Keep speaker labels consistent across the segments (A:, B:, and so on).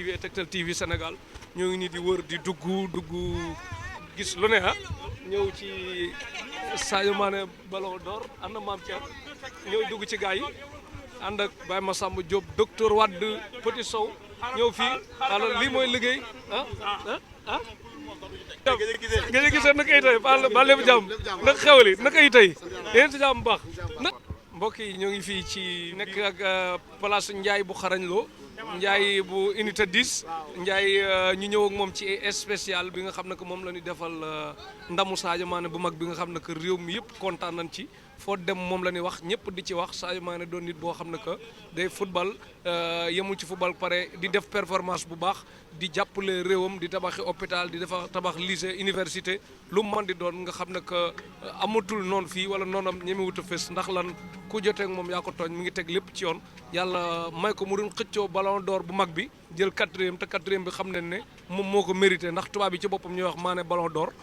A: TV et Tektal TV Sénégal ñoo ngi nii di wër di dugg gis lu ne ñëw ci Sadio Mané Ballon d'Or ànd Mame Thiam ñëw dugg ci gars yi ànd ak Baye Massamba Diop docteur Wade Petit Sow ñëw fii alors lii mooy liggéey gëj a gisee naka yi tey ba lépp jàmm naka xewli naka yi tey yéen si jàmm baax mbokk yi ñoo ngi fii ci nekk ak place Ndiaye bu xarañ loo Ndiaye bu unité 10 Ndiaye ñu ñëw ak moom ci spécial bi nga xam ne que moom la ñu defal ndamu Sadio Mané bu mag bi nga xam ne que réew mi yëpp kontaan nañ ci foo dem moom la ñuy wax ñëpp di ci wax Sadio Mané doon nit boo xam ne que day football yemul ci football pare di def performance bu baax di jàppale réewam di tabaxi hôpital di tabax lycée université lu mu mën di doon nga xam ne que amatul noonu fii wala noonam ñemewut a fës ndax lan ku jotee ak moom yaa ko tooñ mi ngi teg lépp ci yoon yàlla may ko mu doon xëccoo ballon d'or bu mag bi jël quatrième te quatrième bi xam nañ ne moom moo ko mérité ndax tubaab bi ci boppam ñuy wax Mané ballon d'or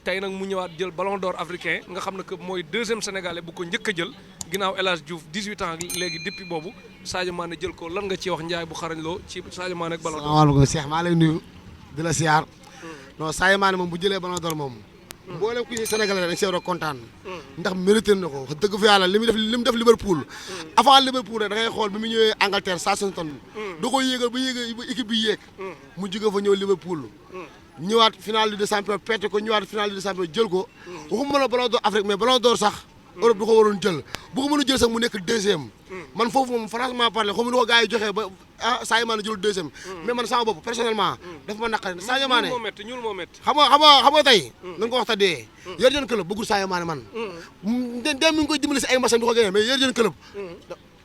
A: tey nag mu ñëwaat jël ballon d'or africain nga xam ne que mooy deuxième sénégalais bu ko njëkk a jël ginnaaw El Hadj Diouf 18 ans léegi depuis boobu Sadio Mané jël ko lan nga ciy wax Ndiaye bu xarañ loo ci Sadio Mané ak ballon d'or.
B: salaamaaleykum Cheikh maa lay nuyu di la siyaar non Sadio Mané moom bu jëlee ballon d'or moom mboolem ku sénégalais dañ see war a kontaan ndax mérité na ko wax dëgg fa yàlla li mu def Liverpool avant Liverpool rek da ngay xool bi mu ñëwee Angleterre Southampton da ko yéegal ba équipe bi yéeg mu jóge fa ñëw Liverpool ñëwaat finale de champion perte ko ñëwaat finale de champion jël ko waxuma la ballon d'or Afrique mais ballon d'or sax Europe du ko waroon jël bu ko mën a jël sax mu nekk deuxième man foofu moom franchement parler xaw ma nu ko gars yi joxee ba Sadio Mané jël deuxième mais man sama bopp personnellement dafa ma naqari Sadio Mané
A: ñuul moo métti
B: xam nga tey nañ ko wax ta dee Jürgen Klopp bëggul Sadio Mané man dem mi ngi koy dimbali si ay masam di ko gagné mais Jürgen Klopp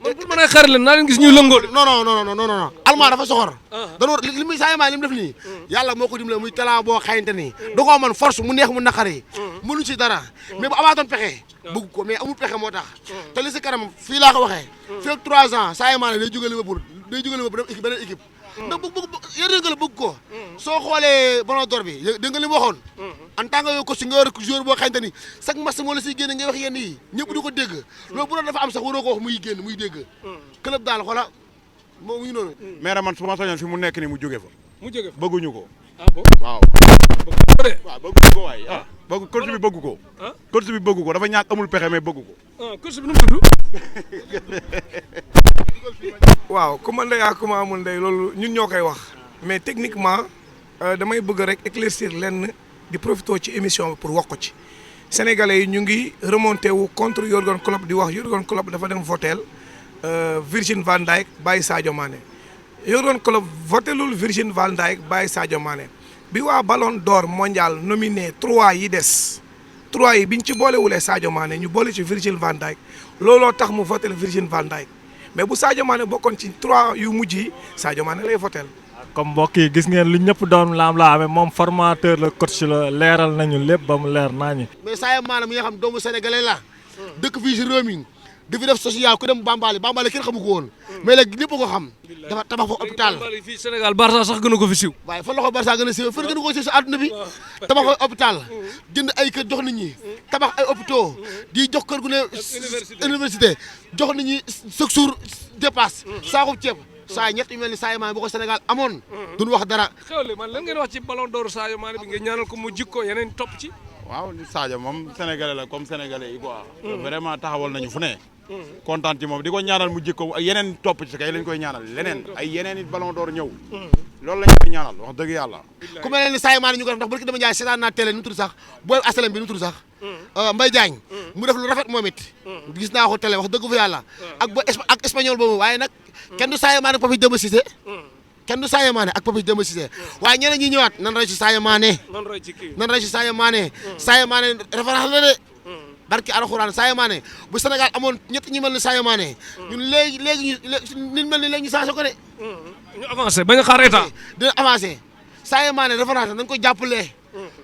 A: man pour mën a xarit leen naa leen gis ñuy lëngoo de
B: non Allemand dafa soxor dañoo li muy Sadio Mané li mu def nii yàlla moo ko dimbali muy talent boo xayante nii da koo man force mu neex mu naqari mënu ci dara mais bu amaatoon pexe bëgg ko mais amul pexe moo tax te li si kanam fii laa ko waxee fii ak 3 ans Sadio Mané day jóge Liverpool dem beneen équipe ndax Jürgen Klopp bëgg ko soo xoolee ballon d'or bi dégg nga li mu waxoon en tant que yow coach nga war a joueur boo xamante ni chaque match moo la siy génne ngay wax yenn yi ñëpp du ko dégg loolu bu doon dafa am sax waroo ko wax muy génn muy dégg club daal xoola moo muy noonu
C: mais man su ma sañoon fi mu nekk ni mu jóge fa bëgguñu ko
A: bon
C: waaw bëgguñu ko waay coach bi bëggu ko coach bi bëggu ko dafa ñàkk amul pexe mais bëggu ko
A: coach bi nu mu tudd
D: waaw ku ma ndey ak ku ma amul ndey loolu ñun ñoo koy wax mais techniquement damay bëgg rek éclaircir lenn di profité ci émission bi pour wax ko ci sénégalais yi ñu ngi remonté wu contre Jürgen Klopp di wax Jürgen Klopp dafa dem votel Virgil van Dijk bàyyi Sadio Mané Jürgen Klopp votelul Virgil van Dijk bàyyi Sadio Mané bi waa Ballon d'Or mondial nominé 3 yi des 3 yi biñ ci boolewulee Sadio Mané ñu boole ci Virgil van Dijk looloo tax mu votel Virgil van Dijk mais bu Sadio Mané bokkoon ci 3 yu mujj yi Sadio Mané lay votel
E: comme mbokk yi gis ngeen lu ñëpp doon laam-laame moom formateur la coach la leeral nañu lépp ba mu leer nañu.
B: mais Sadio Mané mi nga xam doomu sénégalais la dëkk fii si réew mi di fi def social ku dem Bambali kenn xamu ko woon mais léegi ñëpp ko xam dafa tabax fa hôpital
A: fii Sénégal Barça sax gën a ko fi siiw
B: waaye fa loxo Barça gën a siiw fër gën a ko siiw si àdduna bi tabax fa hôpital jënd ay kër jox nit ñi tabax ay hôpitaux di jox kër gu ne université jox nit ñi chaque jour dépasse saakub ceeb saa ñett yu mel ni Sadio Mané bu ko Sénégal amoon duñ wax dara
A: xewle man lan ngeen wax ci ballon d'or Sadio Mané bi ngeen ñaanal ko mu jikko yeneen topp ci
C: waaw Sadio moom sénégalais la comme sénégalais yi quoi vraiment taxawal nañu fu ne kontaan ci moom di ko ñaanal mu jikko ak yeneen topp ci kay lañ koy ñaanal leneen ay yeneen it ballon d'or ñëw loolu lañ koy ñaanal wax dëgg yàlla
B: ku mel ni Sadio Mané ñu ko def ndax barki dama jaay seetaan naa télé nu mu tudd sax booy asalam bi nu mu tudd sax Mbaye Diagne mu def lu rafet moom it gis naa ko télé wax dëgg fa yàlla ak espagnol boobu waaye nag kenn du Sadio Mané ak Papis Demba Cissé kenn du Sadio Mané ak Papis Demba Cissé waaye ñeneen ñi ñëwaat nan roy ci Sadio Mané Sadio Mané référence la de barki alxuraan Sadio Mané bu Sénégal amoon ñett ñi mel ni Sadio Mané ñun léegi nit mel ni léegi ñu changé ko de
A: ñu avancé bañ a xaar état
B: dina avancé Sadio Mané référence nañ ko jàppalee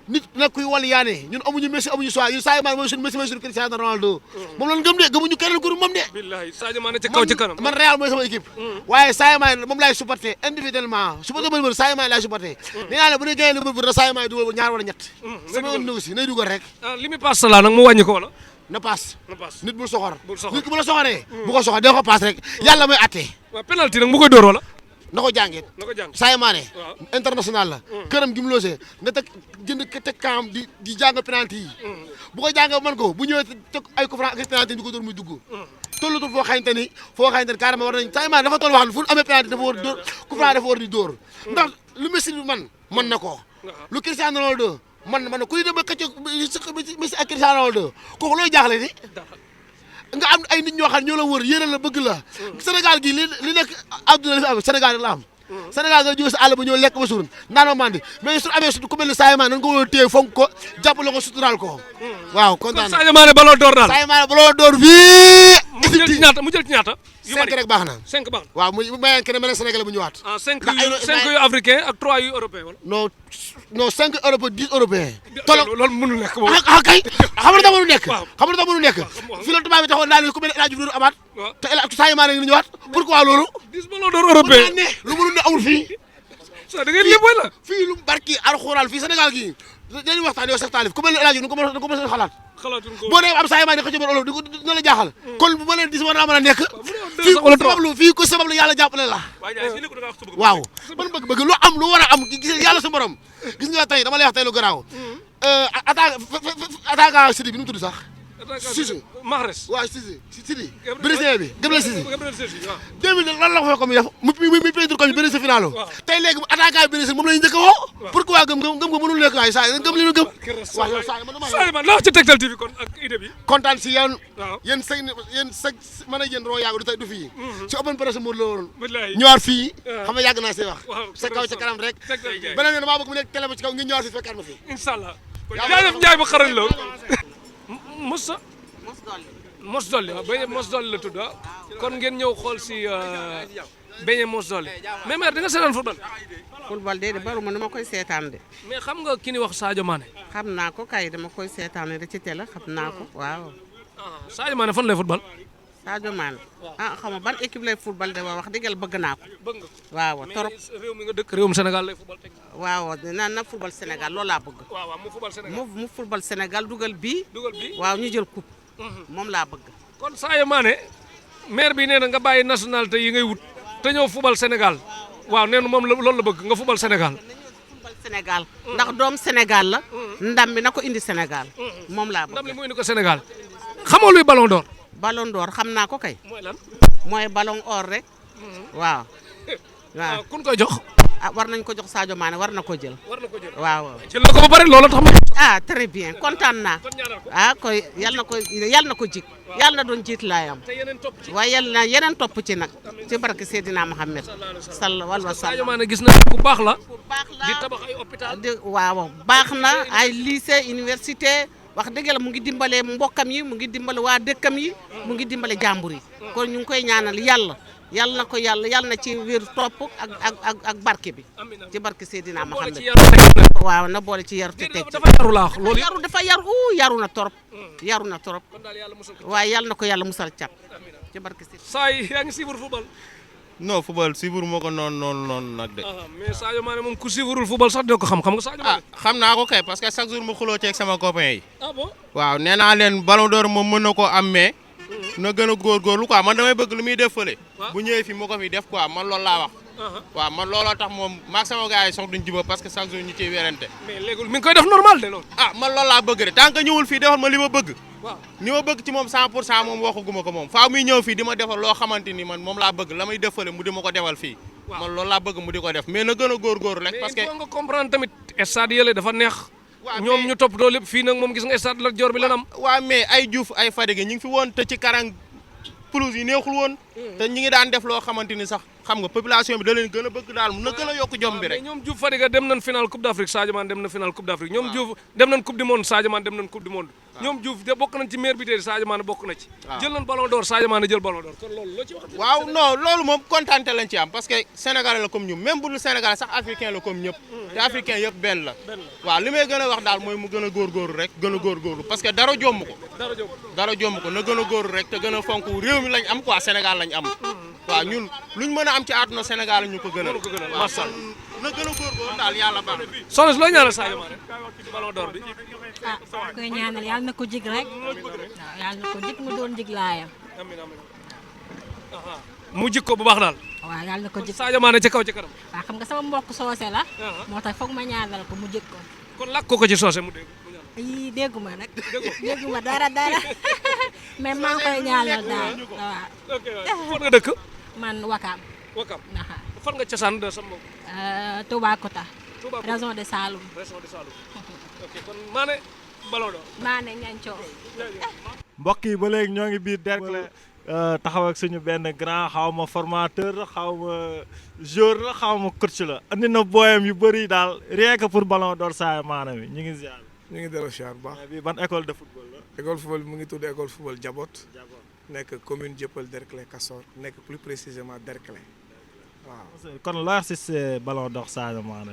B: nit nag kuy wàllu yaane ñun amuñu Messi amuñu choix ñun Sadio Mané mooy suñu Messi mooy suñu Cristiano Ronaldo moom lañ gëm de gëmuñu keneen ku moom de
A: billahi Sadio Mané ci kaw ci kanam
B: man Real mooy sama équipe waaye Sadio Mané moom laay supporté individuellement supporté bëri Sadio Mané laay supporté nee naa la bu ñu gagné Liverpool da Sadio Mané dugal ñaar wala ñett sama yoon aussi nay dugal rek
A: li mu passe la nag mu wàññi ko wala
B: na passe nit bul soxor
A: bul soxor
B: nit ki bu la soxoree bu ko soxor dee ko passe rek yàlla mooy atte
A: waaw penalty nag mu koy dóor wala
B: na ko jàngee
A: na ko jàng
B: Sadio Mané
A: waaw.
B: international la këram gi mu loosee nga teg jënd teg kaam di jàng penalty yi bu ko jàngee mën ko bu ñëwee teg ay coup franc ak penalty di ko dóor muy dugg tollatul foo xamante ni carrément war nañ Sadio Mané dafa toll wax ne fu amee penalty dafa war dóor coup franc dafa war di dóor ndax lu Messi man na ko lu Cristiano Ronaldo man na ku ñu dem ba këcc Messi ak Cristiano Ronaldo kooku looy jaaxle ni nga am ay nit ñoo xam ñoo la wër yéene la bëgg la Sénégal gi li nekk àdduna la fi am Sénégal la am Sénégal nga jóge si àll ba ñëw lekk ba suur naanoo mandi mais su amee su ku mel ni Sadio Mané nan ko war a téye fonk ko jàppale ko suturaal ko waaw kontaan
A: kon Sadio Mané Ballon d'Or daal
B: Sadio Mané Ballon d'Or fii
A: mu jël ci ñaata yu
B: 5
A: bari
B: rek baax na
A: 5 baax na
B: waaw mu mayeen keneen mel ne Sénégal bu ñëwaat
A: 5 yu africain ak 3 yu européen wala
B: non 5 européen 10 européen tolo
A: loolu mënul nekk boobu
B: kay xam nga mënu nekk
A: waaw.
B: xam nga mënu nekk fii la tubaab bi taxoon naa leen ku mel ne El Hadji Diouf amaat
A: waaw.
B: te Sadio Mané ngi ñëwaat pourquoi loolu
A: 10 Ballon d'Or européen
B: ne lu mënul ne amul fii
A: ça da ngeen lépp la
B: fii lu barki alxuraan fii Sénégal gii dañuy waxtaan yow sax taalif ku mel ne El Hadji Diouf ko mën a xalaat
A: xalaatuñ ko
B: boo dee am Sadio Mané xëcc ba olof di ko dina la jaaxal kon bu ma leen dis war naa mën a nekk
A: deux wala trois.
B: fii ku sabablu yàlla jàppale la waaw man bëgg lu am lu war a am gis yàlla su borom gis nga tey dama lay wax tey lu garaaw attaquant Sidi bi nu mu tudd sax Cissé
A: Mahrez
B: waaw Cissé Sidi Brésil bi Gabriel Cissé
A: Gabriel Jesus waaw
B: 2000 lan la ko fekk comme def muy peinture comme Brésil final tey léegi attaquant Brésil moom la ñu njëkk a woo pourquoi gëm nga mënul nekk waay saa gëm li ñu gëm waaw yow saa man
A: Sadio Mané la wax ci Tektal TV kon ak idée bi
B: kontaan si yéen
A: waaw
B: yéen sag mën a yéen roo yàgg du tey du fii ci open presse Modou la woon
A: wallahi
B: ñëwaat fii xam nga yàgg naa si wax
A: waaw
B: sa kaw sa kanam rek
A: Tektal TV
B: beneen yoon damaa bëgg mu nekk télé ba ci kaw ngeen ñëwaat fi fekkaat ma fi
A: inshallah jaajëf Ndiaye ba xarañ la mos dolli waaw beñe mos dolli la tudd kon ngeen ñëw xool si beñe mos dolli mais mère di nga seetaan football
F: football de baru ma dama koy seetaan de
A: mais xam nga ki ni wax Sadio Mané
F: xam naa ko kay dama koy seetaan rek ci télé xam naa ko waaw
A: Sadio Mané fan lay football
F: Sadio Mané xam nga ban équipe lay football de wax dëgg yàlla bëgg naa ko
A: bëgg nga
F: waaw torop
A: réew mi nga dëkk réewum Sénégal lay football teg
F: waaw na football Sénégal loolu laa bëgg
A: waaw waaw mu football Sénégal
F: mu football Sénégal dugal bii
A: dugal bi
F: waaw ñu jël coupe moom laa bëgg
A: kon Sadio Mané maire bi nee na nga bàyyi nationalité yi ngay wut te ñëw football Sénégal waaw nee na moom loolu la bëgg nga football Sénégal
F: football Sénégal ndax doom Sénégal la ndam bi na ko indi Sénégal moom laa bëgg
A: ndam li mu indi ko Sénégal xamoo luy ballon d'or
F: ballon d'or xam naa ko kay
A: mooy lan
F: mooy ballon or rek waaw waaw
A: kun koy jox
F: war nañ ko jox Sadio Mané war na ko jël
A: war na ko jël
F: waaw
A: jël na ko ba pare loolu tax ma
F: très bien kontaan naa
A: kon ñaanal ko
F: koy yal na ko jik yal na doon jiit laayam
A: te yeneen topp ci
F: waaye yal na yeneen topp ci nag ci barke Seydina Mohamed sallallahu alayhi wa
A: Sadio
F: sallam
A: Mané gis na ku baax la
F: baax
A: di
F: la
A: tabax ay hôpital
F: waaw baax na ay lycée université wax dëgg la mu ngi dimbale mbokkam yi mu ngi dimbale waa dëkkam yi mu ngi dimbale jàmbur yi kon ñu ngi koy ñaanal yàlla na ko yàlla na ci wér topp ak barke bi ci barke Seydina Mohamed waaw na boole ci yaru te teg ci
A: dafa yaru laax loolu
F: yaru dafa yaru na torop waaye yàlla na ko yàlla musal cat ci barke Seydina
A: saa yi yaa ngi suivre football
G: non football suivre moo ko noonu nag de.
A: mais Sadio Mané moom ku suivreul football sax dina ko xam nga Sadio Mané
G: xam naa ko kay parce que chaque jour mu xuloo ceeg sama copain yi.
A: bon
G: waaw nee naa leen ballon d'or moom mën na koo am mais na gën a góorgóorlu quoi man damay bëgg lu muy def fële. bu ñëwee fi moo ko fi def quoi man loolu laa wax. waaw man looloo tax moom maag sama gars yi sax duñ jiba parce que chaque jour ñu ciy werante.
A: mais léegi mi ngi koy def normal de loolu.
G: man loolu laa bëgg de tant que ñëwul fii defal ma li ma bëgg.
A: waaw
G: ni ma bëgg ci moom 100% moom waxuguma ko moom faa muy ñëw fii di ma defal loo xamante ni man moom laa bëgg la may def fële mu di ma ko defal fii. man loolu laa bëgg mu di ko def mais na gën a góorgóorlu rek. parce que
A: mais il faut nga comprendre tamit stade yële dafa neex. ñoom ñu topp doo lépp fii nag moom gis nga stade Lat Dior bi lan am.
G: waaw mais ay Diouf ay Fadiga ñu ngi fi woon te ci karang pelouse yi neexul woon. te ñi ngi daan def loo xamante ni sax xam nga population bi da leen gën a bëgg daal na gën a yokk jom bi rek.
A: mais ñoom Diouf Fadiga dem nañ final coupe d'Afrique Sadio Mané dem na final coupe d'Afrique ñoom Diouf dem nañ coupe du monde Sadio Mané dem nañ coupe du monde. ñoom Diouf de bokk nañ ci meilleur buteur Sadio Mané bokk na ci. jël nañ ballon d'or Sadio Mané jël ballon d'or kon loolu loo ci wax.
G: waaw non loolu moom kontaante lañ ci am parce que sénégalais la comme ñun même bu dul sénégalais sax africain la comme ñëpp. te africain yëpp benn la. waaw li may gën a wax daal mooy mu gën a góorgóorlu rek gën a góorgóorlu parce que dara jomb ko. dara jomb ko na gën a góorlu rek te gën a fonk réew mi lañ am quoi Sénégal lañ am. waaw ñun luñ mën a am ci àdduna Sénégal ñu ko gënal.
A: macha allah
G: na gën a góorgóorlu daal yàlla baax na.
A: soxna si looy ñaanal Sadio Mané ballon d'or bi.
H: koy ñaanal yàlla na ko jig rek waaw yàlla na ko jig mu doon jig laayam.
A: amiin amiin mu jik ko bu baax daal.
H: waaw yàlla na ko jig.
A: Sadio Mané ca kaw ca kanam.
H: waaw xam nga sama mbokk soose la. moo tax foog ma ñaanal ko mu jëg ko.
A: kon làkk ko ci soose mu dégg.
H: ii dégguma nag. dégguma dara mais maa ngi koy ñaanal daal waaw.
A: ok fan nga dëkk.
H: man Wakaam.
A: Wakam
H: Naxa.
A: fan nga cosaan de sa mbokk.
H: Toubacouta.
A: Toubacouta
H: région de Saloum.
A: région de Saloum. ok kon Mané Ballon d'Or.
H: Mané Niancho.
E: mbokk yi ba léegi ñoo ngi biir Derklé taxaw ak suñu benn grand xaw ma formateur la xaw ma joueur la xaw ma coach la andi na booyam yu bëri daal rien que pour Ballon d'Or Sadio Mané bi ñu ngi ziar.
D: ñu ngi delloo siyaar bu baax.
E: bi ban école de football la.
D: école football mu ngi tudd école football Jabot. nekk commune Dieuppeul Derklé Castor nekk plus précisément Derklé waaw.
E: kon loo wax si Ballon d'Or Sadio Mané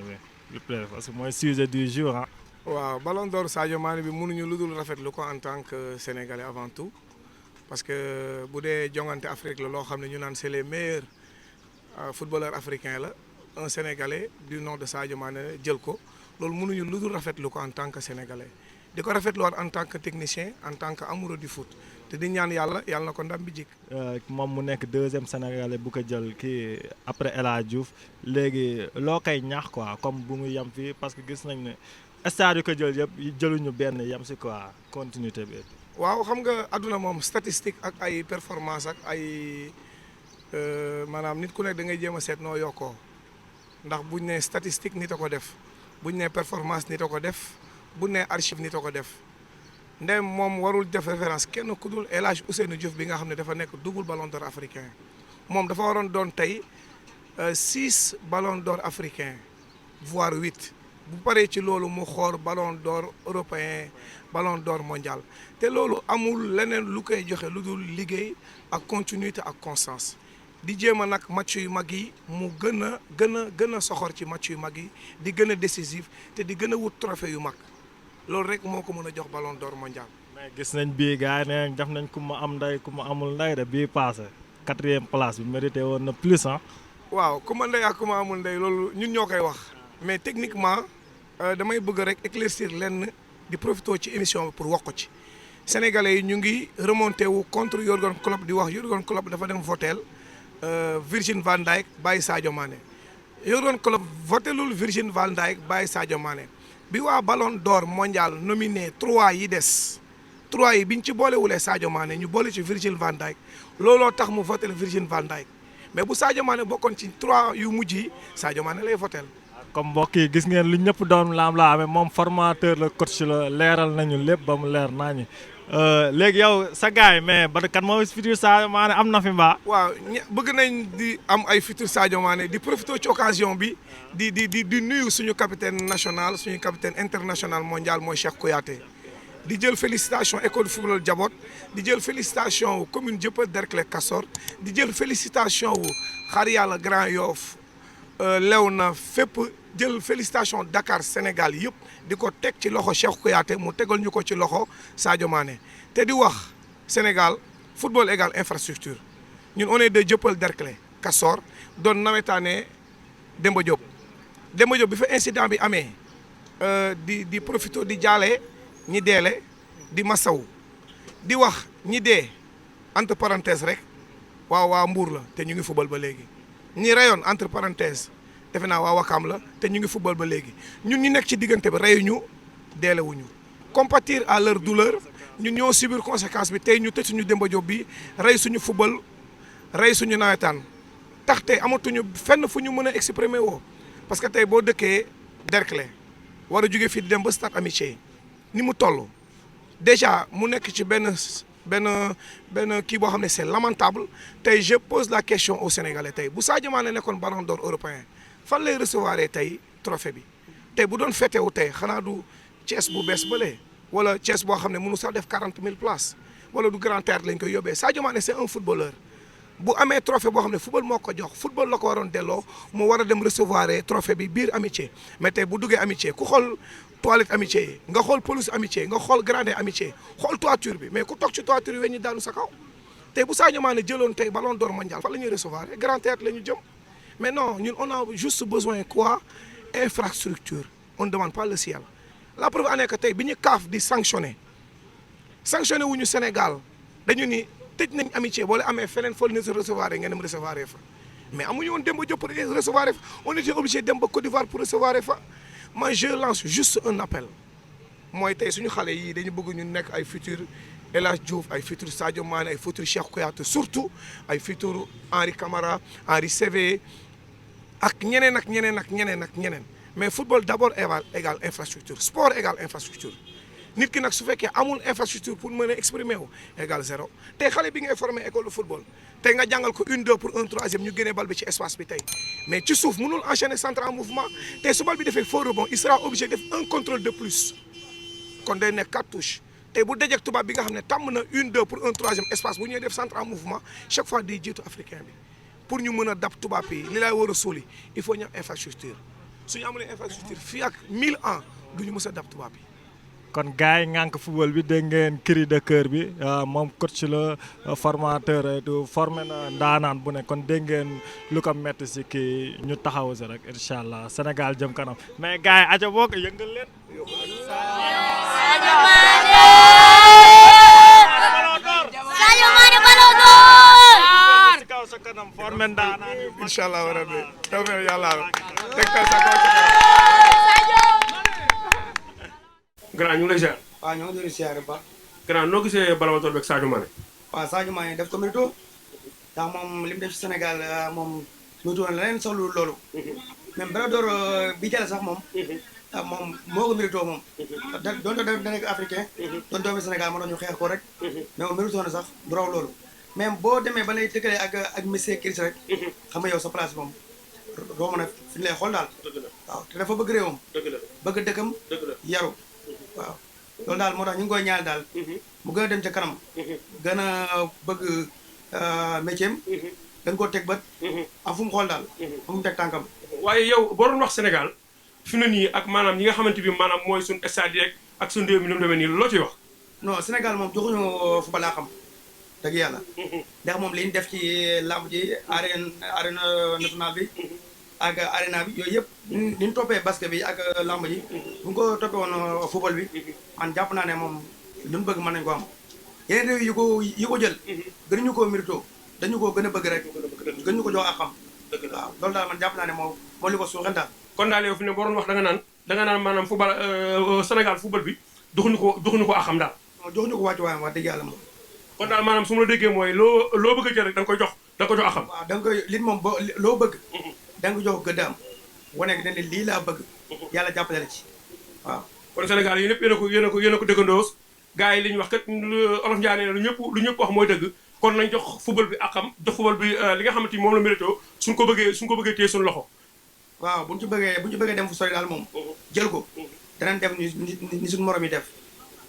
E: bi parce que mooy sujet du jour ah.
D: waaw Ballon d'Or Sadio Mané bi mënuñu lu dul rafetlu ko en tant que sénégalais avant tout parce que bu dee jongante Afrique la loo xam ne ñu naan c'est les meilleurs footballeurs africains la un sénégalais du nom de Sadio Mané jël ko loolu mënuñu lu dul rafetlu ko en tant que sénégalais di ko rafetlu en tant que technicien en tant que amoureux du foot te di ñaan yàlla na ko ndam bi jik
E: moom mu nekk deuxième sénégalais bu ko jël kii après El Hadj Diouf léegi loo koy ñaax quoi comme bu mu yem fii parce que gis nañ ne stade yu ko jël yëpp jëluñu benn yem si quoi continuité bi.
D: waaw xam nga àdduna moom statistique ak ay performance ak ay maanaam nit ku nekk da ngay jéem a seet noo yokkoo ndax buñ ne statistique nit a ko def buñ ne performance nit a ko def buñ ne archive nit a ko def ndem moom warul def référence kenn ku dul El Hadj Ousseynou Diouf bi nga xam ne dafa nekk double ballon d'or africain moom dafa waroon doon tey 6 ballon d'or africain voire 8 bu paree ci loolu mu xool ballon d'or européen ballon d'or mondial te loolu amul leneen lu koy joxe lu dul liggéey ak continuité ak constance di jéem a nag match yu mag yi mu gën a soxor ci match yu mag yi di gën a décisif te di gën a wut trophée yu mag loolu rek moo ko mën a jox ballon d'or mondial.
E: mais gis nañ bii gars yi ne def nañ ku ma am ndey ku ma amul ndey de bii passé 4e place bi mérité woon na plus ah.
D: waaw ku ma ndey ak ku ma amul ndey loolu ñun ñoo koy wax mais techniquement damay bëgg rek éclaircir lenn di profité ci émission bi pour wax ko ci sénégalais yi ñu ngi remonté wu contre Jürgen Klopp di wax Jürgen Klopp dafa dem votel Virgil van Dijk bàyyi Sadio Mané Jürgen Klopp votelul Virgil van Dijk bàyyi Sadio Mané bi waa Ballon d'Or mondial nominé 3 yi des 3 yi biñ ci boolewulee Sadio Mané ñu boole ci Virgil van Dijk looloo tax mu votel Virgil van Dijk mais bu Sadio Mané bokkoon ci 3 yu mujj yi Sadio Mané lay votel
E: comme mbokk yi gis ngeen lu ñëpp doon laam-laame moom formateur la coach la leeral nañu lépp ba mu leer nañu léegi yow sa gars yi mais ba kan moo futur Sadio Mané am na fi mbaa.
D: waaw bëgg nañ di am ay futur Sadio Mané di profité ci occasion bi di nuyu suñu capitaine national suñu capitaine international mondial mooy Cheikh Kouyaté di jël félicitation école football Jabot di jël félicitation wu commune Dieuppeul Derklé Castor di jël félicitation wu Xaar Yàlla Grand Yoff Léona fépp jël félicitation Dakar Sénégal yëpp di ko teg ci loxo Cheikh Kouyaté mu tegal ñu ko ci loxo Sadio Mané te di wax Sénégal football égale infrastructure ñun on est de Dieuppeul Derklé Castor doon nawetaane Demba Diop bi fa incident bi amee di profito di jaale ñi deele di masaw di wax ñi dee entre parenthèse rek waa Mbour la te ñu ngi football ba léegi ñi reyoon entre parenthèse defe naa waa Wakaam la te ñu ngi football ba léegi ñun ñu nekk ci diggante bi reyuñu deelewuñu compatir à leur douleur ñun ñoo subir conséquence bi tey ñu tëj suñu Demba Diop bi rey suñu football rey suñu nawetaan tax tey amatuñu fenn fu ñu mën a exprimer woo parce que tey boo dëkkee Derklé war a jóge fii di dem ba stade Amitié ni mu toll déjà mu nekk ci benn kii boo xam ne c'est lamentable tey je pose la question aux Sénégalais tey bu Sadio Mané nekkoon ballon d'or européen fan lay recevoir tey trophée bi tey bu doon fetewu tey xanaa du Thiès bu bees bële wala Thiès boo xam ne mënu sax def 40 000 places wala du Grand Théâtre lañ koy yóbbee Sadio Mané c'est un footballeur bu amee trophée boo xam ne football moo ko jox football la ko waroon delloo mu war a dem recevoir trophée bi biir Amitié mais tey bu duggee Amitié ku xool toilette Amitié yi nga xool pelouse Amitié nga xool gradin Amitié xool toiture bi mais ku toog ci toiture yi weñ ñi daanu sa kaw tey bu Sadio Mané jëloon tey ballon d'or mondial fan la ñuy recevoir Grand Théâtre la ñu jëm mais non ñun on a juste besoin quoi infrastructure on ne demande pas le ciel la preuve en est que tey bi ñu CAF di sanctionné wu ñu Sénégal dañu ni tëj nañ Amitié boo leen amee feneen foo leen recevoir ngeen dem recevoir fa mais amuñu woon Demba Diop pour recevoir on était obligé dem ba Côte d'Ivoire pour recevoir fa moi je lance juste un appel mooy tey suñu xale yii dañu bëgg ñu nekk ay futur El Hadj Diouf ay futur Sadio Mané ay futur Cheikh Kouyaté surtout ay futur Henri Camara Henri Saivet ak ñeneen ak ñeneen ak ñeneen ak ñeneen mais football d'abord égal infrastructure sport égal infrastructure nit ki nag su fekkee amul infrastructure pour mën a exprimer wu égal 0 tey xale bi ngay formé école de football tey nga jàngal ko 1-2 pour un troisième ñu génnee bal bi ci espace bi tey mais ci suuf mënul enchaîner centre en mouvement tey su bal bi defee faux rebond il sera obligé def un contrôle de plus kon day nekk 4 touches tey bu dajeek tubaab bi nga xam ne tàmm na 1-2 pour un troisième espace bu ñuy def centre en mouvement chaque fois day jiitu africain bi pour ñu mën a dab tubaab yi li lay war a suuli il faut ñu am infrastructure suñu amulee infrastructure fii ak 1000 ans duñu mës a dab tubaab yi.
E: kon gars yi ngànk football bi dégg ngeen cri de cœur bi moom coach la formateur et tout formé na ndaanaan bu ne kon dégg ngeen lu ko métti si kii ñu taxaw si rek incha allah Sénégal jëm kanam mais gars yi aja boo ko yëngal leen.
H: Sadio Mané Ballon d'Or.
E: si kaw sa kanam formé ndaanaan yu
D: incha allah rabbi tawfeex yàlla tegtal sa kaw sa
A: grand ñu ngi lay ziar.
I: waaw ñoo ngi leen di siyaare ba.
A: grand noo gisee Ballon d'Or beeg Sadio Mané.
I: waaw Sadio Mané def ko mérito ndax moom li mu def ci Sénégal moom mérito na leneen soxlu loolu. même Ballon d'Or bi jëlee sax moom. moom moo ko mérito moom. doon da nekk africain. doon doomi Sénégal moo doon ñu xeex ko rek. mais moom mérito na sax du raw loolu. même boo demee ba lay tëkkalee ak Messi Chris rek. xam nga yow sa place moom. doo mën a fi ñu lay xool daal. waaw te dafa bëgg réewam. bëgg dëkkam. yaru. waaw loolu daal moo tax ñu ngi koy ñaan daal mu gën a dem ca kanam gën a bëgg métier am gën koo teg bët am fu mu xool daal fu mu teg tànkam
A: waaye yow boo doon wax Sénégal fi mu ne nii ak maanaam ñi nga xamante bi maanaam mooy suñu stade yeeg ak suñu réew mi ni mu demee nii loo ciy wax.
I: non Sénégal moom joxuñu football laa xam dëgg yàlla ndax moom li ñu def ci làmb ji arène nationale bi ak arena bi yooyu yëpp ni ñu toppee basket bi ak lamb ji bu ñu ko toppee woon football bi man jàpp naa ne moom lu ñu bëgg mën nañu ko am yeneen réew yi ko jël gënuñu koo mérito dañu ko gën a bëgg rek gën ñu ko jox ak xam waaw loolu daal man jàpp naa ne moo li ko suuxal daal
A: kon daal yow fi ne boo doon wax da nga naan maanaam football Sénégal football bi joxuñu ko ak xam daal
I: joxuñu ko wàccu waayam wax dëgg yàlla moom
A: kon daal maanaam su ma la déggee mooy loo bëgg a jël rek da nga koy jox ak xam
I: waaw da nga koy lit moom boo loo bëgg da nga jox gëddaam wane ne lii laa bëgg yàlla jàppale la ci waaw
A: kon Sénégal yi ñëpp yéen a ko dëggandoos gars yi li ñu wax kat olof Ndiaye ne lu ñëpp wax mooy dëgg kon nañ jox football bi ak xam jox football bi li nga xamante ni moom la mérito suñ ko bëggee téye suñu loxo
I: waaw buñu ci bëggee dem fu sori daal moom jël ko danañ def ni suñu morom yi def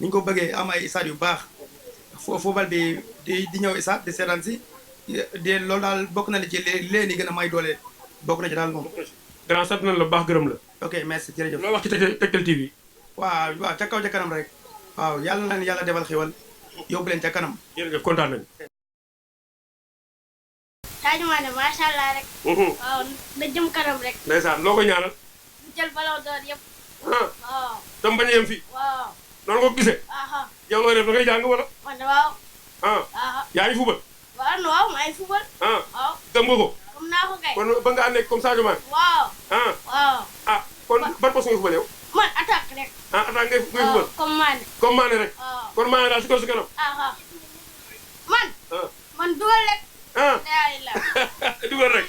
I: ni ñu ko bëggee am ay stade yu baax football bi di ñëw stade di seetaan si di loolu daal bokk na li ci leen yi gën a may doole bokk na ci daal moom.
A: grand sant nañ la baax gërëm la.
I: ok merci jërëjëf.
A: loo wax ci Tektal TV.
I: waaw ca kaw ca kanam rek. waaw yàlla na leen yàlla defal xéwal yóbbu leen ca kanam.
A: jërëjëf kontaan nañu.
H: Sadio Mané macha allah rek. waaw na jëm kanam rek.
A: ndeysaan loo ko ñaanal.
H: mu jël Ballon d'Or yëpp. waaw.
A: tam bañ a yem fii.
H: waaw.
A: noonu nga ko gisee. yow looy def da ngay jàng wala.
H: man waaw.
A: yaa ngi fubal.
H: waaw maa ngi fubal. waaw.
A: gëm nga ko.
H: comme naa ko kay.
A: kon ba nga àndee comme Sadio Mané.
H: waaw. waaw.
A: kon ban poste nga fubal yow.
H: man attaque rek.
A: attaque ngay fubal.
H: comme Mané.
A: comme Mané rek. kon Mané daal si kaw si kanam.
H: man dugal rek.
A: dugal rek.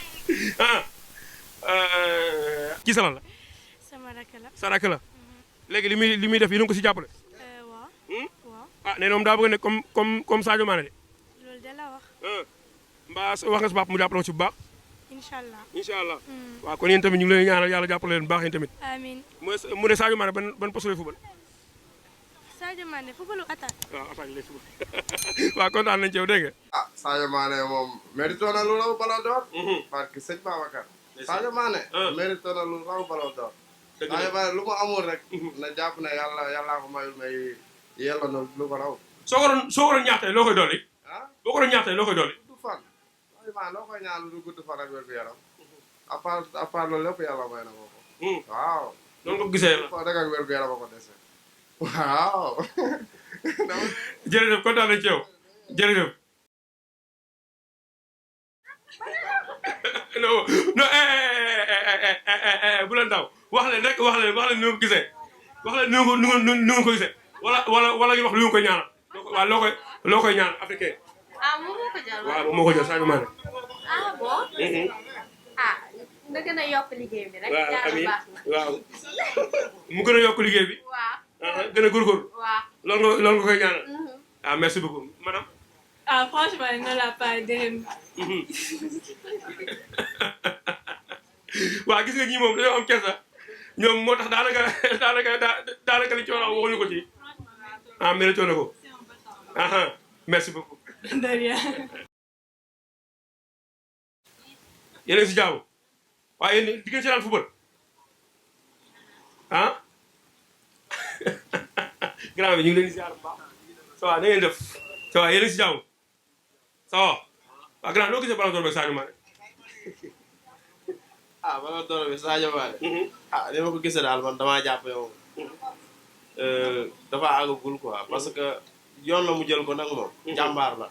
A: kii sa lan la.
H: sama rakk la.
A: sa rakk la. léegi li muy def yéen a ngi ko si jàppale.
H: waaw.
A: nee na moom daa bëgg a nekk comme Sadio Mané de.
H: loolu de la wax.
A: mbaa wax nga si papa mu jàppale ko si bu baax.
H: incha allah.
A: waaw kon yéen tamit ñu ngi leen ñaanal yàlla jàppale leen bu baax yéen tamit.
H: amiin.
A: mu ne Sadio Mané ban poste lay fubal.
H: Sadio Mané footballu attaque.
A: waaw attaque lay fubal. waaw kontaan nañu ci yow dégg nga.
B: Sadio Mané moom mérito na lu raw Ballon d'Or. parce que sëñ Babacar. Sadio Mané. mérito na lu raw Ballon d'Or. Sadio Mané lu mu amul rek. na jàpp ne yàllaa ko mayul may yella na lu ko raw.
A: soo ko doon ñaax tey loo koy dolli. boo ko doon ñaax tey loo koy dolli.
B: gudd fan. Sadio Mané loo koy ñaan lu gudd fan ak wér gu yaram. à part loolu lépp yàlla may na ko ko. waaw.
A: noonu nga ko gisee la.
B: foo dëgg ak wér gu yaram a ko dese. waaw.
A: jërëjëf kontaan nañu ci yow jërëjëf. non non bu leen daw wax leen rek wax leen nu ko gisee wax leen nu ko gisee wala ñu wax lu ko ñaanal waaw loo koy ñaanal africain.
J: moom moo ko jël
A: waaw moom moo ko jël Sadio Mané.
J: bon. nga gën a yokk liggéey bi rek.
A: waaw amiin
J: baax na
A: waaw mu gën a yokk liggéey bi.
J: waaw.
A: gën a góorgóorlu.
J: waaw.
A: loolu nga koy ñaanal. Merci beaucoup madame.
J: Franchement il ne l'a pas dërëm.
A: waaw gis nga ñii moom dañoo am kersa ñoom moo tax daanaka li ci war a waxuñu ko ci mérité na ko merci beaucoup.
J: de rien.
A: yéen a ngi si jaamu waaye yéen di ngeen seetaan football grand bi ñu ngi leen di ziar bu baax ça va na ngeen def ça va yéen a ngi si jaamu ça va waaw grand noo gisee Ballon d'Or beeg Sadio Mané.
K: Ballon d'Or bi Sadio Mané ni ma ko gisee daal man damaa jàpp yow dafa àggagul quoi parce que yoon la mu jël ko nag moom jàmbaar la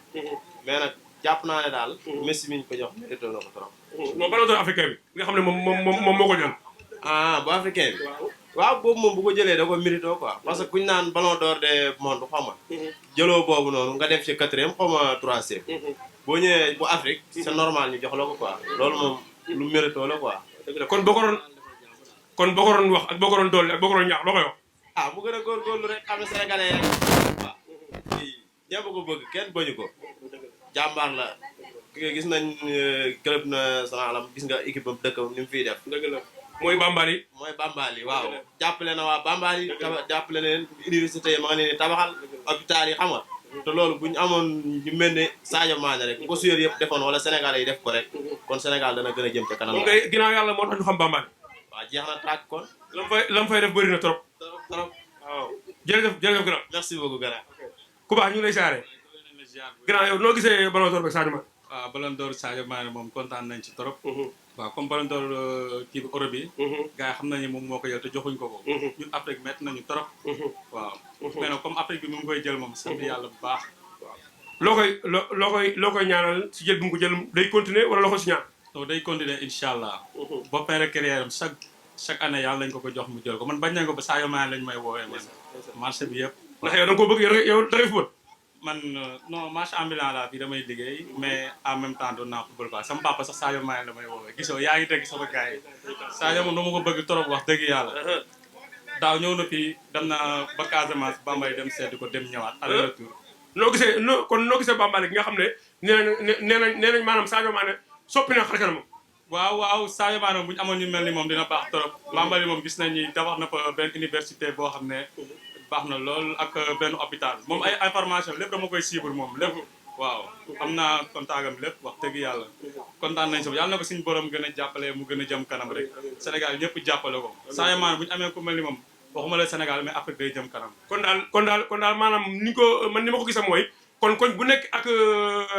K: mais nag jàpp naa ne daal Messi mi ñu ko jox mérité na ko trop.
A: non Ballon d'Or africain bi nga xam ne moom moo ko jël.
K: bu africain bi waaw boobu moom bu ko jëlee da ko mérité quoi parce que kuñ naan Ballon d'Or de monde xaw ma jëloo boobu noonu nga def ci 4e xaw ma 3e boo ñëwee bu Afrique c'est normal ñu jox la ko quoi loolu moom lu mérité la quoi.
A: kon boo ko doon wax ak boo ko doon dolli ak boo ko doon ñaax loo koy wax.
K: bu gën a góorgóorlu rek xam ne sénégalais rek waaw ñëpp ko bëgg kenn bañu ko jàmbaar la gis nañ club national am gis nga équipe am dëkkam ni mu fiy def.
A: dëgg la mooy Bambali.
K: waaw jàppale na waa Bambali jàppale na leen université yi ma nga leen tabaxal hôpital yi xam nga te loolu bu ñu amoon ñu mel ne Sadio Mané rek bu ko suyeur yëpp defoon wala sénégalais yi def ko rek kon Sénégal dana gën a jëm ca kanam.
A: moom kay ginnaaw yàlla moo tax ñu xam Bambali.
K: waaw jeex na tàkk kon.
A: lam fay def bëri na trop. waaw jërëjëf grand.
K: merci beaucoup grand.
A: ku baax ñu ngi lay saaree. grand yow noo gisee Ballon d'Or beeg Sadio Mané.
L: waaw Ballon d'Or Sadio Mané moom kontaan nañ ci trop. waaw comme Ballon d'Or kii bi Europe bi. gars yi xam nañu moom moo ko jël te joxuñ ko ko. ñun Afrique métti nañu trop. waaw mais nag comme Afrique bi mu ngi koy jël moom sant yàlla bu baax.
A: loo koy ñaanal si jël bu mu ko jël day continuer wala loo ko si ñaan.
L: donc day continuer incha allah. ba fin de carrière am chaque année yàlla nañ ko jox mu jël ko man bañ nañ ko ba Sadio Mané lañ may woowee man marché bi yëpp.
A: ndax yow da nga ko bëgg yow da ngay football.
L: man non marché ambulant laa fii damay liggéey mais en même temps doon naa football quoi sama papa sax Sadio Mané la may woowee gisoo yaa ngi dégg sama gars yi Sadio moom dama ko bëgg trop wax dëgg yàlla. daaw ñëw na fii dem na ba Casamance Bambey dem seeti ko dem ñëwaat aller retour.
A: noo gisee Bambey gi nga xam ne nee nañ maanaam Sadio Mané soppi na xar kanamam.
L: waaw Sadio Mané bu ñu amoon ñu mel ni moom dina baax trop Bambey moom gis nañ ni tabax na fa benn université boo xam ne baax na lool ak benn hôpital moom ay information lépp dama koy suivre moom lépp waaw am naa contact am lépp wax dëgg yàlla kontaan nañ si yàlla na ko suñu borom gën a jàppale mu gën a jëm kanam rek Sénégal ñëpp jàppale ko Sadio Mané bu ñu amee ku mel ni moom waxuma la Sénégal mais Afrique day jëm kanam.
A: kon daal maanaam ni ma ko gisee mooy kon koñ bu nekk ak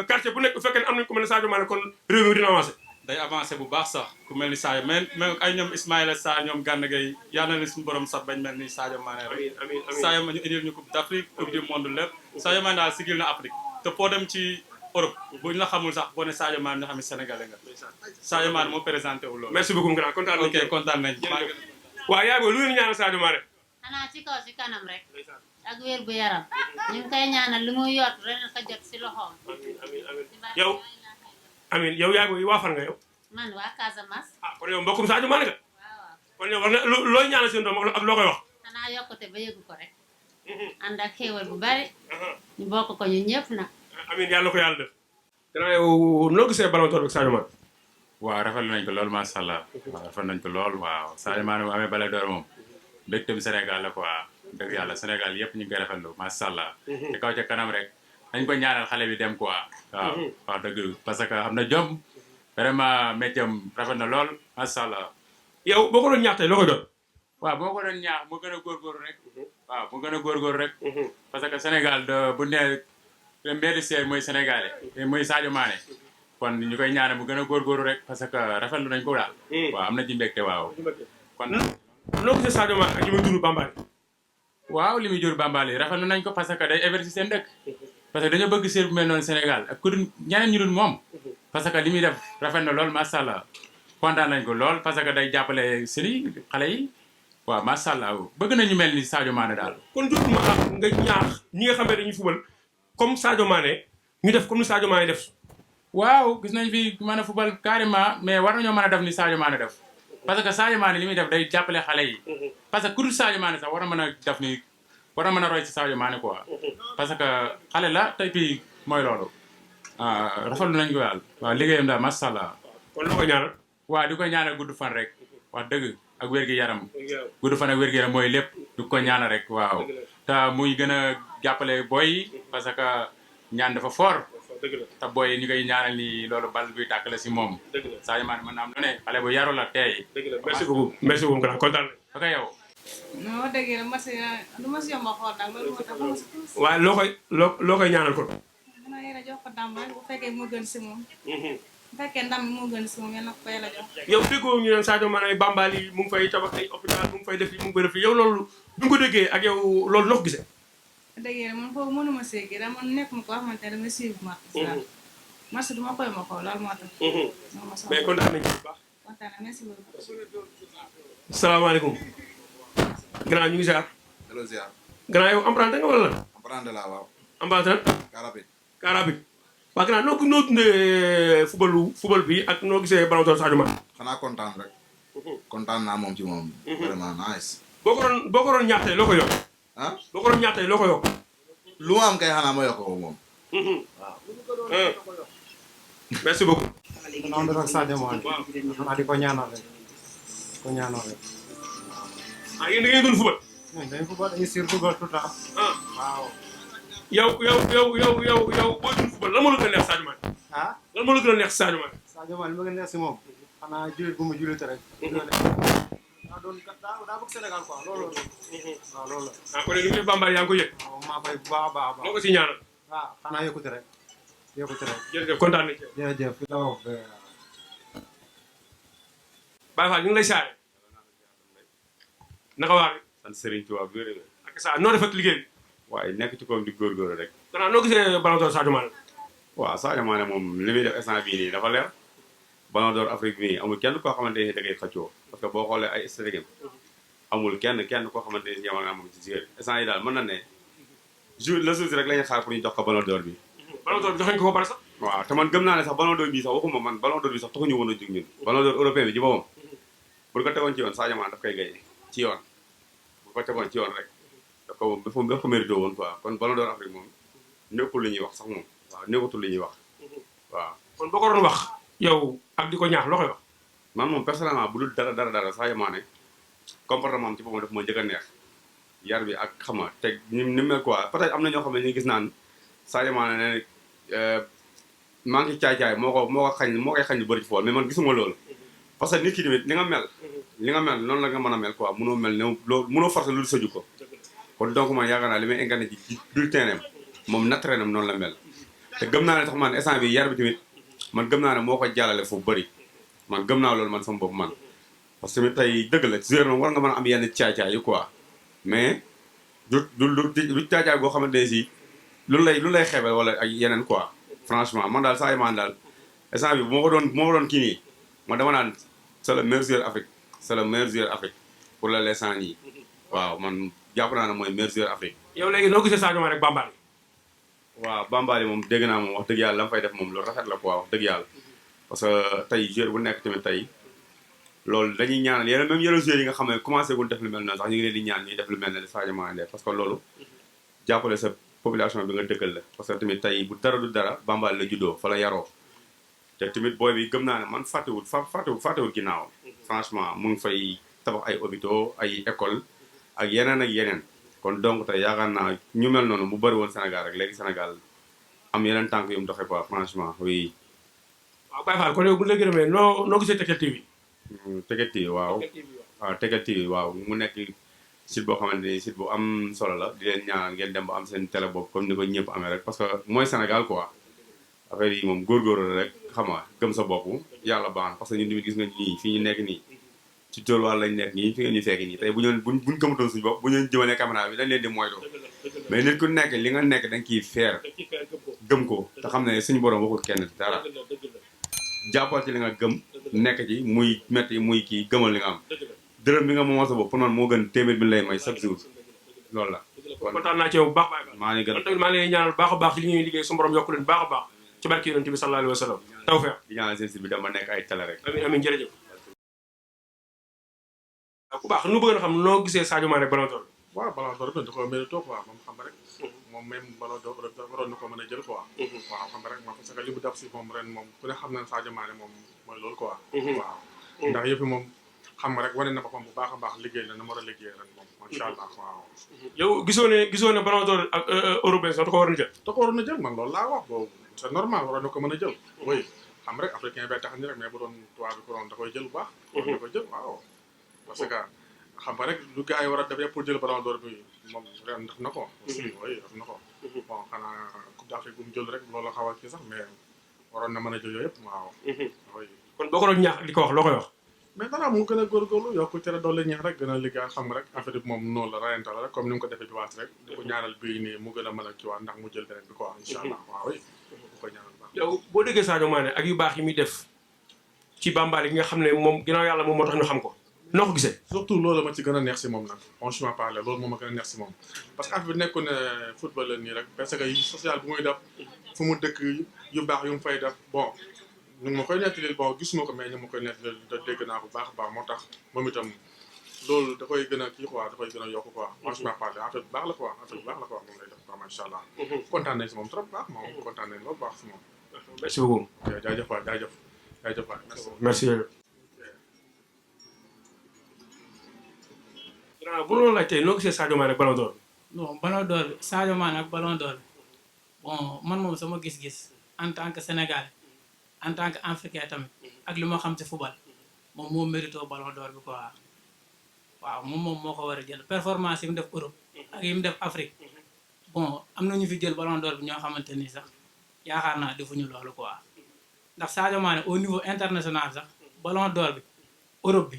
A: quartier bu nekk bu fekkee ne am nañu ku mel ne Sadio Mané kon réew mi dina avancé.
L: day avancé bu baax sax ku mel ni Sadio mais ay ñoom Ismaïla Sarr ñoom Gana Gueye yàlla na leen suñu borom sax bañ mel ni Sadio Mané rek.
A: amiin
L: Sadio Mané ñu indil ñu coupe d'Afrique coupe du monde lépp Sadio Mané daal sigil na Afrique te foo dem ci Europe buñ la xamul sax boo ne Sadio Mané ñu xam ne sénégalais nga Sadio Mané moo présenté wu loolu.
A: merci beaucoup grand kontaan nañ.
L: ok kontaan nañ.
A: waaw yaay booy lu ngeen ñaanal Sadio Mané.
M: xanaa ci kaw ci kanam rek ak wér bu yaram ñu ngi koy ñaanal li muy yott ren ka jot si loxoom.
A: amiin yow yaay booy waa fan nga yow.
M: man waa Casamance.
A: kon yow mbokkum Sadio Mané nga.
M: waaw
A: kon yow war nga looy ñaanal seen doom ak loo koy wax.
M: xanaa yokkute ba yëgu ko rek. ànd ak xéewal bu bari. ñu bokk ko ñun ñëpp nag.
A: amiin yàlla ko yàlla def. gannaaw yow noo gisee Ballon d'Or bi Sadio Mané.
N: waaw rafetlu nañ ko lool macha allah waaw rafetlu nañ ko lool waaw Sadio Mané bu amee Ballon d'Or moom mbégteem Sénégal la quoi dëgg yàlla Sénégal yëpp ñu ngi koy rafetlu macha allah. te kaw ca kanam rek dañ ko ñaanal xale bi dem quoi. waaw waaw dëgg parce que am na jom vraiment métier am rafet na lool macha allah.
A: yow boo ko doon ñaax tey loo koy doon.
N: waaw boo ko doon ñaax mu gën a góorgóorlu rek. waaw mu gën a góorgóorlu rek. parce que Sénégal bu nee mbedd see mooy sénégalais mooy Sadio Mané. kon ñu koy ñaanal mu gën a góorgóorlu rek parce que rafetlu nañ ko daal. waaw am na ci mbégte waaw. kon
A: noo gisee Sadio Mané ak li muy jur Bambali.
N: waaw li muy jur Bambali rafetlu nañ ko parce que day avertir seen dëkk. parce que dañoo bëgg séer bu mel noonu Sénégal ak ku dul ñeneen ñu dul moom. parce que li muy def rafet na lool macha allah kontaan nañ ko lool parce que day jàppale sëriñ xale yi waaw macha allah bëgg nañu mel ni Sadio Mané daal.
O: kon jotuma nga ñaax ñi nga xam ne dañuy fubal comme Sadio Mané ñu def comme ni Sadio Mané def.
N: waaw gis nañ fi mën a fubal carrément mais war nañoo mën a def ni Sadio Mané def parce que Sadio Mané li muy def day jàppale xale yi parce que ku dul Sadio Mané sax war na mën a def ni war na mën a roy ci Sadio Mané quoi parce que xale la tey puis mooy loolu rafetlu nañ ko daal waaw liggéeyam daal macha allah.
O: kon lu ko ñaanal.
N: waaw di ko ñaanal gudd fan rek wax dëgg ak wér-gi-yaram gudd fan ak wér-gi-yaram mooy lépp du ko ñaanal rek waaw te muy gën a jàppale boy parce que ñaan dafa fort te boy ñu koy ñaanal ni loolu bal buy tàkk la si moom Sadio Mané mën na am lu ne xale bu yaru la tey
O: merci beaucoup grand kontaan
N: nañ ok yow
P: non wax dëgg yàlla du ma si yomb a xool nag loolu moo tax ma si tuus
O: waaye loo koy ñaanal kon
P: xanaa yéen a jox ko ndam rek bu fekkee moo gën si moom bu fekkee ndam moo gën si moom yéen a ko yàlla jox
O: yow déggoo ñu naan Sadio Mané Bambali mu ngi fay tabax ay hôpital mu ngi fay def li mu ngi koy def yow loolu bi nga ko déggee ak yow loolu noo ko gisee
P: dëgg yàlla man foofu mënuma séegi da man nekk ma ko xamante ne damay suivre marché du ma koy ma ko loolu moo tax
O: mais kontaan nañ ci bu baax
P: kontaan na merci beaucoup
O: salaamaaleykum grand ñu ngi ziar
Q: hello ziar
O: grand yow emprunté nga wala lan
Q: emprunté la waaw
O: emprunté
Q: carabit
O: waaw grand noo dundee football bi ak noo gisee Ballon d'Or Sadio Mané
Q: xanaa kontaan rek kontaan naa moom ci moom vraiment nice
O: boo ko doon ñaax tey loo ko yokk
Q: ah
O: boo ko doon ñaax tey loo ko yokk
Q: lu ma am kay xanaa ma yokk ko moom
O: waaw merci beaucoup
R: non def ak Sadio Mané xanaa di ko ñaanal rek
O: yéen da ngeen doon football
R: dañuy football dañuy sur football tout le temps waaw
O: yow boo dul football lan moo la gën a neex Sadio Mané
R: ah
O: lan moo la gën a neex Sadio Mané
R: Sadio Mané li ma gën a neex si moom xanaa jullit bu mu jullite rek daa bëgg Sénégal quoi loolu waaw loolu la
O: kon li mu def Bambal yaa ngi ko yëg
R: waaw maa koy baax a baax
O: moo ko si ñaanal
R: waaw xanaa yokkute rek
O: jërëjëf kontaan nañ ci
R: jërëjëf fi la wax
O: Baye Fall ñu ngi lay saare naka waa bi
S: sant Serigne Touba bu wér
O: ak sa noo def ak liggéey bi
S: waaye nekk ci koom di góorgóorlu rek
O: gannaaw noo gisee Ballon d'Or Sadio Mané
S: waaw Sadio Mané moom li muy def instant bii nii dafa leer Ballon d'Or Afrique bii amul kenn koo xamante ni da ngay xëccoo parce que boo xoolee ay stratégème amul kenn koo xamante ni yamal nga moom ci jigéen instant yi daal mën na ne le jour rek la ñuy xaar pour ñu jox ko Ballon d'Or bi
O: Ballon d'Or bi joxe ñu ko ba pare sax
S: waaw te man gëm naa ne sax Ballon d'Or bii sax waxuma man Ballon d'Or bi sax taxuñu woon a jóg ñun Ballon d'Or européen bi ci boppam bu ko tegoon ci yoon Sadio Mané daf koy gaye ci yoon bu ko tegoon ci yoon rek daf ko mérité woon quoi kon Ballon d'Or Afrique moom nekkul li ñuy wax sax moom waaw nekkatul li ñuy wax waaw
O: kon boo ko doon wax yow ak di ko ñaax loo koy wax
S: man moom personnellement bu dul dara Sadio Mané comportement am ci boppam daf ma njëkk a neex yar bi ak xama teg ni mel quoi peut-être am na ñoo xam ne ñu gis naan Sadio Mané ne maa ngi caay-caay moo koy xañ lu bëri ci fool mais man gisuma loolu parce que nit ki tamit li nga mel noonu la nga mën a mel quoi mënoo mel ne loolu mënoo forcer lu sa jukko kon donc man yaakaar naa li may incarné ci bulletin am moom naturel am noonu la mel te gëm naa ne sax man instant bi yar bi tamit man gëm naa ne moo ko jàllale foofu bëri man gëm naa loolu man sama bopp man parce que tamit tey dëgg la joueur moom war nga mën a am yenn caay-caay yu quoi mais du caay-caay boo xamante ne si lu lay xeebal wala ay yeneen quoi franchement man daal Sadio Mané daal instant bi bu ma ko doon kii nii man dama naan c'est le meilleur joueur Afrique c'est le meilleur joueur Afrique pour l'instant nii waaw man jàpp naa ne mooy meilleur joueur Afrique.
O: yow léegi noo gisee Sadio Mané rek Bambali.
S: waaw Bambali moom dégg naa moom wax dëgg yàlla la ma fay def moom lu rafet la quoi wax dëgg yàlla parce que tey joueur bu nekk tamit tey loolu dañuy ñaanal yeneen même yeneen joueurs yi nga xam ne commencé gul def lu mel noonu sax ñu ngi leen di ñaan ñuy def lu mel ne Sadio Mané parce que loolu jàppale sa population bi nga dëkkal la parce que tamit tey bu dara du dara Bambali la juddoo fa la yaroo te tamit booy bi gëm naa ne man fàttewul ginnaaw franchement mu ngi fay tabax ay hôpitaux ay école ak yeneen kon donc tey yaakaar naa ñu mel noonu bu bëri woon Sénégal rek léegi Sénégal am yeneen tànk yu mu doxee quoi franchement oui.
O: waaw Baye Fall kon yow bu ñu la gërëmee noo gisee Tekkel TV.
S: Tekkel TV waaw Tekkel TV waaw mu nekk site boo xamante ni site bu am solo la di leen ñaanal ngeen dem ba am seen télé bopp comme ni ko ñëpp amee rek parce que mooy Sénégal quoi affaire yi moom góorgóorlu rek xam nga gëm sa bopp yàlla baax na parce que ñun tamit gis nga nii fii ñu nekk nii ci Dóor waar lañ nekk nii fi ngeen ñu fekk nii tey buñ gëmatoon suñu bopp bu ñu jëmalee caméra bi dañ leen di moytoo mais nit ku nekk li nga nekk da nga kiy feer gëm ko te xam ne suñu borom waxul kenn dara jàppal ci li nga gëm nekk ci muy metti muy kii gëmal li nga am dërëm bi nga moomoo sa bopp pour man moo gën téeméer bi lay may chaque jour loolu la.
O: kontaan naa ci yow bu baax baay
S: maa ngi gën
O: man tamit maa ngi leen ñaanal baax a baax ci li ñuy liggéey su borom yokk leen baax a baax ci barke yonent bi sallallahu alayhi wa sallam tawfeex
S: di ñaanal seen site bi dama nekk ay télé rek.
O: amiin amiin jërëjëf. ku baax nu bëgg na xam noo gisee Sadio Mané Ballon d'Or.
R: waaw Ballon d'Or bi da ko mérito quoi moom xam nga rek moom même Ballon d'Or waroon na ko mën a jël quoi waaw xam nga rek moom parce que li mu def si moom ren moom ku ne xam na Sadio Mané moom mooy loolu quoi waaw ndax yëpp moom xam nga rek wane na boppam bu baax a baax liggéey na war a liggéey ren moom macha allah waaw
O: yow gisoo ne Ballon d'Or ak européen sax da ko waroon a jël
R: da ko waroon a jël man loolu laa wax boobu c'est normal waroon na ko mën a jël oui xam rek africain bay tax ni rek mais bu doon tubaab bi ko doon da koy jël bu baax da koy jël waaw parce que xam nga rek lu gars yi war a def yëpp pour jël Ballon d'Or bi moom ren def na ko aussi oui def na ko bon xanaa Coupe d'Afrique bu mu jël rek loolu xaw a kii sax mais waroon na mën a jël yooyu yëpp waaw oui
O: kon boo ko doon ñaax di ko wax loo koy wax
R: mais dara mu gën a góorgóorlu yokku tere doole ñeex rek gën a liggéey xam nga rek affaire bi moom noonu la rayante la rek comme ni mu ko defee bi waas rek di ko ñaanal bii nii mu gën a mën a kiiwaat ndax mu jël beneen bi quoi incha allah waaw oui bu ko ñaanal baax
O: yow boo déggee Sadio Mané ak yu baax yi muy def ci Bambali gi nga xam ne moom ginnaaw yàlla moom moo tax ñu xam ko noo ko gisee
R: surtout loolu ma ci gën a neex si moom nag franchement parler loolu moom ma gën a neex si moom parce que affaire bi nekku ne football la nii rek parce que yi social bu muy def fu mu dëkk yu baax yu mu fay def bon ñu ngi ma koy nettali bon gisuma ko mais ñu ma koy nettali da dégg naa bu baax a baax moo tax moom itam loolu da koy gën a kii quoi da koy gën a yokk quoi franchement parler affaire bu baax la quoi affaire bu baax la quoi moom lay def quoi macha allah kontaan nañ si moom trop baax moom kontaan nañ loolu baax si moom
O: merci beaucoup
R: jaajëf waay jaajëf jaajëf waay
O: merci bu loolu laaj tey noo gisee Sadio Mané ak Ballon d'Or
T: bon Ballon d'Or bi Sadio Mané ak Ballon d'Or bi bon man moom sama gis-gis en tant que Sénégalais en tant que africain tamit ak li ma xam ci football moom moo mérito Ballon d'Or bi quoi waaw moom moo ko war a jël performance yi mu def Europe ak yi mu def Afrique bon am na ñu fi jël Ballon d'Or bi ñoo xamante ni sax yaakaar naa defuñu loolu quoi ndax Sadio Mané au niveau international sax Ballon d'Or bi Europe bi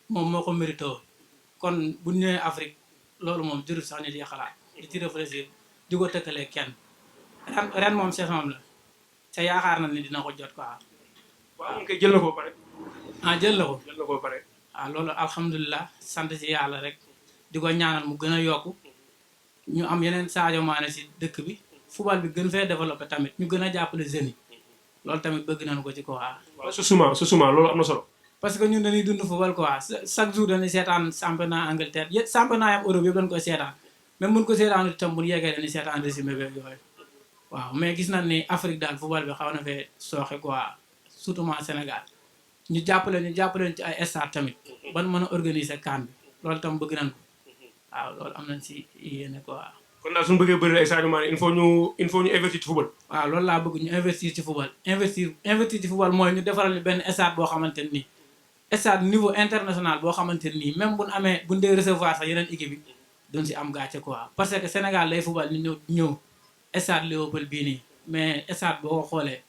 T: moom moo ko mérito kon bu ñu ñëwee Afrique loolu moom jërul sax nit yi xalaat di ci réfléchir di ko tëkkalee kenn ren moom saison la te yaakaar na ni dina ko jot quoi.
O: waaw moom kay jël na ko ba pare.
T: ah jël na ko.
O: jël na ko ba pare.
T: waaw loolu alhamdulilah sant si yàlla rek di ko ñaanal mu gën a yokku ñu am yeneen Sadio Mané si dëkk bi football bi gën fee développé tamit ñu gën a jàppale jeunes yi loolu tamit bëgg nañu ko ci quoi.
O: waaw su suma loolu am na solo.
T: parce que ñun dañuy dund football quoi chaque jour dañuy seetaan championnat Angleterre championnat yam Europe yëpp dañu koy seetaan même buñ ko seetaan itam bu ñu yeggee dañuy seetaan résumé beeg yooyu waaw mais gis nañ ni Afrique daal football bi xaw na fee sooxe quoi surtout Sénégal ñu jàppale ci ay stade tamit ban mën a organiser CAN bi loolu tam bëgg nañ ko waaw loolu am nañ si yéene quoi.
O: kon daal suñu bëggee bëri ay Sadio Mané il faut ñu investir ci football.
T: waaw loolu laa bëgg ñu investir ci football investir ci football mooy ñu defaral benn stade boo xamante ni stade niveau international boo xamante nii même bu ñu amee bu ñu dee recevoir sax yeneen équipe yi duñ si am gàcce quoi parce que Sénégal lay football ñu ñëw stade Léopold bii nii mais stade boo ko xoolee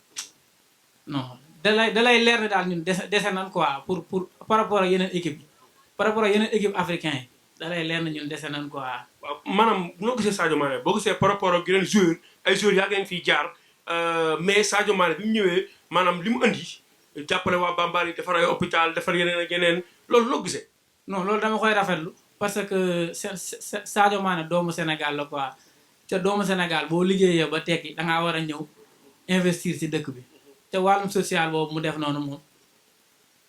T: non dalay leer ne daal ñun dese nan quoi pour par rapport ak yeneen équipe yi par rapport ak yeneen équipe africain yi dalay leer ne ñun dese nan quoi.
O: waaw maanaam noo gisee Sadio Mané boo gisee par rapport ak yeneen joueurs ay joueurs yaa ngeen fiy jaar mais Sadio Mané bi mu ñëwee maanaam li mu andi. jàppale waa Bambali defar ay hôpital defar yeneen ak yeneen loolu loo gisee.
T: non loolu dama koy rafetlu parce que Sadio Mané doomu Sénégal la quoi te doomu Sénégal boo liggéeyee ba tekki da ngaa war a ñëw investir ci dëkk bi te wàllum social boobu mu def noonu moom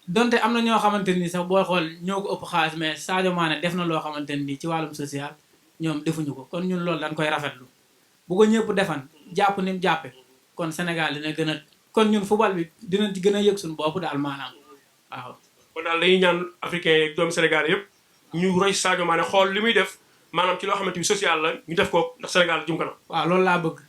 T: donte am na ñoo xamante ni sax booy xool ñoo ko ëpp xaalis mais Sadio Mané def na loo xamante ni ci wàllum social ñoom defuñu ko kon ñun loolu dañ koy rafetlu bu ko ñëpp defan jàpp ni mu jàppe kon Sénégal dina gën a. kon ñun football bi dinañ ci gën a yëg suñu bopp daal maanaam waaw.
O: kon daal dañuy ñaan africain yeeg doomu Sénégal yëpp ñu roy Sadio Mané xool li muy def maanaam ci loo xamante ni social la ñu def ko ndax Sénégal jëm kanam.
T: waaw loolu laa bëgg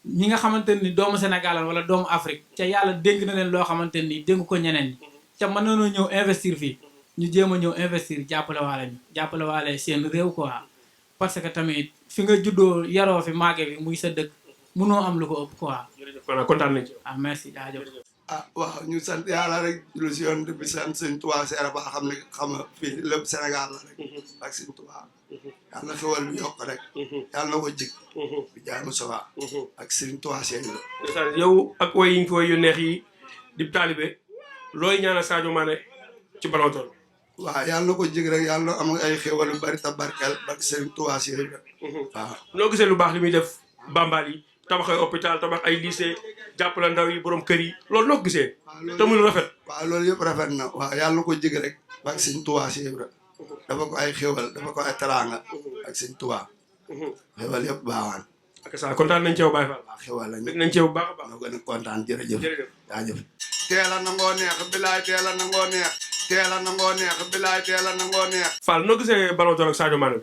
T: ñi nga xamante ni doomu Sénégal wala doomu Afrique ca yàlla dénk na leen loo xamante ni dénk ko ñeneen ñi ca mën nañoo ñëw investir fii ñu jéem a ñëw investir jàppale waale seen réew quoi parce que tamit fi nga juddoo yaroo fi màggee fi muy sa dëkk mënoo am lu ko ëpp quoi.
O: kon kontaan nañ ci.
T: ah merci jaajëf.
U: ah waaw ñu sant yàlla rek lu si yoon bi sant sëñ Tuubaa seera ba xam ne xam nga fii lépp Sénégal la rek ak sëñ Tuubaa yàlla na xewal bi yokk rek yàlla na ko jig bi jaay Mustafa ak sëñ Tuubaa seen
O: yow ak way yi nga fi way yu neex yi di taalibe looy ñaanal Sadio Mané ci Ballon d'Or.
U: waaw yàlla na ko jig rek yàlla na am ay xéwal yu bari ta barkeel barke Serigne Touba si rek waaw.
O: noo gisee lu baax li muy def Bambali tabax ay hôpital tabax ay lycée jàppale ndaw yi borom kër yi loolu noo ko gisee. te muy lu rafet.
U: waaw loolu yëpp rafet na waaw yàlla na ko jig rek barke Serigne Touba si rek dafa ko ay xéwal dafa ko ay teraanga ak Serigne Touba xéwal yëpp baawaan.
O: ak saa kontaan nañ ci yow Baye Fall.
U: waaw xéwal lañ
O: dégg nañ ci yow bu baax a baax.
U: ñoo gën a kontaan jërëjëf.
O: jërëjëf
U: jaajëf. teel a nangoo neex bilaay teel a nangoo neex. teel a nangoo neex bilaay teel a nangoo neex.
O: Fall noo gisee Ballon d'Or ak Sadio Mané.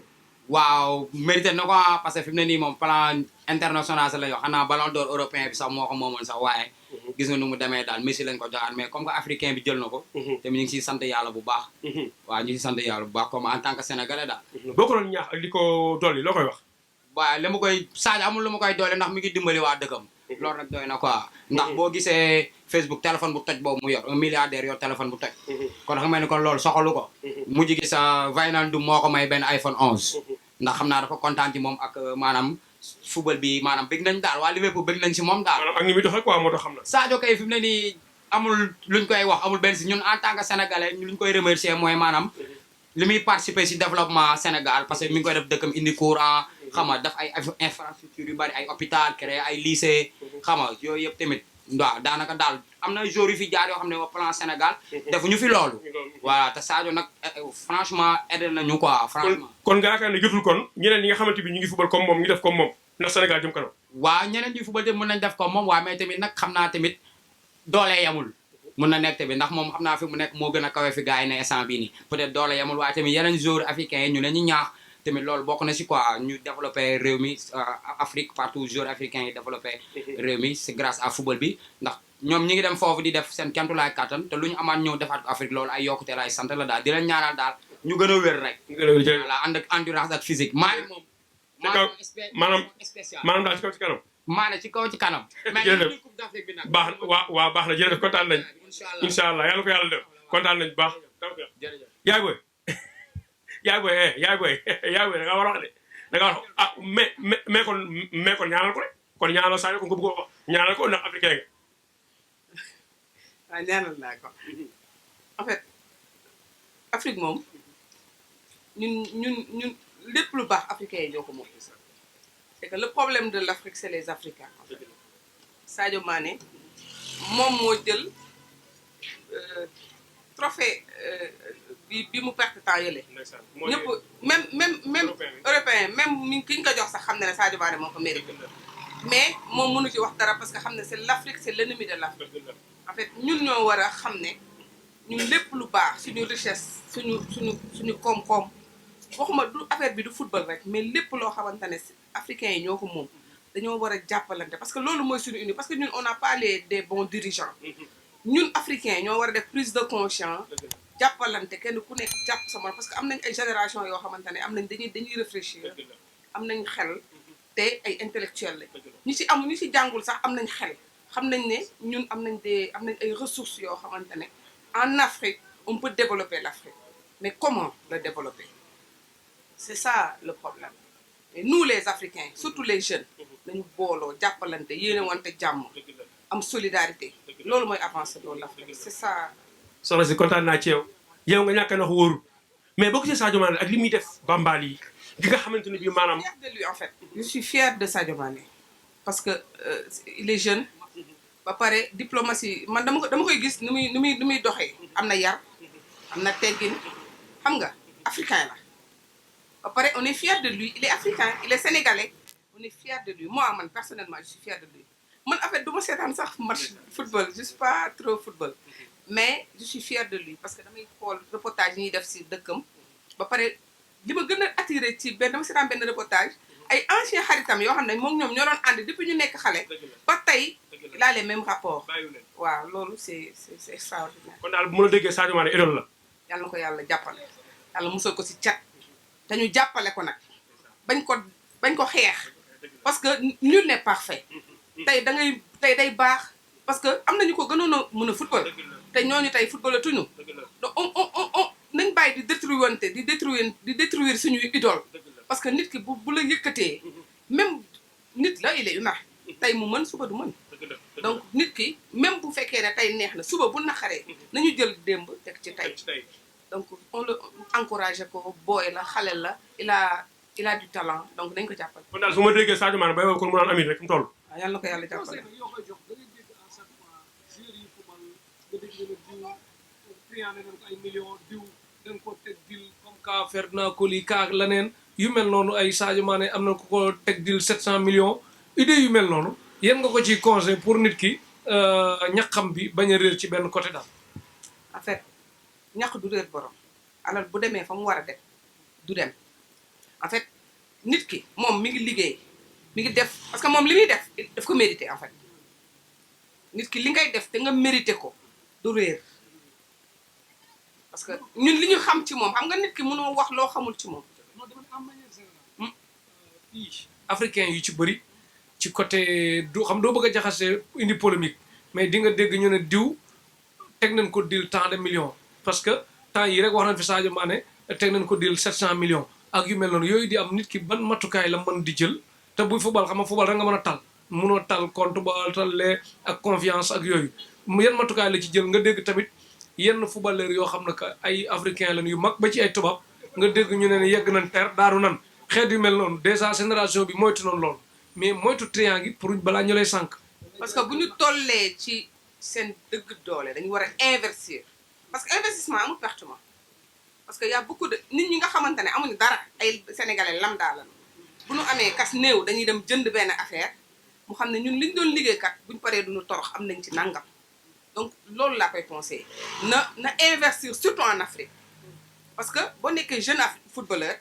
C: waaw mérité na ko parce que fi mu ne nii moom plan international sa la yoo xanaa Ballon d'Or européen bi sax moo ko moomoon sax waaye gis nga nu mu demee daal Messi lañ ko joxaat mais comme que africain bi jël na ko te ñu ngi siy sant yàlla bu baax waaw ñu ngi sant yàlla bu baax comme en tant que sénégalais daal
O: boo ko doon ñaax ak li ko dolli loo koy wax.
C: waaw li ma koy Sadio amul lu ma koy doole ndax mi ngi dimbali waa dëkkam loolu rek doy na quoi ndax boo gisee Facebook téléphone bu toj boobu mu yor un milliardaire yor téléphone bu toj kon xam nga ni kon loolu soxalu ko mujj gi sa Wijnaldum moo ko may benn iPhone 11 ndax xam naa dafa kontaan ci moom ak maanaam football bi maanaam bëgg nañ daal waa Liverpool bëgg nañ si moom daal
O: maanaam ak ni muy doxee quoi moo tax xam na
C: Sadio kay fi mu ne nii amul luñ koy wax amul benn si ñun en tant que sénégalais luñ koy remercier mooy maanaam li muy participer si développement Sénégal parce que mi ngi koy def dëkkam indi courant xam nga def ay infrastructure yu bari ay hôpital créer ay lycée xam nga yooyu yëpp tamit waaw daanaka daal am na joueurs yu fi jaar yoo xam ne au plan Sénégal defuñu fi loolu voilà te Sadio nag franchement aidé nañu quoi franchement
O: kon nga yaakaar ne jotul kon ñeneen ñi nga xamante bi ñu ngi football comme moom ñu def comme moom ndax Sénégal jëm kanam
C: waaw ñeneen ñi football tamit mën nañ def comme moom waaw mais tamit nag xam naa tamit doole yamul mën na nekk tamit ndax moom xam naa fi mu nekk moo gën a kawe fi gars yi ne instant bii nii peut-être doole yamul waaye tamit yeneen joueurs africains yi ñu leen ñu ñaax tamit loolu bokk na si quoi ñu développé réew mi Afrique partout joueurs africains yi développé réew mi c'est grâce à football bi ndax ñoom ñi ngi dem foofu di def seen kemtulaay kattan te lu ñu amaat ñëw defaat ko Afrique loolu ay yokkute laay sant la daal di leen ñaanal daal ñu gën a wér rek voilà ànd ak endurance ak physique maanaam moom
O: maanaam daal ci kaw ci kanam
C: maanaam ci kaw ci kanam mais
O: jërëjëf
C: coupe d'Afrique bi nag
O: baax waaw baax na jërëjëf kontaan nañ incha allah yàlla ko yàlla def kontaan nañ bu baax yaay booy yaay booy da nga war a wax de da nga war a ah mais kon ñaanal ko rek kon ñaanal Sadio kon ko bëgg wax ñaanal ko ndax africain nga
F: waaw ñaanal naa ko en fait Afrique moom ñun lépp lu baax africain yi ñoo ko moom c'est que le problème de l'Afrique c'est les Africains en fait Sadio Mané moom moo jël trophée bi mu perte temps yële ñëpp même européen même mi ki ñu ko jox sax xam na ne Sadio Mané moo ko mérité mais moom mënu ci wax dara parce que xam ne c'est l'Afrique c'est l'ennemi de l'Afrique en fait ñun ñoo war a xam ne ñun lépp lu baax suñu richesse suñu koom-koom waxuma du affaire bi du football rek mais lépp loo xamante ne africains yi ñoo ko moom dañoo war a jàppalante parce que loolu mooy suñu uni parce que ñun on n'a pas des bons dirigeants ñun africains ñoo war a def prise de conscience jàppalante kenn ku nekk jàpp sa morom parce que am nañ ay génération yoo xamante ne am nañ dañuy réfléchir am nañ xel te ay intellectuels la ñi ci jàngul sax am nañ xel xam nañ ne ñun am nañ ay ressources yoo xamante ne en Afrique on peut développer l'Afrique mais comment le développer c'est ça le problème et nous les Africains surtout les jeunes nañu booloo jàppalante yéene wante jàmm am solidarité loolu mooy avancer loolu l'Afrique c'est ça.
O: soxna si kontaan naa ci yow nga ñàkk a wax wóorul mais boo gisee Sadio Mané ak li muy def Bambali yi gi nga xamante ne bii maanaam.
F: Je suis fière de lui en fait. Je suis fière de Sadio Mané parce que il est jeune ba pare diplomatie man dama koy gis ni muy doxee am na yar am na teggin xam nga africain la ba pare on est fier de lui il est africain il est sénégalais on est fier de lui moi man personnellement je suis fière de lui man en fait du ma seetaan sax match football je suis pas trop football mais je suis fière de lui parce que damay xool reportage yi ñuy def si dëkkam ba pare li ma gën a attiré ci dama seetaan benn reportage ay anciens xaritam yoo xam ne moom ñoom ñoo doon ànd depuis ñu nekk xale ba tey il a les mêmes rapports waaw loolu c'est extraordinaire.
O: kon daal bu ma la déggee Sadio Mané idole la.
F: yàlla na ko yàlla jàppale yàlla musal ko si cat te ñu jàppale ko nag bañ ko xeex parce que nul n'est parfait tey day baax parce que am nañu ko gënoon a mën a football te ñooñu tey footballatuñu donc on nañ bàyyi di détruire suñuy idole parce que nit ki bu la yëkkatee même nit la il est humain tey mu mën suba du mën
G: donc nit ki même bu fekkee ne tey neex na suba bu naqaree nañu jël démb teg ci tey donc on le encouragé ko booy la xale la il a du talent donc dañ ko jàppale.
O: kon daal su ma déggee Sadio Mané bay wax kon mu naan amiin rek mu toll.
G: waaw yàlla na ko yàlla jàppale.
A: dañ ko teg dil comme ka Ferdinand Coly ka leneen yu mel noonu ay Sadio Mané am na ko teg dil 700 millions idée yu mel noonu yéen nga ko ci conseil pour nit ki ñaqam bi bañ a réer ci benn côté daal.
G: en fait ñaq du réer borom alal bu demee fa mu war a dem du dem en fait nit ki moom mi ngi liggéey mi ngi def parce que moom li muy def ko mérité en fait nit ki li ngay def te nga mérité ko du réer. parce que ñun li ñu xam ci moom xam nga nit ki mënoo wax loo xamul ci moom.
A: africain yu ci bëri ci côté du xam doo bëgg a jaxase indi polémique mais di nga dégg ñu ne diw teg nañ ko dil tant de millions parce que temps yi rek wax nañ fi Sadio Mané teg nañ ko dil 700 millions ak yu mel noonu yooyu di am nit ki ban matukaay la mën di jël te buy football xam nga football rek nga mën a tal mënoo tal compte ba tal lee ak confiance ak yooyu yan matukaay la ci jël nga dégg tamit yenn footballeur yoo xam ne que ay africain lañ yu mag ba ci ay tubaab nga dégg ñu ne yegg nañ ter daaru nan xeet yu mel noonu déjà génération bi moytu noonu loolu mais moytu triant gi pour balaa ñu lay sànq.
G: parce que bu ñu tollee ci seen dëgg doole dañu war a investir parce que investissement amul pertement parce que y a beaucoup de nit ñi nga xamante ne amuñu dara ay sénégalais lambda la bu ñu amee kas néew dañuy dem jënd benn affaire mu xam ne ñun liñ doon liggéey kat buñ paree duñu torox am nañ ci nangam. donc loolu laa koy conseillé na investir surtout en Afrique parce que boo nekkee jeune footballeur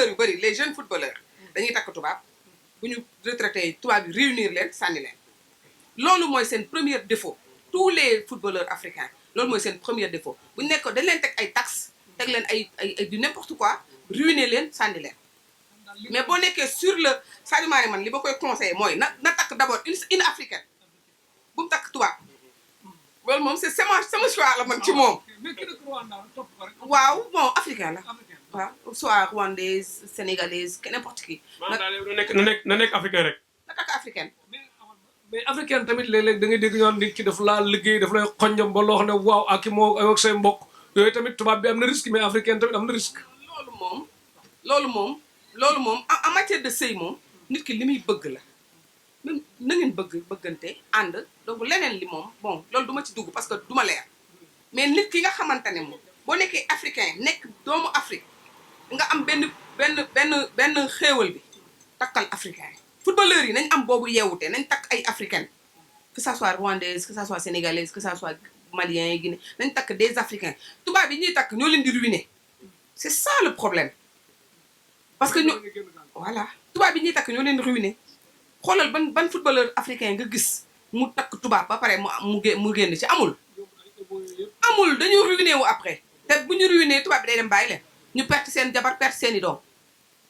G: yu bëri les jeunes footballeurs dañuy takk tubaab bu ñu retraité tubaab yi réunir leen sànni leen loolu mooy seen premier défaut tous les footballeurs africains loolu mooy seen premier défaut bu ñu nekk dañ leen teg ay taxes teg leen ay du n'importe quoi ruiner leen sànni leen mais boo nekkee sur le Sadio Mané man li ba koy conseillé mooy na takk d'abord une africaine bu mu takk tubaab loolu moom c'est sama choix la man ci moom waaw bon africain la waaw soit rwandaise sénégalaise n'importe qui.
O: na nekk africain rek.
G: na takk africaine.
A: mais africaine tamit léeg-léeg da ngay dégg ñu naan nit ki daf laa liggéey daf lay xonjam ba loo xam ne waaw ak moo ak say mbokk yooyu tamit tubaab bi am na risque mais africaine tamit am na risque.
G: loolu moom en matière de sëy moom nit ki li muy bëgg la. même na ngeen bëggante ànd donc leneen li moom bon loolu duma ci dugg parce que duma leer mais nit ki nga xamante ne moom boo nekkee africain nekk doomu Afrique nga am benn xéewal bi takkal africain footballeurs yi nañ am boobu yeewute nañ takk ay africaine que ça soit rwandaise que ça soit sénégalaise que ça soit malien guinéen nañ takk des africains tubaab yi ñuy takk ñoo leen di ruiner c'est ça le problème parce que ñu voilà tubaab yi ñuy takk ñoo leen di ruiner xoolal ban footballeur africain nga gis mu takk tubaab ba pare mu génn ci amul dañu ruiné wu après te bu ñu ruiné tubaab bi day dem bàyyi leen ñu perte seen jabar perte seen i doom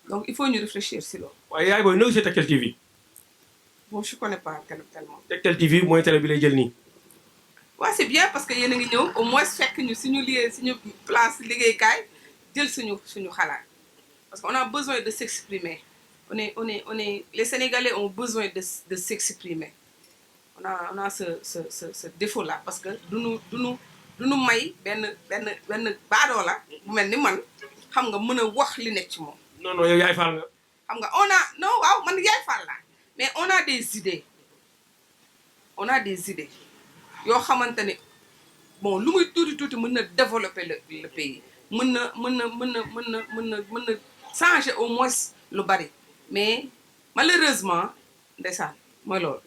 G: donc il faut ñu réfléchir si loolu.
O: waaye yaay booy noo gisee Tektal TV.
G: bon je connais pas tellement.
O: Tektal TV mooy télé bi lay jël nii.
G: waaw c'est bien parce que yéen a ngi ñëw au moins fekk ñu suñu place liggéeykaay jël suñu xalaat parce que on a besoin de s'exprimer. On est, les Sénégalais ont besoin de s'exprimer. On a ce défaut-là parce que nous may ben baadoo la bu mel ni man xam nga mën a wax li nekk ci moom.
O: non yow yaay faal nga.
G: xam nga non waaw man yaay faal la mais on a des idées yoo xamante ne bon lu muy tuuti mën na développer le pays mën na changer au moins lu bari. mais malheureusement ndeysaan mooy loolu.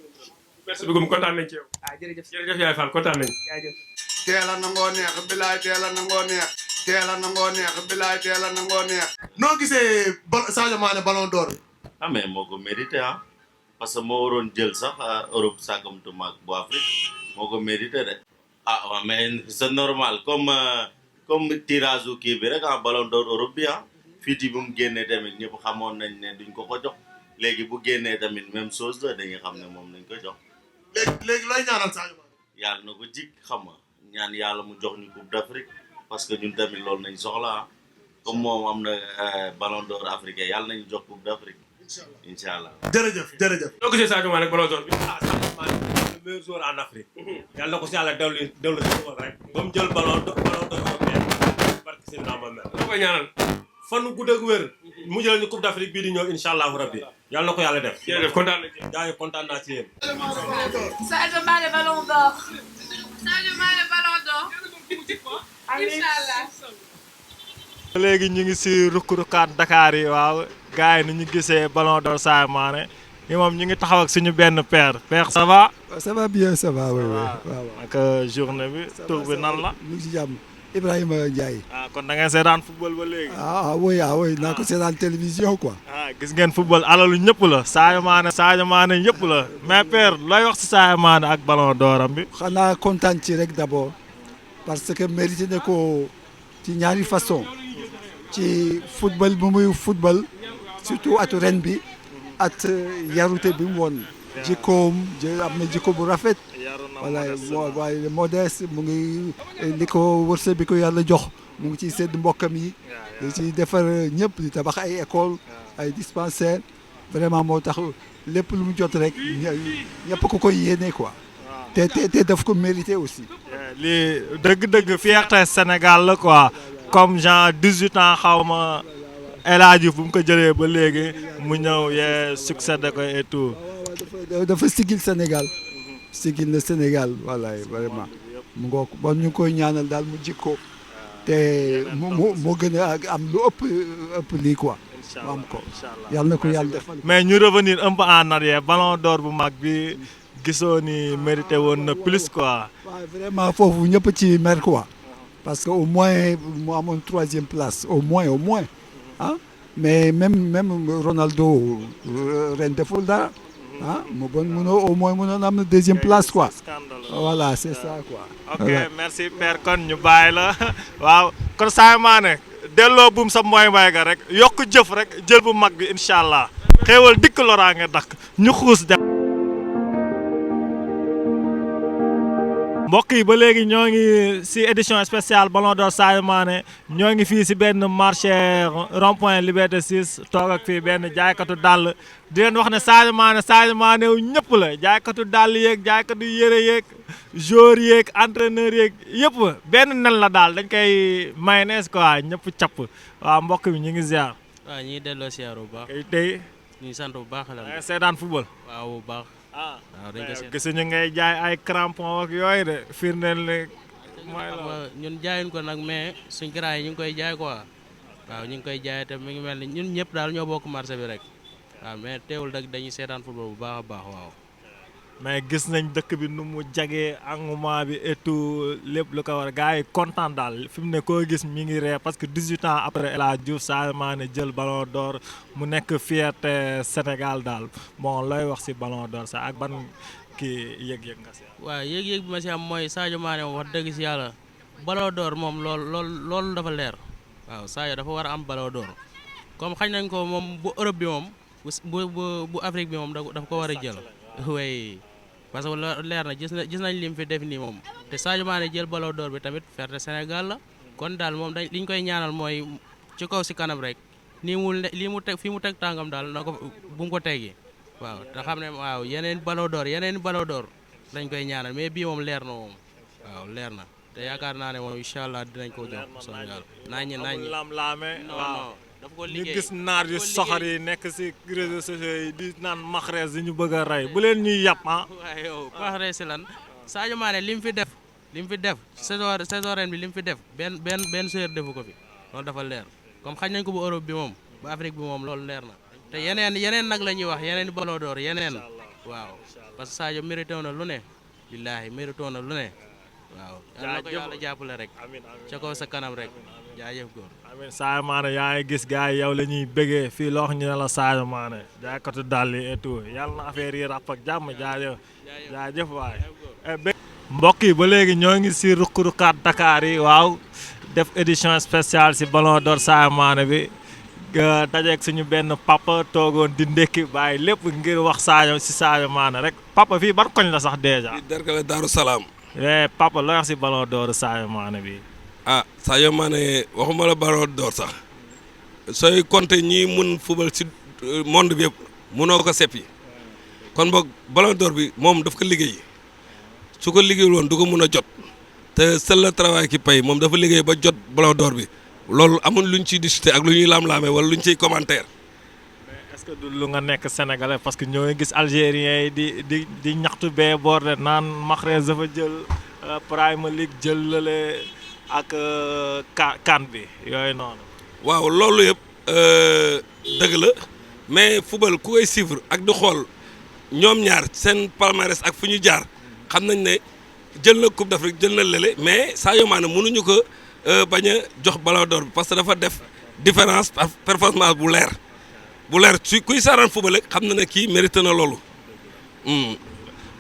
O: merci beaucoup kontaan nañ ci yow.
G: jërëjëf
O: yaay Fall kontaan nañ.
G: jaajëf.
U: teel a nangoo neex bilaay teel a nangoo neex teel a nangoo neex bilaay teel a nangoo neex.
B: noo gisee Sadio Mané ballon d'or bi.
V: ah mais moo ko mérité ah parce que moo waroon jël sax Europe sàkkamtuma ak bu Afrique moo ko mérité de. ah waaw mais c'est normal comme tirage kii bi rek ah ballon d'or Europe bi ah. fiiti bi mu génnee tamit ñëpp xamoon nañ ne duñ ko jox léegi bu génnee tamit même chose la dañuy xam ne moom nañ ko jox.
B: léegi looy ñaanal Sadio Mané.
V: yàlla na ko jig xam nga ñaan yàlla mu jox ñu coupe d'Afrique parce que ñun tamit loolu nañ soxla comme moom am na ballon d'or africain yàlla nañu jox coupe d'Afrique. incha allah
B: jërëjëf.
O: noo gisee Sadio Mané ak ballon d'or bi.
D: meilleur joueur en Afrique. yàlla na ko si yàlla dewlu si football rek. ba mu jël ballon européen barke si naa ma mel. dama koy ñaanal fan gu gudd ak wér mu jël ñu coupe d'Afrique bii di ñëw incha allahu rabbi yàlla na ko yàlla def.
O: jërëjëf kontaan nañ ci.
D: gars yi kontaan naa ci yéen.
J: Sadio Mané ballon d'or. Sadio Mané ballon d'or. Inch'Allah.
E: léegi ñu ngi si rukk-rukkaat Dakar yi waaw gars yi ni ñu gisee ballon d'or Sadio Mané ni moom ñu ngi taxaw ak suñu benn père ça va.
W: ça va bien ça va oui waaw.
E: ak journée bi tur bi nan la.
W: ñu ngi si jàmm Ibrahima Ndiaye.
E: kon da ngeen seetaan football ba léegi.
W: oui naa ko seetaan télévision quoi.
E: gis ngeen football alalu ñëpp la Sadio Mané ñëpp la mais père looy wax si Sadio Mané ak ballon d'oram bi.
W: xanaa kontaan ci rek d'abord parce que mérité na ko ci ñaari façon ci football bu muy football surtout atu ren bi at yarute bi mu woon jikkoom am na jikko bu rafet voilà waaye modeste mu ngi li ko wërsëg bi ko yàlla jox mu ngi ciy sedd mbokkam yi di ci defar ñëpp di tabax ay école ay dispensaire vraiment moo tax lépp lu mu jot rek ñëpp ko koy yéene quoi te daf ko mérité aussi.
E: lii dëgg-dëgg fierté Sénégal la quoi comme genre 18 ans xaw ma El Hadji Diouf bu mu ko jëlee ba léegi mu ñëw yee succédé ko et tout.
W: dafa sigil Sénégal sigil na Sénégal voilà vraiment mu ngoog bon ñu ngi koy ñaanal daal mu jikko te mu gën a am lu ëpp lii quoi. mu am ko yàlla na ko yàlla defal.
E: mais ñu revenir un peu en arrière ballon d'or bu mag bi gisoo ni mérité woon na plus quoi.
W: waaw vraiment foofu ñëpp ci mer quoi parce que au moins mu amoon 3e place au moins ah mais même Ronaldo ren deful dara ah mu bon mënoo au moins mënoon am na 2e place quoi voilà c'est ça quoi.
E: ok merci père kon ñu bàyyi la waaw kon Sadio Mané delloo buum sa mooy ga rek yokk jëf rek jël bu mag bi incha allah xéewal dikk loraa nga dakk ñu xuus dem. mbokk yi ba léegi ñoo ngi si édition spéciale Ballon d'Or Sadio Mané ñoo ngi fii si benn marché rond-point Liberté 6 toog ak fii benn jaaykatu dàll di leen wax ne Sadio Mané wu ñëpp la jaaykatu dàll yeeg jaaykatu yére yeeg joueur yeeg entraîneur yeeg yëpp benn nen la daal dañ koy mayonnaise quoi ñëpp capp waaw mbokk bi ñu ngi ziar.
X: waaw ñu ngi delloo ziar bu baax.
E: tey
X: ñu ngi sant bu baax la.
E: seetaan football.
X: waaw bu baax.
E: waaw dañ ko gisuñu ngay jaay ay crampon ak yooyu de firndeel ne mooy la
X: ñun jaayuñ ko nag mais suñ grand yi ñu ngi koy jaay quoi waaw ñu ngi koy jaay te mi ngi mel ni ñun ñëpp daal ñoo bokk marché bi rek waaw mais teewul nag dañuy seetaan football bu baax a baax waaw.
E: mais gis nañ dëkk bi nu mu jagee engouement bi et tout lépp lu ko war gars yi kontaan daal fi mu ne koo gis mi ngi ree parce que 18 ans après El Hadji Diouf Sadio Mané jël ballon d'or mu nekk fierté Sénégal daal bon looy wax si ballon d'or sax ak ban kii yëg-yëg nga si.
X: waaw yëg-yëg bi ma si am mooy Sadio Mané moom wax dëgg si yàlla ballon d'or moom loolu dafa leer waaw Sadio dafa war a am ballon d'or comme xañ nañ ko moom bu Europe bi moom bu Afrique bi moom dafa ko war a jël. oui parce que leer na gis nañ lim fi def nii moom te Sadio Mané jël ballon d'or bi tamit fierté Sénégal la kon daal moom li ñu koy ñaanal mooy ci kaw si kanam rek lii mu teg fii mu teg tàngam daal na ko bu mu ko teggi waaw te xam ne waaw yeneen ballon d'or dañ koy ñaanal mais bii moom leer na moom waaw leer na te yaakaar naa ne moom incha allah dinañ ko jox Sénégal nañ
E: lam-laame waaw ñu gis naar yu soxor yi nekk si réseaux sociaux yi di naan Mahrez yi ñu bëgg a rey bu leen ñuy yàpp ah.
X: waaw yow Mahrez si lan Sadio Mané li mu fi def saison ren bi li mu fi def benn joueur defu ko fi loolu dafa leer comme xañ nañ ko bu Europe bi moom bu Afrique bi moom loolu leer na te yeneen nag la ñuy wax yeneen ballon d'or yeneen waaw parce que Sadio mérité na lu ne billaahi mérité na lu ne waaw yal na ko yàlla jàppale rek ca kaw sa kanam rek jaajëf góor.
E: amiin Sadio Mané yaa ngi gis gars yi yow la ñuy bëggee fii loo xam ñu ne la Sadio Mané jaaykatu dàll yi et tout yàlla na affaire yi ràpp ak jàmm jaajëf waay. mbokk yi ba léegi ñoo ngi si ruq-ruqaat Dakar yi waaw def édition spéciale si ballon d'or Sadio Mané bi dajeeg suñu benn papa toogoon di ndekki bàyyi lépp ngir wax Sadio Mané rek papa fii ban koñ la sax dèjà.
Y: fii Derklé Darou Salaam.
E: papa loo wax si ballon d'or Sadio Mané bi.
Y: Sadio Mané waxuma la ballon d'or sax sooy compter ñi mun football ci monde bi yëpp munoo ko seppi kon boog ballon d'or bi moom daf ko liggéey su ko liggéeyul woon du ko mun a jot te seul le travail qui paye moom dafa liggéey ba jot ballon d'or bi loolu amul luñ ciy discuter ak lu ñuy laam-laamee wala luñ ciy commentaire.
E: est-ce que du lu nga nekk sénégalais parce que ñoo ngi gis algériens yi di ñaxtu bee boor de naan Mahrez dafa jël Premier League jël lale ak CAN bi yooyu noonu.
Y: waaw loolu yëpp dëgg la mais football ku koy suivre ak di xool ñoom ñaar seen palmarès ak fu ñu jaar xam nañ ne jël na Coupe d'Afrique jël na lale mais Sadio Mané mënuñu ko bañ a jox ballon d'or bi parce que dafa def différence performance bu leer su kuy saaraan football rek xam na ne kii mérité na loolu.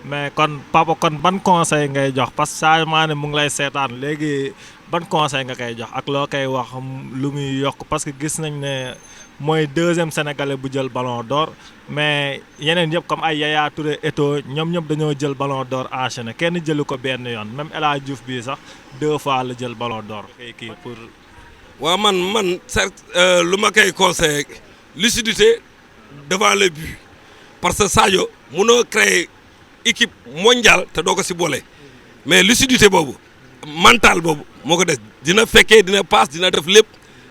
E: mais kon papa kon ban conseil ngay jox parce que Sadio Mané mu ngi lay seetaan léegi ban conseil nga koy jox ak loo koy wax lu muy yokk parce que gis nañ ne mooy deuxième sénégalais bu jël ballon d'or mais yeneen yëpp comme ay Yaya Touré Eto'o ñoom ñëpp dañoo jël ballon d'or enchaîné kenn jëlu ko benn yoon même El Hadji Diouf bii sax 2 fois la jël ballon d'or kii pour.
Y: waaw man certes lu ma koy conseillé lucidité devant le but parce que Sadio mënoo créer équipe mondiale te doo ko si boole mais lucidité boobu mental boobu moo ko des dina fekkee dina passe dina def lépp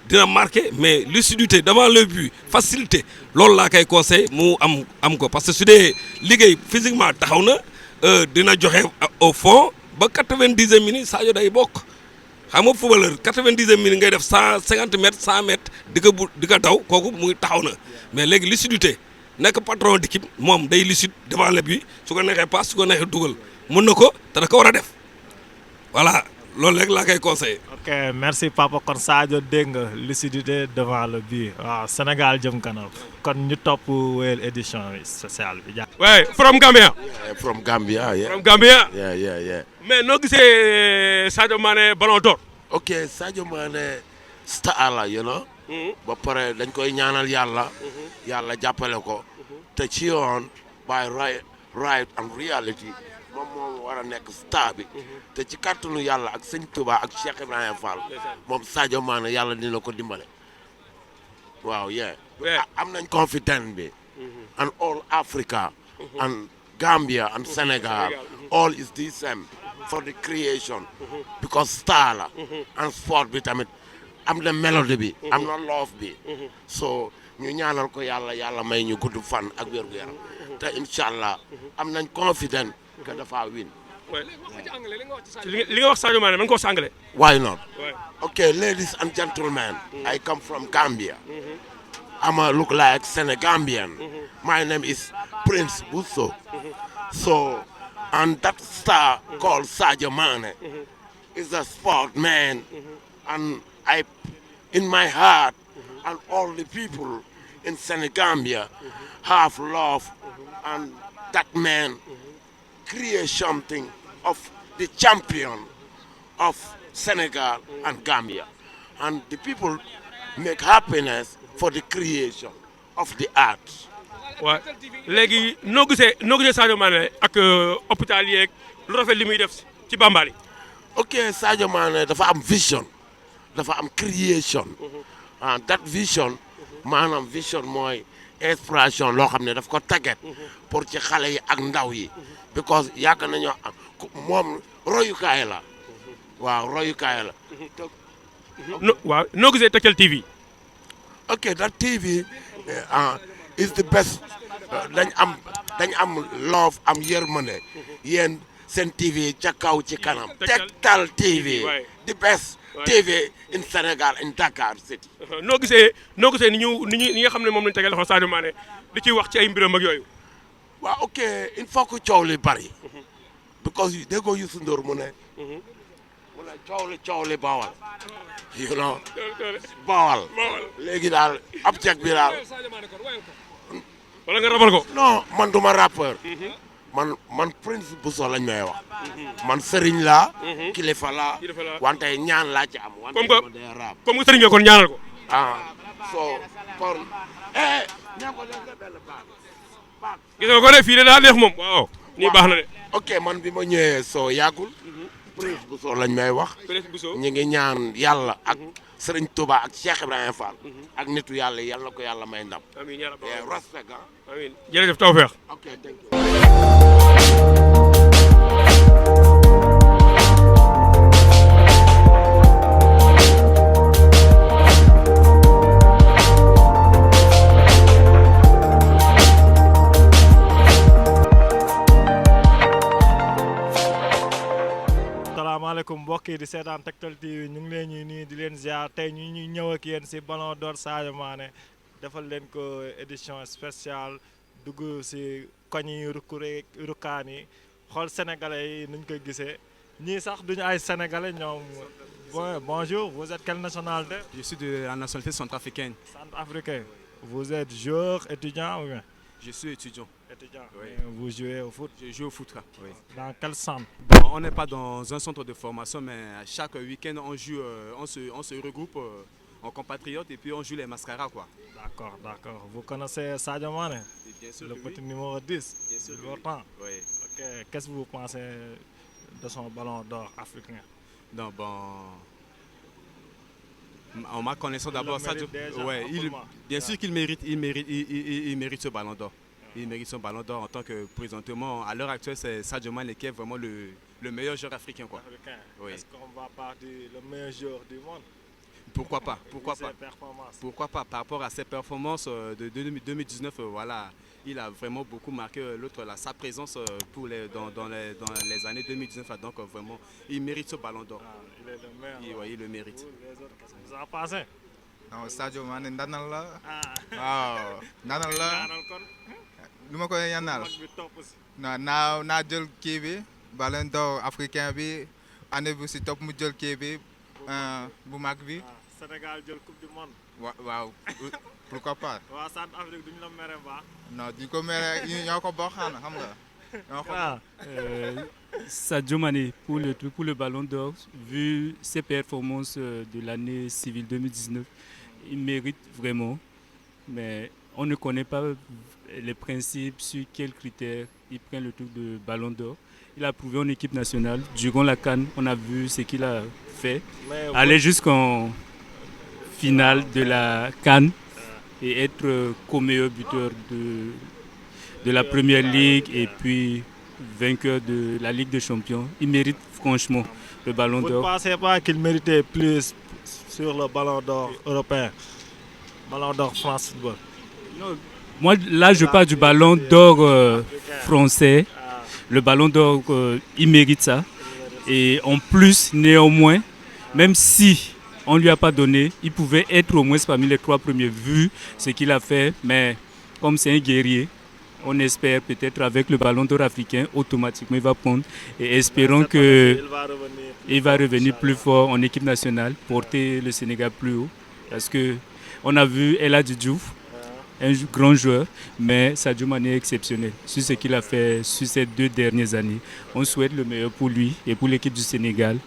Y: dina marqué mais lucidité devant le but facilité loolu laa koy conseil mu am ko parce que su dee liggéey physiquement taxaw na dina joxe au fond ba 90e minute Sadio day bokk xam nga footballeur 90e minute ngay def 150 mètres 100 mètres di ko daw kooku muy taxaw na mais léegi lucidité nekk patron d'équipe moom day lucide devant le but su ko neexee passe su ko neexee dugal mën na ko te da ko war a def voilà loolu rek laa koy conseillé.
E: ok merci papa kon Sadio dégg nga lucidité devant le but waaw Sénégal jëm kanam kon ñu topp wéyal édition spéciale bi.
O: waaye from Gambia.
H: from Gambia yeah.
O: from Gambia.
H: yeah.
O: mais noo gisee Sadio Mané ballon d'or.
H: ok Sadio Mané star la you know. ba pare dañ koy ñaanal yàlla. yàlla jàppale ko. te ci yoon by right and reality moom war a nekk star bi. te ci kàttanu yàlla ak sëñ Touba ak Cheikh Ibrahima Fall. moom Sadio Mané yàlla dina ko dimbale. waaw am nañ confidence bi. and all Africa. and Gambia and Senegal. all is the same for the creation. because star la. and sport bi tamit. am na mélodie bi am na love bi so ñu ñaanal ko yàlla may ñu gudd fan ak wér gu yaram te incha allah am nañ confident que dafa win.
O: li nga wax Sadio Mané man ko wax anglais.
H: why not? okay ladies and gentlemen. I come from Gambia. I look like Senegambian. My name is Prince Busso. so and that star called Sadio Mané is a sport man and in my heart, and all the people in Senegambia have love, and that man create something of the champion of Senegal and Gambia. And the people make happiness for the creation of the art.
O: waaw léegi noo gisee Sadio Mané ak hôpital yeeg lu rafet li muy def ci Bambali.
H: ok Sadio Mané dafa am vision. dafa am creation that vision maanaam vision mooy inspiration loo xam ne daf ko tàggat pour ci xale yi ak ndaw yi because yàgg nañoo am moom royukaay la waaw royukaay la.
O: waaw noo gisee Tektal TV.
H: ok that TV is the best dañ am love am yërmande yéen seen TV ca kaw ci kanam. Tektal TV the best. TV in Sénégal in Dakar City.
O: noo gisee ni nga xam ne moom lañu tegal loxo Sadio Mané di ciy wax ci ay mbiram ak yooyu.
H: waaw ok il faut que coow li bari. because déggoo Youssou Ndour mu ne coow li bawal. you know bawal. léegi daal ab ceeb bi daal.
O: wala nga rabal ko.
H: non man duma rappeur. man Prince Bousso lañ may wax. man sëriñ laa. kilifa laa. wante ñaan laa ci am. wante
O: comme que sëriñ nga kon ñaanal ko.
H: so kon.
O: gis nga ko de fii de daa neex moom. waaw nii baax na de.
H: ok man bi ma ñëwee soo yàggul. Prince Bousso lañ may wax. ñu ngi ñaan yàlla ak sëriñ Touba ak Cheikh Ibrahima Fall. ak nitu yàlla yàlla na ko yàlla may ndam.
O: amiin yaa rabbi
H: respect
O: amiin jërëjëf tawfeex.
H: ok thank you.
E: mbokk yi di seetaan Tektal TV ñu ngi leen ñuy nii di leen ziar tey ñu ñuy ñëw ak yéen si Ballon d'Or Sadio Mané defal leen ko édition spéciale dugg si koñ yi rukkaan yi xool sénégalais yi nuñ ko gisee ñii sax duñu ay sénégalais ñoom. Bonjour, vous êtes quelle nationalité?
I: Je suis de la nationalité centrafricaine.
E: Centrafricain. Vous êtes joueur, étudiant ou bien?
I: Je suis étudiant.
E: Étudiant.
I: Oui.
E: Vous jouez au foot?
I: Je joue au foot, oui.
E: Dans quel centre?
I: Bon, on n'est pas dans un centre de formation, mais chaque week-end, on joue, on se regroupe en compatriotes et puis on joue les mascaras, quoi.
E: D'accord, d'accord. Vous connaissez Sadio Mané?
I: Bien sûr
E: le
I: que
E: petit
I: oui.
E: numéro 10?
I: Bien sûr que
E: longtemps.
I: Oui.
E: Ok. Qu'est-ce que vous pensez de son Ballon d'Or africain?
I: Non, bon... En ma connaissance d'abord, Sadio, ouais, bien sûr qu'il mérite, il mérite ce Ballon d'Or. Il mérite son Ballon d'Or en tant que présentement. À l'heure actuelle, c'est Sadio Mané qui est vraiment le meilleur joueur africain, quoi.
E: Africain.
I: Oui.
E: Est-ce qu'on va parler le meilleur joueur du monde?
I: Pourquoi pas? Pourquoi pas?
E: Performances.
I: Pourquoi pas? Par rapport à ses performances de 2019, voilà, il a vraiment beaucoup marqué sa présence dans les années 2019. Donc vraiment, il mérite ce Ballon d'Or.
E: Il est le meilleur.
I: Oui, il le mérite.
E: Vous en pensez?
K: Non, Sadio Mané ndanal la. waaw ndanal la. lu ma koy ñaanal. non naa jël kii bi Ballon d'Or africain bi année bi si topp mu jël kii bi bu mag bi.
E: Sénégal jël coupe du monde.
K: waaw pourquoi pas.
E: waa Centrafrique duñu la mere ba.
K: non duñu ko mere ñoo ko bokk xam nga.
L: Sadio Mané pour le Ballon d'Or, vu ses performances de l'année civile 2019, il mérite vraiment, mais on ne connaît pas les principes sur quels critères il prend le truc de Ballon d'Or. Il a prouvé en équipe nationale. Durant la CAN, on a vu ce qu'il a fait. Aller jusqu'en finale de la CAN et être co-meilleur buteur de la Première Ligue et puis vainqueur de la Ligue des Champions. Il mérite franchement le Ballon d'Or.
E: Vous ne pensez pas qu'il méritait plus sur le Ballon d'Or européen? Ballon d'Or France Football?
L: Non, moi, là, je parle du Ballon d'Or français. Le Ballon d'Or, il mérite ça. Et en plus, néanmoins, même si on ne lui a pas donné, il pouvait être au moins parmi les 3 premiers vu ce qu'il a fait. Mais comme c'est un guerrier, on espère peut-être avec le Ballon d'Or africain, automatiquement il va prendre. Et espérons qu'il va revenir plus fort en équipe nationale, porter le Sénégal plus haut. Parce qu'on a vu El Hadji Diouf, un grand joueur, mais Sadio Mané est exceptionnel sur ce qu'il a fait sur ces 2 dernières années. On souhaite le meilleur pour lui et pour l'équipe du Sénégal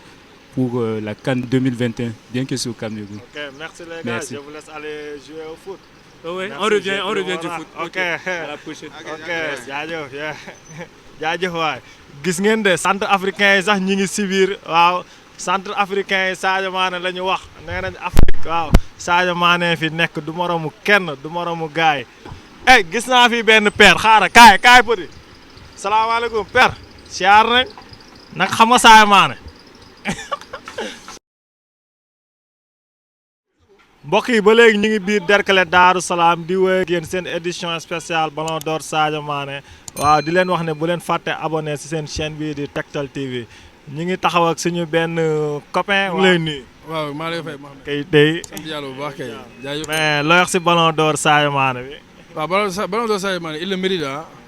L: pour la CAN 2021, bien que c'est au Cameroun.
E: Ok, merci les gars,
L: Merci.
E: je vous laisse aller jouer au foot.
L: Ouais,
E: Merci,
L: on revient du foot.
E: Ok,
L: À la prochaine.
E: ok, jaajëf jaajëf waay. Gis ngeen de centre africain yi sax ñi ngi si biir waaw centre africain yi Sadio Mané la ñu wax nee nañ Afrique waaw Sadio Mané fi nekk du moromu kenn du moromu gaay eh gis naa fi benn père xaaral kaay petit salaamaaleykum père siyaar nañ nag xam nga Sadio Mané mbokk yi ba léegi ñu ngi biir Derklé Daaru Salaam di wéy ak yéen seen édition spéciale Ballon d'Or Sadio Mané waaw di leen wax ne bu leen fàtte abonné si seen chaîne bii di Tektal TV ñu ngi taxaw ak suñu benn copain. waaw lay nuyu.
M: waaw maa lay fay ma xam.
E: kay tey
M: sant yàlla bu baax kay. jaajëf
E: mais loo wax si Ballon d'Or Sadio Mané bi.
M: waaw Ballon d'Or Sadio Mané il le mérite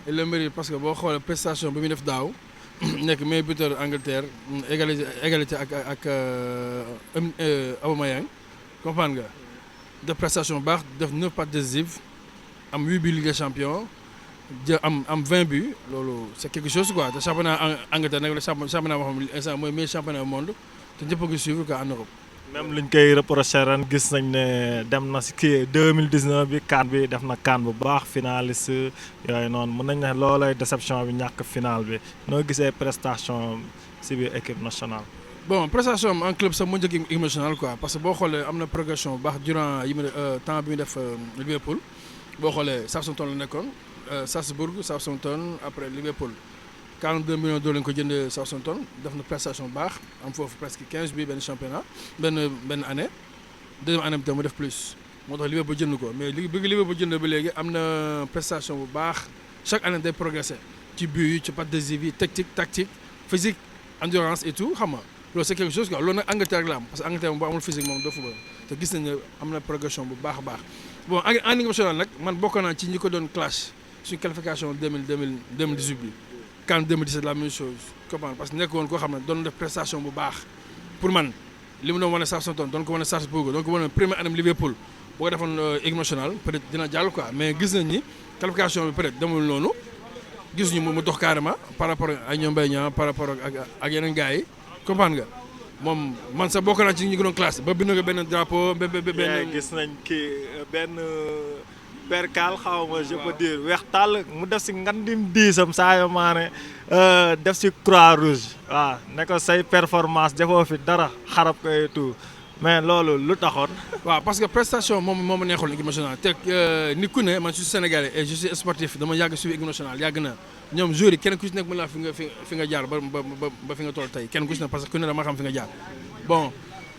M: il le mérite parce que boo xoolee prestation bi muy def daaw nekk meilleur buteur Angleterre égalité ak Aubameyang comprendre nga. de prestation bu baax def 9 passes décisives am 8 buts Ligue des Champions am 20 buts loolu c'est quelque chose quoi te championnat Angleterre nag la championnat boo xam ne instant mooy meilleur championnat au monde te ñëpp a ngi suivre quoi en Europe.
E: même luñ koy reproché ren gis nañ ne dem na si kii 2019 bi CAN bi def na CAN bu baax finaliste yooyu noonu mën nañ ne loolay déception bi ñàkk final bi noo gisee prestation si biir équipe nationale.
M: bon prestation en club sax moo njëkk équipe nationale quoi parce que boo xoolee am na progression bu baax durant temps bi mu def Liverpool boo xoolee Southampton la nekkoon Salzbourg Southampton après Liverpool 42 millions de dollars lañ ko jëndee Southampton def na prestation bu baax am foofu presque 15 bi benn championnat benn année deuxième année bi tam mu def plus moo tax Liverpool jënd ko mais li bëgg Liverpool jënd ba léegi am na prestation bu baax chaque année day progresser ci but yi ci passe décisive yi tactique physique endurance et tout xam nga loolu c'est quelque chose quoi loolu nag Angleterre la am parce que Angleterre moom boo amul physique moom doo football te gis nañ ne am na progression bu baax a baax bon en équipe nationale nag man bokk naa ci ñi ko doon clash suñu qualification 2018 bi CAN 2017 la même chose comprendre parce que nekk woon koo xam ne doon def prestation bu baax pour man li mu doon wane Southampton doon ko wane Strasbourg doon ko wane première année Liverpool boo ko defoon équipe nationale peut-être dina jàll quoi mais gis nañ ni qualification bi peut-être demul noonu gis ñu mu dox carrément par rapport ak ñoom Mbaye Niang par rapport ak yeneen gars yi comprendre nga moom man sax bokk naa ci ñi ko doon classé ba bind nga benn drapeau benn
E: gis nañ kii benn percal xaw ma je peux dire weex tàll mu def si ngandim diisam Sadio Mané def si croix rouge waaw ne ko say performance defoo fi dara xarab ko et tout mais loolu lu taxoon.
M: waaw parce que prestation moom neexul équipe nationale te ni ku ne man je suis sénégalais et je suis sportif dama yàgg suivi équipe nationale yàgg na ñoom joueurs yi kenn ku ci nekk mën laa fi nga jaar ba fi nga toll tey kenn ku ci nekk parce que ku ne dama xam fi nga jaar bon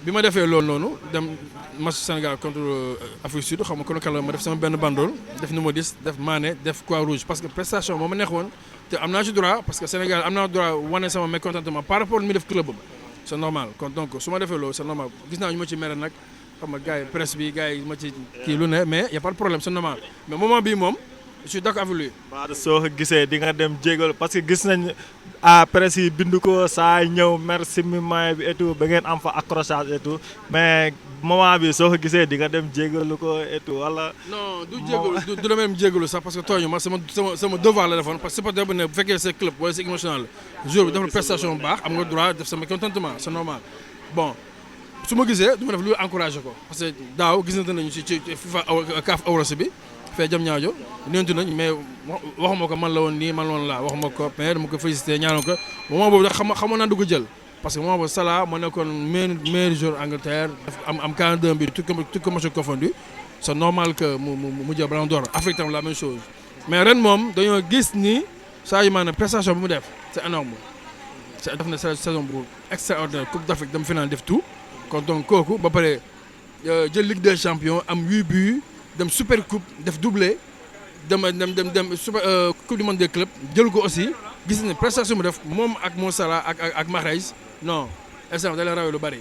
M: bi ma defee loolu noonu dem match Sénégal contre Afrique Sud xam nga kon kala ma def sama benn banderole def numéro 10 def Mané def croix rouge parce que prestation moom neexoon te am naa ci droit parce que Sénégal am naa droit wane sama mécontentement par rapport mi def club ba c'est normal kon donc su ma defee loolu c'est normal gis naa ñu ma ci mere nag xam nga gars yi presse bi gars yi ma ci kii lu ne mais y a pas de problème c'est normal mais moment bii moom je suis d'accord avec lui.
E: waaw soo ko gisee di nga dem jégal parce que gis nañ à presse yi bind ko saa ñëw merci mi may bi et tout ba ngeen am fa accrochage et tout mais moment bi soo ko gisee di nga dem jégalu ko et tout wala.
M: non du jégalu du la même jégalu sax parce que tooñu ma sama devoir la defoon parce que c'est pas ne bu fekkee sa club wala sa équipe nationale jour bi def na prestation bu baax am nga droit def sama contentement c'est normal bon su ma gisee du ma def lu encouragé ko parce que daaw gis nañu ci FIFA CAF Awards bi. fee jam ñaajo nentu nañ mais waxuma ko man la woon nii man la woon laa waxuma ko mais dama ko félicité ñaanal ko moment boobu nag xamoon naa du ko jël parce que moment boobu Salah moo nekkoon meilleur joueur Angleterre am 42 bi tout match confondu c'est normal que mu jël Ballon d'Or Afrique tam la même chose mais ren moom dañoo gis ni Sadio Mané prestation bi mu def c'est énorme def na saison bu extraordinaire Coupe d'Afrique dem finale def tout kon donc kooku ba pare jël Ligue des Champions am 8 buts dem super coupe def doublé dem super coupe du monde des clubs jël ko aussi gis ne prestation mu def moom ak Mo Salah ak Mahrez non instant da leen rawee lu bari.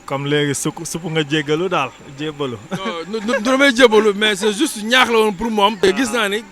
E: comme léegi supp nga jéggalu daal jébbalu.
M: non du damay jébbalu mais c'est juste ñaax la woon pour moom. te gis naa ni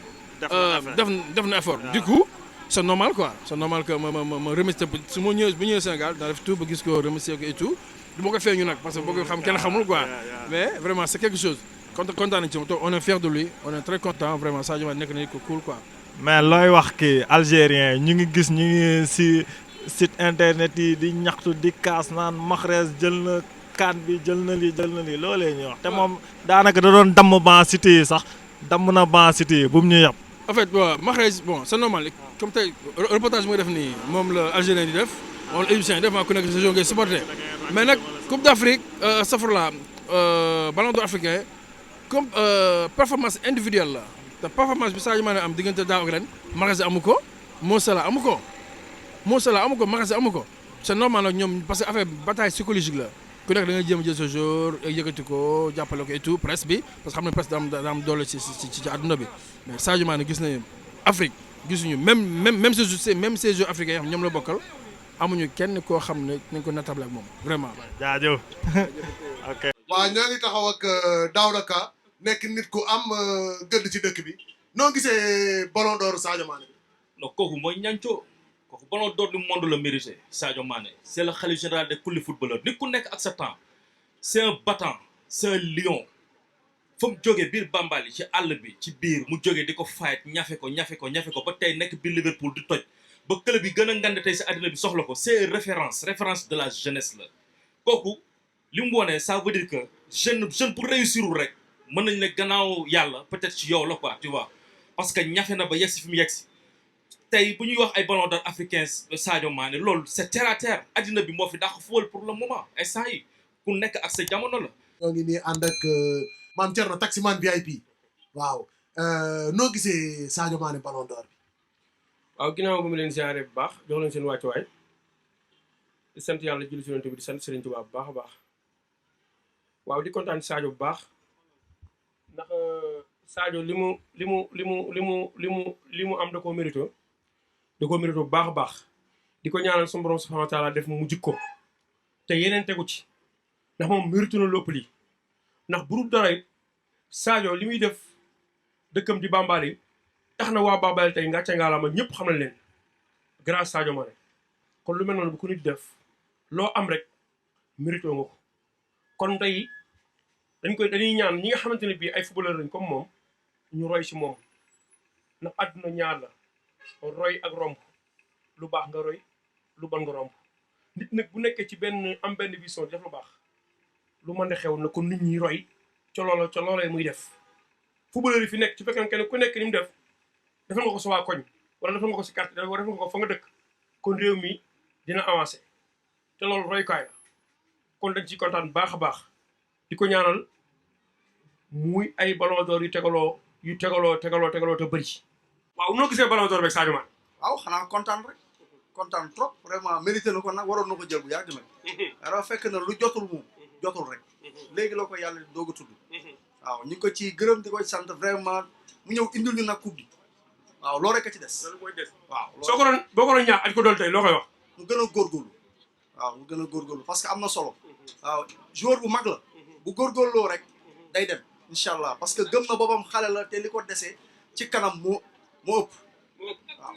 M: def na effort du coup c'est normal quoi c'est normal que ma remercier su ma ñëwee bu ñëwee Sénégal daa def tout ba gis ko remercier ko et tout du ma ko feeñu nag parce que boo ko xam kenn xamul quoi mais vraiment c'est quelque chose. kontaan nañ ci moom on est fier de lui on est très content vraiment Sadio Mané nekk na ko cool quoi.
E: mais looy wax kii algérien ñu ngi gis ñu ngi si site internet yi di ñaxtu di kaas naan Mahrez jël na CAN bi jël na lii loolee ñuy wax te moom daanaka da doon damm ban cité yi sax damm na ban cité yi bu mu ñu yab.
M: en fait waaw Mahrez bon c'est normal comme tey reportage bi nga def nii moom la algérien di def moom la égyptien di def maa ku nekk saison ngay supporter mais nag Coupe d'Afrique safrla Ballon d'Or africain. comme performance individuelle la te performance bi Sadio Mané am diggante daaw ak ren Mahrez amu ko Mo Salah amu ko Mahrez amu ko c'est normal nag ñoom parce que affaire bataille psychologique la ku nekk da nga jéem a jël sa jour yëkkati ko jàppale ko et tout presse bi parce que xam ne presse da am doole ci àdduna bi mais Sadio Mané gis nañu Afrique gisuñu même ces joueurs africains yoo xam ñoom la bokkal amuñu kenn koo xam ne nañ ko natable ak moom vraiment.
E: jaajëf ok.
B: waaw ñoo ngi taxaw ak Daouda Ka nekk nit ku am gëdd ci dëkk bi noo gisee Ballon d'Or Sadio Mané.
N: non kooku mooy ñancoo kooku Ballon d'Or du monde la mérité Sadio Mané c'est le khalife général de tous les footballeurs nit ku nekk ak sa temps c'est un battant c'est un lion fa mu jógee biir Bambali ci àll bi ci biir mu jógee di ko fayet ñafe ko ba tey nekk biir Liverpool di toj ba club bi gën a ngand tey si àddina bi soxla ko c'est référence de la jeunesse la kooku li mu wone ça veut dire que jeune pour réussir rek mën nañ ne gannaaw yàlla peut-être ci yow la quoi tu vois parce que ñafe na ba yegsi fi mu yegsi tey bu ñuy wax ay Ballon d'Or africain Sadio Mané loolu c'est terre à terre addina bi moo fi dàq football pour le moment instant yi ku nekk ak sa jamono la.
B: ñoo ngi nii ànd ak Mame Thierno taximan VIP waaw noo gisee Sadio Mané Ballon d'Or bi.
O: waaw ginnaaw ba mu leen ziare bu baax jox leen seen wàccuwaay di sant yàlla julli ci Yonent bi di sant Serigne Touba bu baax a baax waaw di kontaan ci Sadio bu baax ndax Sadio li mu am da koo mérito bu baax a baax di ko ñaanal suñu borom subhanahu wa taala def mu jikko te yeneen tegu ci ndax moom mérite na lépp lii ndax bu dul dara it Sadio li muy def dëkkam di Bambali tax na waa Bambali tey ngàcce ngaalaama ñëpp xam nañ leen grâce Sadio Mané kon lu mel noonu bu ko nit def loo am rek mérite nga ko kon tey dañuy ñaan ñi nga xamante ne bii ay footballeur lañ comme moom ñu roy ci moom ndax àdduna ñaar la roy ak romb lu baax nga roy lu bon nga romb nit nag bu nekkee ci am benn vision def lu baax lu mën a xew na ko nit ñi roy ca loolee muy def footballeur yi fi nekk ci fekkee kenn ku nekk ni mu def defal nga ko sa waa koñ wala defal nga ko si carte defal nga ko fa nga dëkk kon réew mi dina avancé te loolu royukaay la kon dañ ciy kontaan baax a baax di ko ñaanal muy ay ballon d'or yu tegaloo te bëri. waaw noo gisee ballon d'or beeg Sadio Mané.
P: waaw xanaa kontaan rek kontaan trop vraiment mérité na ko nag waroon na ko jël bu yàgg nag. alors fekk na lu jotul moom jotul rek. léegi la ko yàlla doog a tudd. waaw ñu ngi ko ci gërëm di ko sant vraiment mu ñëw indil ñu nag coupe bi waaw loolu rek a ci des.
O: loolu mooy des
P: waaw
O: soo ko doon boo ko doon ñaax añ ko doon tey loo koy wax.
P: mu gën a góorgóorlu waaw mu gën a góorgóorlu parce que am na solo. waaw joueur bu mag la. bu góorgóorloo rek day dem incha allah parce que gëm na boppam xale la te li ko desee ci kanam moo ëpp waaw.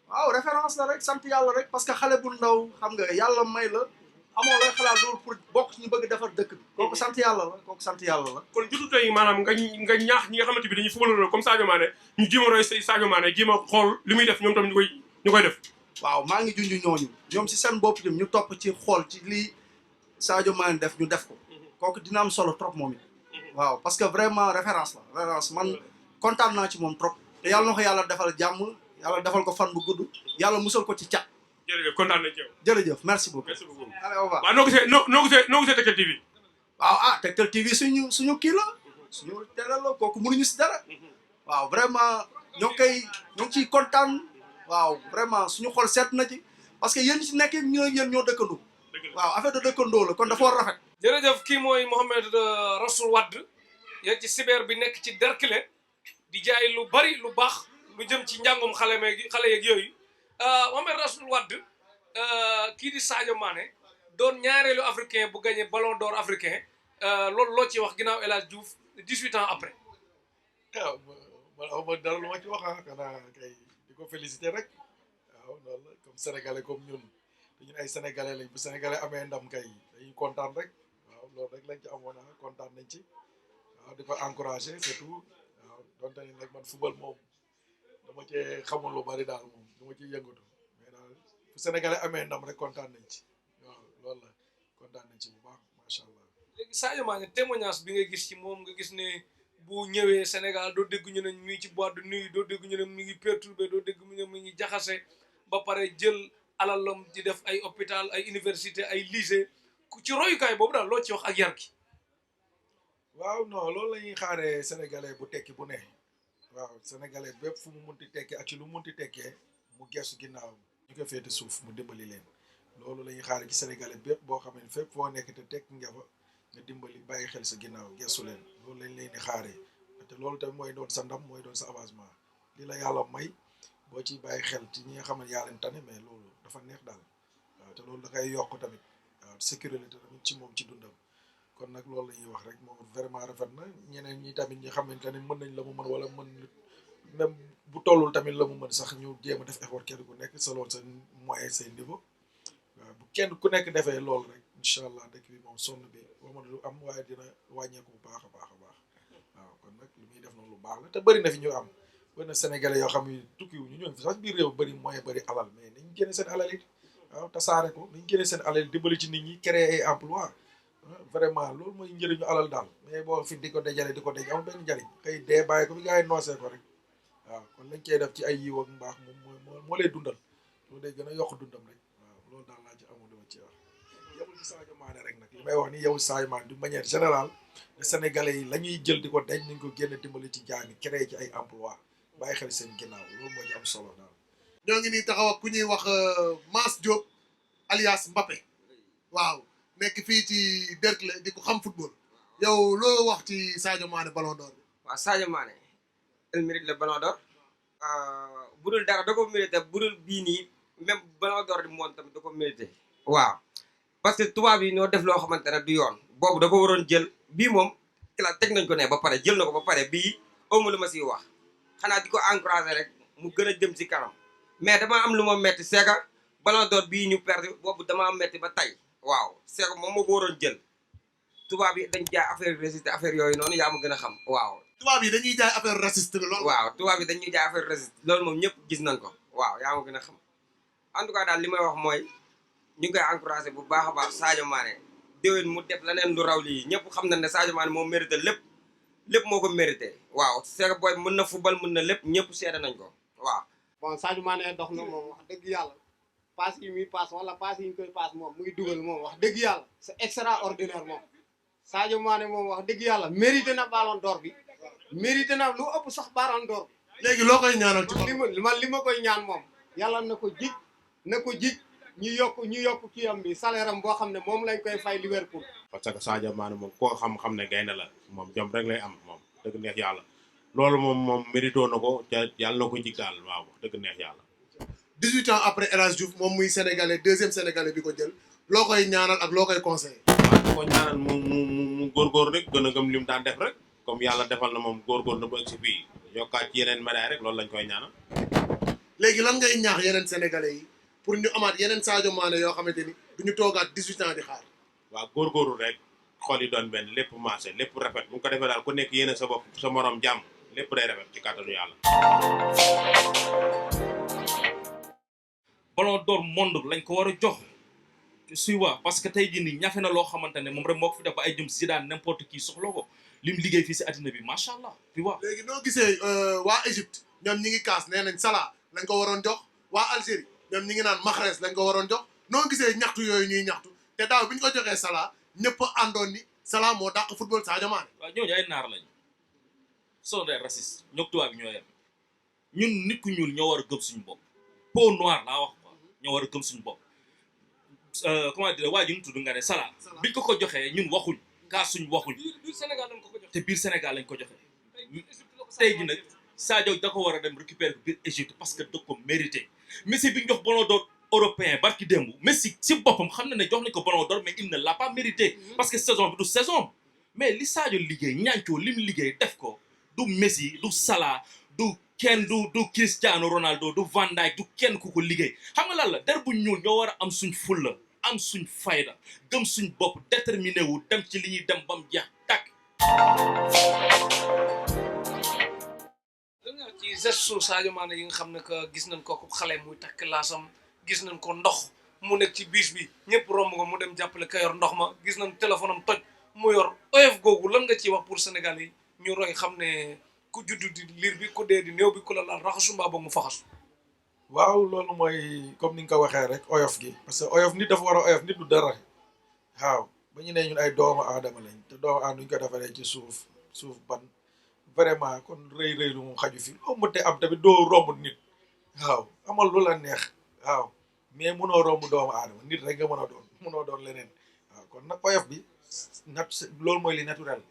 P: waaw référence la rek sant yàlla rek parce que xale bu ndaw xam nga yàlla may la amoo lay xalaat loolu pour bokk ñu bëgg defar dëkk bi kooku sant yàlla la kooku sant yàlla la.
O: kon jotu tey maanaam nga ñaax ñi nga xamante bi dañuy footballeur comme Sadio Mané ñu jéem a roy Sadio Mané jéem a xool li muy def ñoom tam ñu koy def.
P: waaw maa ngi junj ñooñu ñoom si seen bopp ñu topp ci xool ci lii Sadio Mané def ñu def ko kooku dina am solo trop moom it waaw parce que vraiment référence la référence man kontaan naa ci moom trop te yàlla na ko yàlla defal jàmm yàlla defal ko fan bu gudd yàlla musal ko ci cat.
O: jërëjëf kontaan nañ ci yow.
P: jërëjëf merci beaucoup.
O: merci beaucoup.
P: allez au revoir.
O: waaw noo gisee Tektal TV.
P: waaw Tektal TV suñu kii la suñu télé la kooku mënuñu si dara waaw vraiment ñoo ngi ciy kontaan waaw vraiment suñu xol seet na ci parce que yéen ci nekk yéen ñoo dëkkandoo. waaw affaire de dëkkandoo la kon dafa war a rafet.
A: jërëjëf kii mooy Mohamed Rassoul Wade yéen ci cyber bi nekk ci Derklé di jaay lu bari lu baax lu jëm ci njàngum xale yeeg yooyu Mohamed Rassoul Wade kii di Sadio Mané doon ñaareelu africain bu gagné ballon d'or africain loolu loo ci wax ginnaaw El Hadj Diouf 18 ans après.
Q: waaw man aw ma dara lu ma ci wax xanaa kay di ko féliciter rek waaw loolu la comme sénégalais comme ñun ñun ay sénégalais lañ bu sénégalais amee ndam kay dañuy kontaan rek waaw loolu rek lañ ci amoon kontaan nañ ci waaw di ko encourager c'est tout waaw donte ni nag man football moom dama cee xamul lu bari daal moom dama ciy yëngatu mais daal bu sénégalais amee ndam rek kontaan nañ ci waaw loolu la kontaan nañ ci bu baax macha allah.
A: léegi Sadio Mané témoignage bi nga gis ci moom nga gis ne bu ñëwee Sénégal doo dégg ñu ne mi ngi ci boîte de nuit doo dégg ñu ne mi ngi perturbé doo dégg ñu ne mi ngi jaxase ba pare jël alalam di def ay hôpital ay université ay lycée ci royukaay boobu daal loo ci wax ak yar gi.
Q: waaw non loolu la ñuy xaaree sénégalais bu tekki bu ne waaw sénégalais bépp fu mu munti tekkee ak ci lu munti tekkee mu gestu ginnaaw ñu ko féete suuf mu dimbali leen loolu la ñuy xaaree ci sénégalais bépp boo xam ne fépp foo nekk te tekk nga fa nga dimbali bàyyi xel sa ginnaaw gestu leen loolu lañ leen di xaaree te loolu tamit mooy doon sa ndam mooy doon sa avancement li la yàlla may boo ciy bàyyi xel ci ñi nga xam ne yaa leen tane mais loolu dafa neex daal waaw te loolu da koy yokk tamit waaw sécurité tamit ci moom ci dundam kon nag loolu la ñuy wax rek moom vraiment rafet na ñeneen ñi tamit ñi xamante ne mën nañ la mu mën wala mën même bu tollul tamit la mu mën sax ñu jéem a def effort kenn ku nekk selon sa moyen say niveau waaw bu kenn ku nekk defee loolu rek incha allah dëkk bi moom sonn bi waxuma lu am waaye dina wàññeeku bu baax a baax a baax waaw kon nag li muy def noonu lu baax la te bëri na fi ñu am bëri na sénégalais yoo xam ne tukkiwuñu ñoo ngi fi sax biir réew bëri moyen bëri alal mais nañ génne seen alal it waaw tasaare ko nañ génne seen alal dimbali ci nit ñi créer ay emploi vraiment loolu mooy njëriñu alal daal mais boo fi di ko dajale di ko daj amul benn njëriñ xëy dee bàyyi ko bi gars yi noosee ko rek waaw kon lañ koy def ci ay yiw ak mbaax moom moo lay dundal loolu day gën a yokk dundam rek waaw loolu daal laa ci amul dama ci wax yemul ci Sadio Mané rek nag li may wax ni yow Sadio Mané d'une manière générale les sénégalais yi la ñuy jël di ko daj nañ ko génn dimbali ci jaami créé ci ay emploi bàyyi xel seen ginnaaw loolu moo ci am solo daal
B: ñoo ngi nii taxaw ak ku ñuy wax Mass Diop alias Mbappé waaw nekk fii ci Derklé di ko xam football yow loo wax ci Sadio Mané ballon d'or bi.
R: waaw Sadio Mané
C: elle mérite le ballon d'or bu dul dara da ko mérité bu dul bii nii même ballon d'or di moom tamit da ko mérité waaw parce que tubaab yi ñoo def loo xamante ne du yoon boobu da ko waroon jël bii moom teg nañ ko ne ba pare jël na ko ba pare bii awma lu ma siy wax xanaa di ko encouragé rek mu gën a jëm si kanam mais dama am lu ma metti c'est que ballon d'or bii ñu perdre boobu dama metti ba tey waaw c'est que moom moo ko waroon jël tubaab yi dañ jaay affaire raciste affaire yooyu noonu yaa ma gën a xam waaw
B: tubaab yi dañuy jaay affaire raciste loolu
C: waaw tubaab yi dañuy jaay affaire raciste loolu moom ñëpp gis nañ ko waaw yaa ma gën a xam en tout cas daal li may wax mooy ñu ngi koy encouragé bu baax a baax Sadio Mané déwén mu def leneen lu raw lii ñëpp xam nañ ne Sadio Mané moo mérité lépp moo ko mérité waaw c'est que booy mën na football mën na lépp ñëpp seede nañ ko waaw
F: bon Sadio Mané dox na moom wax dëgg yàlla passe yi muy passe wala passe yi ñu koy passe moom muy dugal moom wax dëgg yàlla c'est extraordinaire moom Sadio Mané moom wax dëgg yàlla mérité na ballon d'or bi mérité na lu ëpp sax ballon d'or bi
B: léegi loo koy ñaanal ci
F: li ma koy ñaan moom yàlla na ko jig ñu yokk kii am bi salaire am boo xam ne moom lañ koy fay Liverpool.
D: parce que Sadio Mané moom koo xam ne gaynde la moom jom rek lay am moom dëgg neex yàlla loolu moom mérito na ko te yàlla na ko jig daal waaw dëgg neex yàlla
B: 18 ans après El Hadj Diouf moom muy sénégalais deuxième sénégalais bi ko jël loo koy ñaanal ak loo koy conseillé.
D: ko ñaanal mu góorgóor rek gën a gëm li mu daan def rek comme yàlla defal na moom góorgóor na ba egg si fii yokkaat ci yeneen médaille rek loolu lañ koy ñaanal.
B: léegi lan ngay ñaax yeneen sénégalais yi pour ñu amaat yeneen Sadio Mané yoo xamante ni duñu toogaat 18 ans di xaar.
D: waaw góorgóorlu rek xol yi doon benn lépp marché lépp rafet bu ko defee daal ku nekk yéene sa bopp sa morom jàmm lépp day rafet ci kàttanu yàlla.
N: ballon d'or monde lañ ko war a jox tu suis parce que tey jii nii ñafe na loo xamante ne moom rek moo ko fi def ba ay jëm Zidane n'importe qui soxla ko lim liggéey fii si àddina bi macha allah tu vois.
B: léegi noo gisee waa Égypte ñoom ñi ngi kaas nee nañ Salah lañ ko waroon jox waa Algérie ñoom ñi ngi naan Mahrez lañ ko waroon jox noo gisee ñaxtu yooyu ñuy ñaxtu te daaw bi ñu ko joxee Salah ñëpp a àndoon ni Salah moo dàq football Sadio Mané.
N: waaw ñooñu ay naar lañ sont des racistes ñoom tubaab bi ñoo yem ñun nit ku ñuul ñoo war a gëm suñu bopp peau noire laa wax quoi ñoo war a gëm suñu bopp comment dire waa ji mu tudd nga ne Salah biñ ko joxee ñun waxuñ kaa suñ waxuñ te biir Sénégal lañ ko joxee tey ji nag Sadio da ko war a dem récupérer ko biir Égypte parce que da ko mérité Messi bi ñu jox ballon d'or européen barki démb Messi si boppam xam na ne jox nañ ko ballon d'or mais il ne l'a pas mérité parce que saison bi du saison mais li Sadio liggéey ñaancoo li mu liggéey def ko du Messi du Salah du kenn du Cristiano Ronaldo du Van Dijk du kenn ku ko liggéey xam nga lan la der bu ñuul ñoo war a am suñ fulla am suñ fayda gëm suñ bopp déterminé wu dem ci li ñuy dem bam jeex tàkk.
A: ci gestu Sadio Mané yi nga xam ne que gis nañ ko xale muy takk laasam gis nañ ko ndox mu nekk ci biis bi ñëpp romb ko mu dem jàppale ka yor ndox ma gis nañ téléphone am toj mu yor oyof googu lan nga ciy wax pour Sénégal yi ñu roy xam ne ku juddu di liir bi ku dee di néew bi ku la laal raxasu mbaa boog mu faxasu.
Q: waaw loolu mooy comme ni nga ko waxee rek oyof gi parce que oyof nit dafa war a oyof nit du dara waaw ba ñu ne ñun ay doomu aadama lañ te doomu aadama duñ ko defaree ci suuf ban vraiment kon rëy lu mu xaju fi loo mënte am tamit doo romb nit waaw amal lu la neex waaw mais munoo romb doomu aadama nit rek nga mën a doon munoo doon leneen waaw kon nag oyof bi loolu mooy li naturel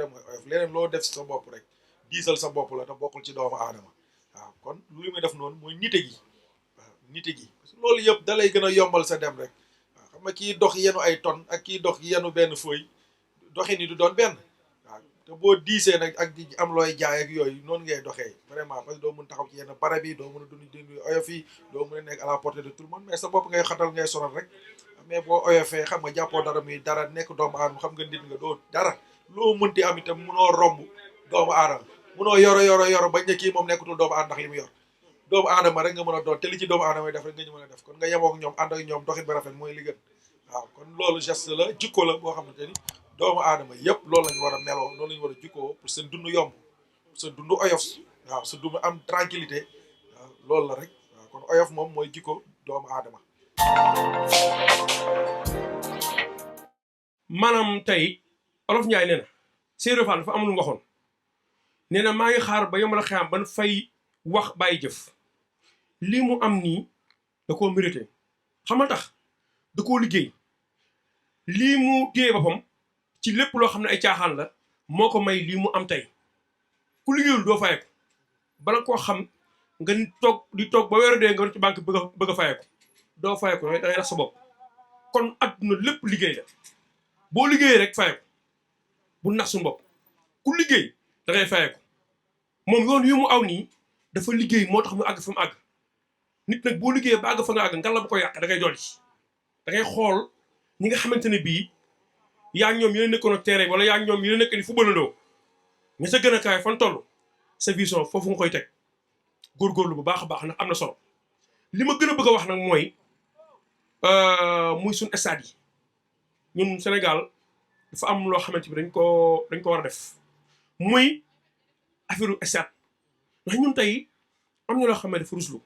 Q: mooy oyof leneen loo def si sa bopp rek diisal sa bopp la te bokkul ci doomu aadama waaw kon lu muy def noonu mooy nite gi waaw nite gi parce que loolu yëpp da lay gën a yombal sa dem rek waaw xam nga kii dox yenu ay tonnes ak kii dox yenu benn feuille doxi ni du doon benn waaw te boo diisee nag ak di am looy jaay ak yooyu noonu ngay doxee vraiment parce que doo mën taxaw ci yenn barab yi doo mën a dund oyof yi doo mën a nekk à la portée de tout le monde mais sa bopp ngay xatal ngay sonal rek mais boo oyofee xam nga jàppoo dara muy dara nekk doomu aadama xam nga nit nga doo dara loo mënti am itam munoo romb doomu aadama munoo yoro bañ ne kii moom nekkatul doomu aadama ndax li mu yor doomu aadama rek nga mën a doon te li ci doomu aadama yi def rek nga ñu mën a def kon nga yemoo ak ñoom ànd ak ñoom doxin ba rafet mooy li gën waaw kon loolu geste la jikko la boo xamante ni doomu aadama yëpp loolu lañu war a meloo loolu lañu war a jikkoo pour seen dund yomb pour seen dund oyof waaw sa dund am tranquillité waaw loolu la rek waaw kon oyof moom mooy jikko doomu aadama
O: maanaam tey Olof Njaay nee na Seydou Fall dafa am lu mu waxoon nee na maa ngi xaar ba yombal xeyam ban fay wax bàyyi jëf lii mu am nii da koo mérité xam nga tax da koo liggéey lii mu téye boppam ci lépp loo xam ne ay caaxaan la moo ko may lii mu am tey ku liggéeyul doo fayeku bala koo xam nga toog ba weeru dee nga ci banque bëgg a fayeeku doo fayeeku da ngay rax sa bopp kon adduna lépp liggéey la boo liggéeyee rek fayeeku bu nax suñu bopp ku liggéey da ngay fayeeku moom yoon yu mu aw nii dafa liggéey moo tax mu àgg fa mu àgg nit nag boo liggéeyee ba àgg fa nga àgg ngalla bu ko yàq da ngay dolli da ngay xool ñi nga xamante ne bii yaa ngi ñoom yéen a nekkoon ak terrain wala yaa ngi ñoom yéen a nekk di footballandoo nga sa gën a kaay fan toll sa vision foofu nga koy teg góorgóorlu bu baax a baax ndax am na solo li ma gën a bëgg a wax nag mooy muy suñ stade yi ñun Sénégal dafa am loo xamante bi dañ ko war a def muy affaire stade ndax ñun tey am na loo xam ne dafa ruslu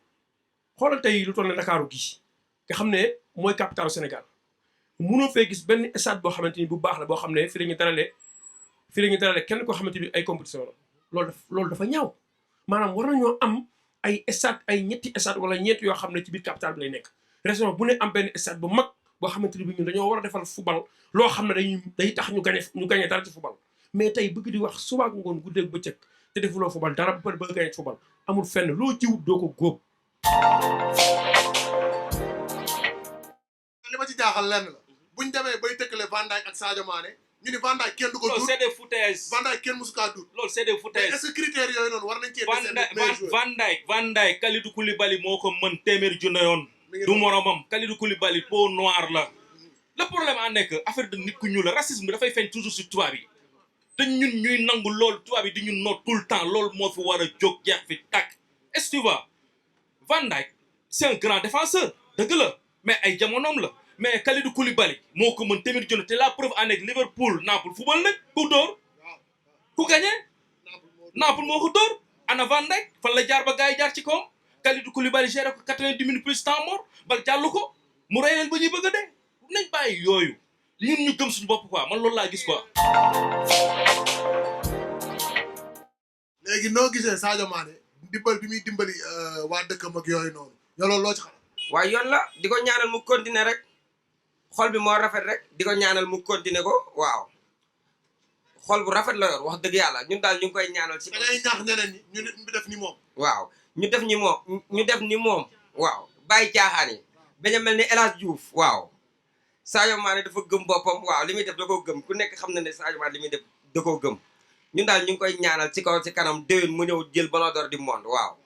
O: xoolal tey lu toll ne Ndakaaru gi nga xam ne mooy capitalu Sénégal mënoo fee gis benn stade boo xamante ni bu baax la boo xam ne fii la ñuy dalale kenn koo xamante ni ay compétition la loolu dafa ñaaw maanaam war nañoo am ay stade ay ñetti stade wala ñeent yoo xam ne ci biir capital bi lay nekk région bu ne am benn stade bu mag boo xamante ni bi ñun dañoo war a defal football loo xam ne day tax ñu gañe dara ci football mais tey bëgg di wax suba ak ngoon guddeeg bëccëg te defuloo football dara ba pare bëgg gañe football amul fenn loo jiwut doo ko góob.
B: li ma ci jaaxal lenn la buñ demee bay tëkkale Van Dijk ak Sadio Mané ñu ni Van Dijk kenn du ko duut
N: c'est des foutaises.
B: Van Dijk kenn musu kaa duut
N: loolu c'est des foutaises.
B: mais est-ce que critères yooyu noonu war nañ cee
N: Van Dijk Kalidou Koulibaly moo ko mën téeméeri junne yoon du moromam Kalidou Koulibaly peau noire la le problème en est que affaire de nit ku ñuul la racisme bi dafay feeñ toujours si tubaab yi te ñun ñuy nangu loolu tubaab yi di ñu noot tout le temps loolu moo fi war a jóg jeex fi tàkk est-ce que tu vois Van Dijk c'est un grand défenseur dëgg la mais ay jamonoom la mais Kalidou Koulibaly moo ko mën téeméeri junne te la preuve en est Liverpool Naples football nag ku dóor ku gagné Naples moo ko dóor ana Van Dijk fan la jaar ba gars yi jaar ci kawam Kalidou Koulibaly géré ko 90 minutes plus temps mort ba jàllu ko mu rey leen ba ñuy bëgg a dee nañ bàyyi yooyu ñun ñu gëm suñu bopp quoi man loolu laa gis quoi.
B: léegi noo gisee Sadio Mané dimbal bi muy dimbali waa dëkkam ak yooyu noonu yow loolu loo ci xam.
C: waaye yoon la di ko ñaanal mu continuer rek xol bi moo rafet rek di ko ñaanal mu continuer ko waaw xol bu rafet la yor wax dëgg yàlla ñun daal ñu ngi koy ñaanal ci.
B: da ngay ñaax ñeneen ñi ñu def ni moom.
C: waaw ñu def ni moom waaw bàyyi caaxaan yi bañ a mel ni El Hadj Diouf waaw Sadio Mané dafa gëm boppam waaw li muy def da koo gëm ku nekk xam na ne Sadio Mané li muy def da koo gëm ñun daal ñu ngi koy ñaanal ci kaw ci kanam déwén mu ñëw jël ballon d'or du monde waaw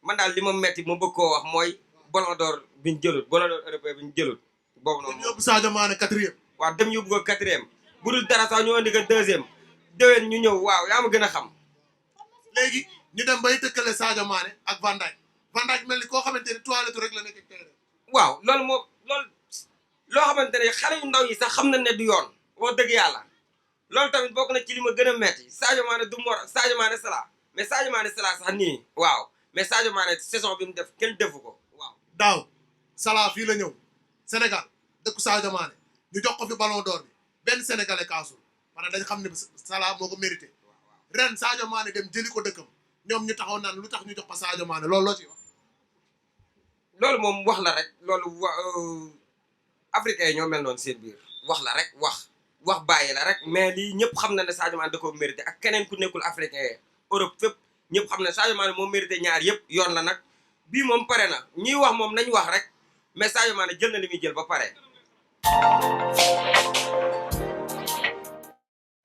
C: man daal li ma metti ma bëgg koo wax mooy ballon d'or bi ñu jëlut ballon d'or européen bi ñu jëlut boobu noonu.
B: dem yóbbu Sadio Mané 4e.
C: waaw dem yóbbu ko 4e bu dul dara sax ñu andi ko 2e déwén ñu ñëw waaw yaa ma gën a xam.
B: léegi ñu dem bay tëkkale Sadio Mané ak Van Dijk mel ni koo xamante ne toilette rek la nekk ak terrain.
C: waaw loolu loo xamante ne xale yu ndaw yi sax xam nañ ne du yoon wax dëgg yàlla loolu tamit bokk na ci li ma gën a metti Sadio Mané du mor Sadio Mané Salah mais Sadio Mané Salah sax nii waaw mais Sadio Mané saison bi mu def kenn defu ko waaw.
B: daaw Salah fii la ñëw Sénégal dëkku Sadio Mané ñu jox ko fi ballon d'or bi benn sénégalais kaasul maanaam dañ xam ne Salah moo ko mérité ren Sadio Mané dem jëli ko dëkkam ñoom ñu taxaw naan lu tax ñu jox ko Sadio Mané loolu loo ci wax.
C: loolu moom wax la rek loolu africains yi ñoo mel noonu seen biir wax la rek wax bàyyi la rek mais lii ñëpp xam na ne Sadio Mané da ko mérité ak keneen ku nekkul africain Europe fépp ñëpp xam ne Sadio Mané moo mérité ñaar yëpp yoon la nag bii moom pare na ñiy wax moom nañ wax rek mais Sadio Mané jël na li muy jël ba pare.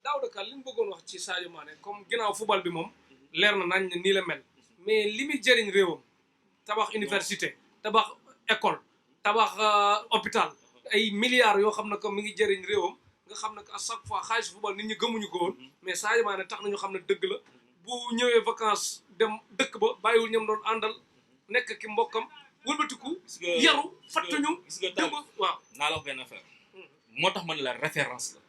A: Daouda Ka li mu bëggoon wax ci Sadio Mané comme ginnaaw football bi moom leer na nañ ne nii la mel mais li muy jëriñ réewam tabax université tabax école tabax hôpital ay milliards yoo xam ne que mi ngi jëriñ réewam nga xam ne que à chaque fois xaalis football nit ñi gëmuñu ko woon mais Sadio Mané tax nañu xam ne dëgg la bu ñëwee vacances dem dëkk ba bàyyiwul ñoom doon àndal nekk ki mbokkam wëlbatiku yaru fattuñu
N: gis nga tey
A: waaw
N: naa la wax benn affaire moo tax man la référence la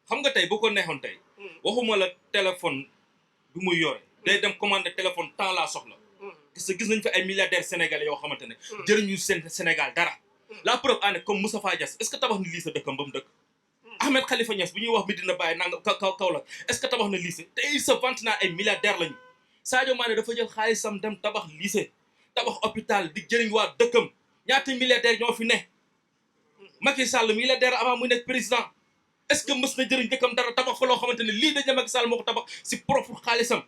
N: xam nga tey boo ko neexoon tey waxuma la téléphone bi muy yore day dem commander téléphone temps laa soxla parce que gis nañ fi ay milliardaires sénégalais yoo xamante ne jëriñu seen Sénégal dara la preuve en est comme Moustapha Niasse est-ce que tabax na lycée dëkkam ba mu dëkk Ahmed Khalifa Niasse bu ñuy wax Medina Baye nanga Kaolack est-ce que tabax na lycée te il se vante naa ay milliardaires lañu Sadio Mané dafa jël xaalisam dem tabax lycée tabax hôpital di jëriñ waa dëkkam ñaata milliardaires ñoo fi ne Macky Sall milliardaire avant muy nekk président est-ce que mës na jëriñ dëkkam dara tabax fa loo xamante ne lii dañ ne Macky Sall moo ko tabax si propre xaalisam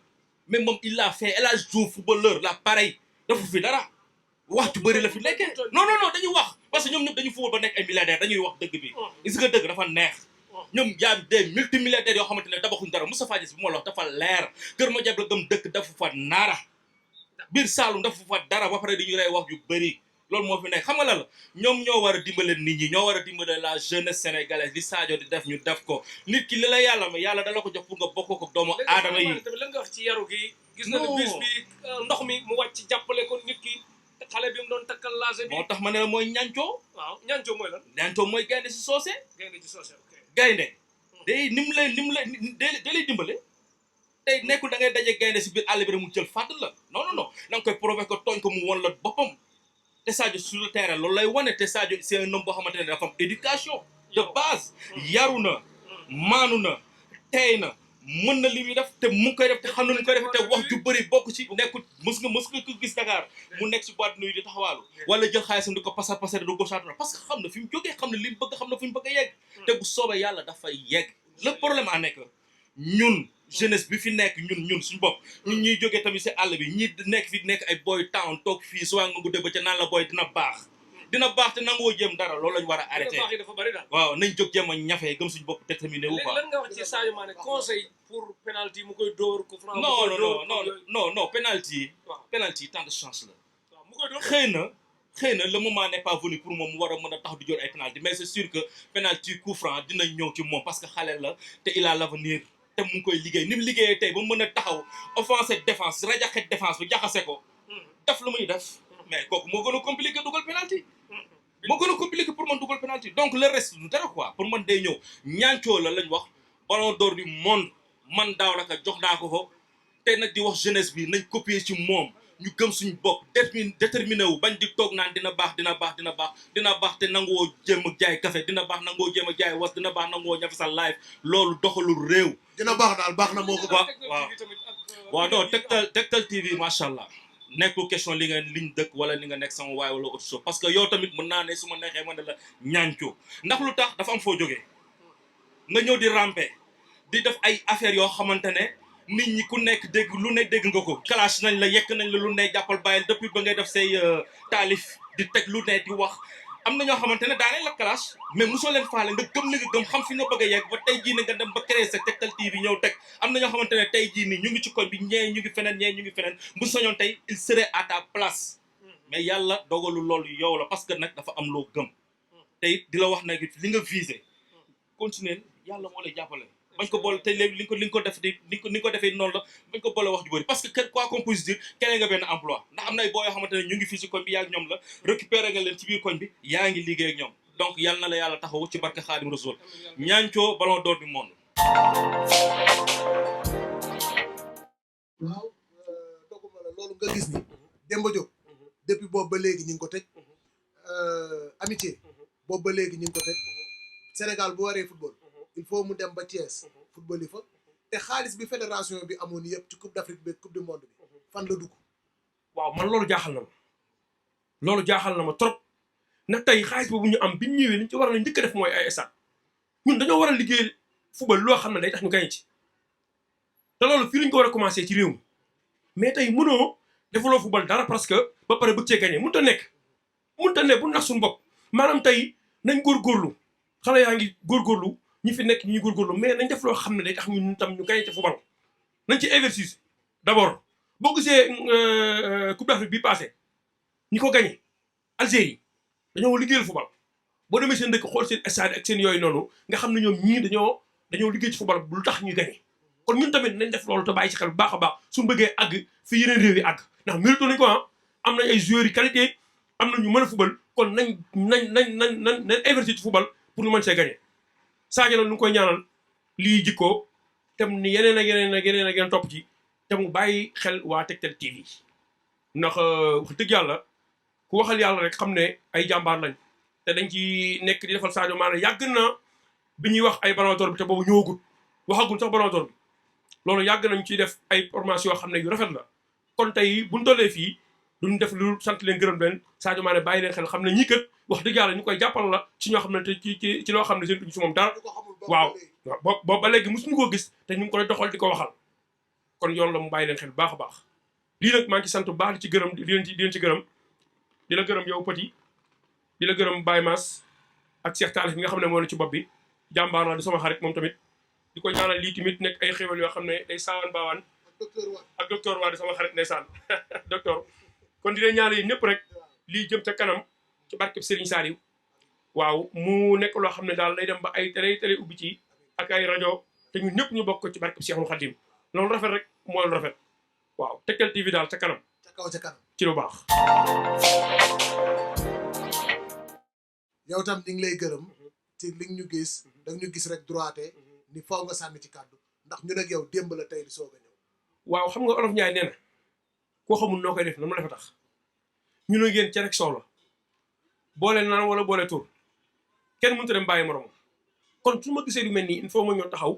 N: mais moom il l'a fait El Hadji Diouf footballeur la pareil dafa fi dara wax ju bëri la fi nekkee non dañuy wax parce que ñoom ñëpp dañuy football ba nekk ay milliardaires dañuy wax dëgg bi gis nga dëgg dafa neex ñoom yaa des multimilliardaires yoo xamante ne tabaxuñ dara Moustapha Niasse bi ma la wax dafa leer Kër Madiab la gëm dëkk dafa fa naara biir Saalum dafa fa dara ba pare dañuy rey wax yu bëri loolu moo fi nekk xam nga la ñoom ñoo war a dimbale nit ñi ñoo war a dimbale la jeunesse sénégalaise li Sadio di def ñu def ko nit ki li la yàlla ma yàlla dala ko jox pour nga bokk ko doomu aadama yi
A: tamit lan nga wax ci yaru gi gis na ne bis bi ndox mi mu wàcc jàppale ko nit ki xale bi mu doon takkal laase bi
N: moo tax ma ne la mooy ñancoo
A: waaw ñancoo mooy lan
N: ñancoo mooy gaynde si soose
A: gaynde ci soose ok
N: gaynde day nim lay da lay dimbale tey nekkul da ngay daje gaynde si biir àll bi rek mu jël fàdd la non da nga koy prouver ko tooñ ko mu won la boppam te Sadio sur le terrain loolu lay wane te Sadio c'est un homme boo xamante ne dafa am éducation de base yaru na maanu na tey na mën na li muy def te mu ngi koy def te xam na nu koy def te wax ju bëri bokk ci nekkul mës nga ko gis Dakar mu nekk si boîte nuyu di taxawaalu wala jël xaalisam di ko pasar de gauche à droite parce que xam na fi mu jógee xam na li mu bëgg xam na fi mu bëgg a yegg te bu soobee yàlla dafay yegg le problème a nekk ñun jeunesse bi fi nekk ñun suñu bopp ñun ñuy jógee tamit si àll bi ñi nekk fi nekk ay boy town toog fii soo nga guddee ba ca naan la boy dina baax te nangoo jéem dara loolu lañu war a arrêté
A: dafa bari daal
N: waaw nañ jóg jéem a ñafe gëm suñu bopp déterminé wu quoi
A: lan nga wax ci Sadio Mané conseil pour penalty mu koy dóor ko franc
N: non penalty temps de chance la
A: mu koy dóor
N: xëy na le moment n'est pas venu pour moom mu war a mën a tax di jël ay penalty mais c'est sûr que penalty coup franc dina ñëw ci moom parce que xale la te il a l'avenir te mu ngi koy liggéey ni mu liggéeyee tey ba mën a taxaw offense défense rajaxe défense bi jaxase ko def lu muy def mais kooku moo gën a compliqué dugal penalty moo gën a compliqué pour man dugal penalty donc le reste du dara quoi pour man day ñëw ñaancoo la lañ wax ballon d'or du monde man daaw rek jox naa ko ko te nag di wax jeunesse bi nañ copier ci moom ñu gëm suñu bopp déterminé wu bañ di toog naan dina baax te nangoo jéem a jaay café dina baax nangoo jéem a jaay was dina baax nangoo ñafe sa live loolu doxalul réew
B: dina baax daal baax na moo ko
N: waaw non Tektal TV macha allah nekkul question liñ dëkk wala li nga nekk sama waay wala autre chose parce que yow tamit mën naa ne su ma neexee ma ne la ñaancoo ndax lu tax dafa am foo jógee nga ñëw di ramper di def ay affaires yoo xamante ne nit ñi ku nekk dégg lu ne dégg nga ko clash nañ la yekk nañ la lu ne jàppal bàyyil depuis ba ngay def say taalif di teg lu ne di wax am na ñoo xamante ne daaneel la clash mais mosoo leen faale nga gëm li nga gëm xam fi nga bëgg a yegg ba tey jii ne nga dem ba créer sa Tektal TV ñëw teg am na ñoo xamante ne tey jii nii ñu ngi ci koñ bi ñee ñu ngi feneen bu soñoon tey il serait à ta place mais yàlla dogalu loolu yow la parce que nag dafa am loo gëm te it di la wax nag li nga visé continuer yàlla moo lay jàppale bañ ko boole tey léegi li nga ko def di ni ko defee noonu la bañ ko boole wax ju bëri parce que quoi qu'on puisse dire keneen nga benn emploi ndax am na ay boo yoo xamante ne ñu ngi fii si koñ bi yaa ak ñoom la récupéré nga leen ci biir koñ bi yaa ngi liggéey ak ñoom donc yàlla na la yàlla taxawu ci barke Xaadim Rasul ñaancoo ballon d'or du monde
B: waaw doguma la loolu nga gis ni Demba Diop depuis boobu ba léegi ñu ngi ko tëj amitié boobu ba léegi ñu ngi ko tëj Sénégal bu waree football il faut mu dem ba Thiès football yi fa te xaalis bi fédération bi amoon yëpp ci coupe d'Afrique bi coupe du monde bi fan la dugg
O: waaw man loolu jaaxal na ma trop ndax tey xaalis boobu ñu am bi ñu ñëwee li ñu ci war a njëkk a def mooy ay stade ñun dañoo war a liggéey football loo xam ne day tax ñu gañe ci te loolu fii lañ ko war a commencé ci réew mi mais tey mënoo defaloo football dara parce que ba pare bëgg cee gañe mënut a nekk bu nax suñu bopp maanaam tey nañ góorgóorlu xale yaa ngi góorgóorlu ñi fi nekk ñuy góorgóorlu mais nañ def loo xam ne day tax ñun tam ñu gañe ci football nañ ci investir d'abord boo gisee coupe d'Afrique bi passé ñi ko gañe Algérie dañoo liggéeyal football boo demee seen dëkk xool seen stade ak seen yooyu noonu nga xam ne ñoom ñii dañoo liggéey ci football bu lu tax ñuy gañe kon ñun tamit nañ def loolu te bàyyi ci xel bu baax a baax suñu bëggee àgg fi yeneen réew yi àgg ndax mérito nañ ko am nañ ay joueurs yi qualité am na ñu mën a football kon nañ investir ci football pour ñu mën see gagné Sadio nag ñu ngi koy ñaanal lii jikkoo te ni yeneen ak yeneen topp ci te mu bàyyi xel waa Tektal TV ndax wax dëgg yàlla ku waxal yàlla rek xam ne ay jàmbaar lañ te dañ ci nekk di defal Sadio Mané yàgg na bi ñuy wax ay ballon d'or bi te boobu ñëwagul waxagul sax ballon d'or bi loolu yàgg nañ ciy def ay formation yoo xam ne yu rafet la kon tey buñ tollee fii duñ def lu sant leen gërëm leen Sadio Mané bàyyi leen xel xam ne ñii kat wax dëgg yàlla ñu koy jàppal la ci ñoo xam ne te ci loo xam ne seen tuñ si moom dara waaw boobu ba léegi mosuñu koo gis te ñu ngi koy doxal di ko waxal kon yoon la mu bàyyi leen xel baax a baax lii nag maa ngi ci sant bu baax di ci gërëm di leen ci gërëm di la gërëm yow Petit di la gërëm Baye Mass ak Cheikh Talif bi nga xam ne moo ne ci bopp bi jàmbaar la di sama xarit moom tamit di ko ñaanal lii tamit nekk ay xéwal yoo xam ne day saawaan baawaan ak docteur Wade sama xarit ndeysaan docteur kon dina ñaanal yi ñëpp rek lii jëm ca kanam ci barkeb Serigne Saliou waaw mu nekk loo xam ne daal day dem ba ay télé ubbi ci ak ay rajo te ñun ñëpp ñu bokk ko ci barkeb Cheikhul Khadim loolu rafet rek mooy lu rafet waaw Tektal TV daal ca kanam
G: ca kaw ca kanam
O: ci lu baax.
G: yow tam ñu ngi lay gërëm ci li ñu gis da ñu gis rek droité ni faw nga sànni ci kàddu ndax ñu nag yow démb la tey di soog a ñëw.
O: waaw xam nga olof Njaay nee na koo xamul noo koy def na mu defa tax ñu ne yéen ca rek soow la boole naan wala boole tur kenn mënut a dem bàyyi moromam kon su ma gisee lu mel nii il faut ma ñoo taxaw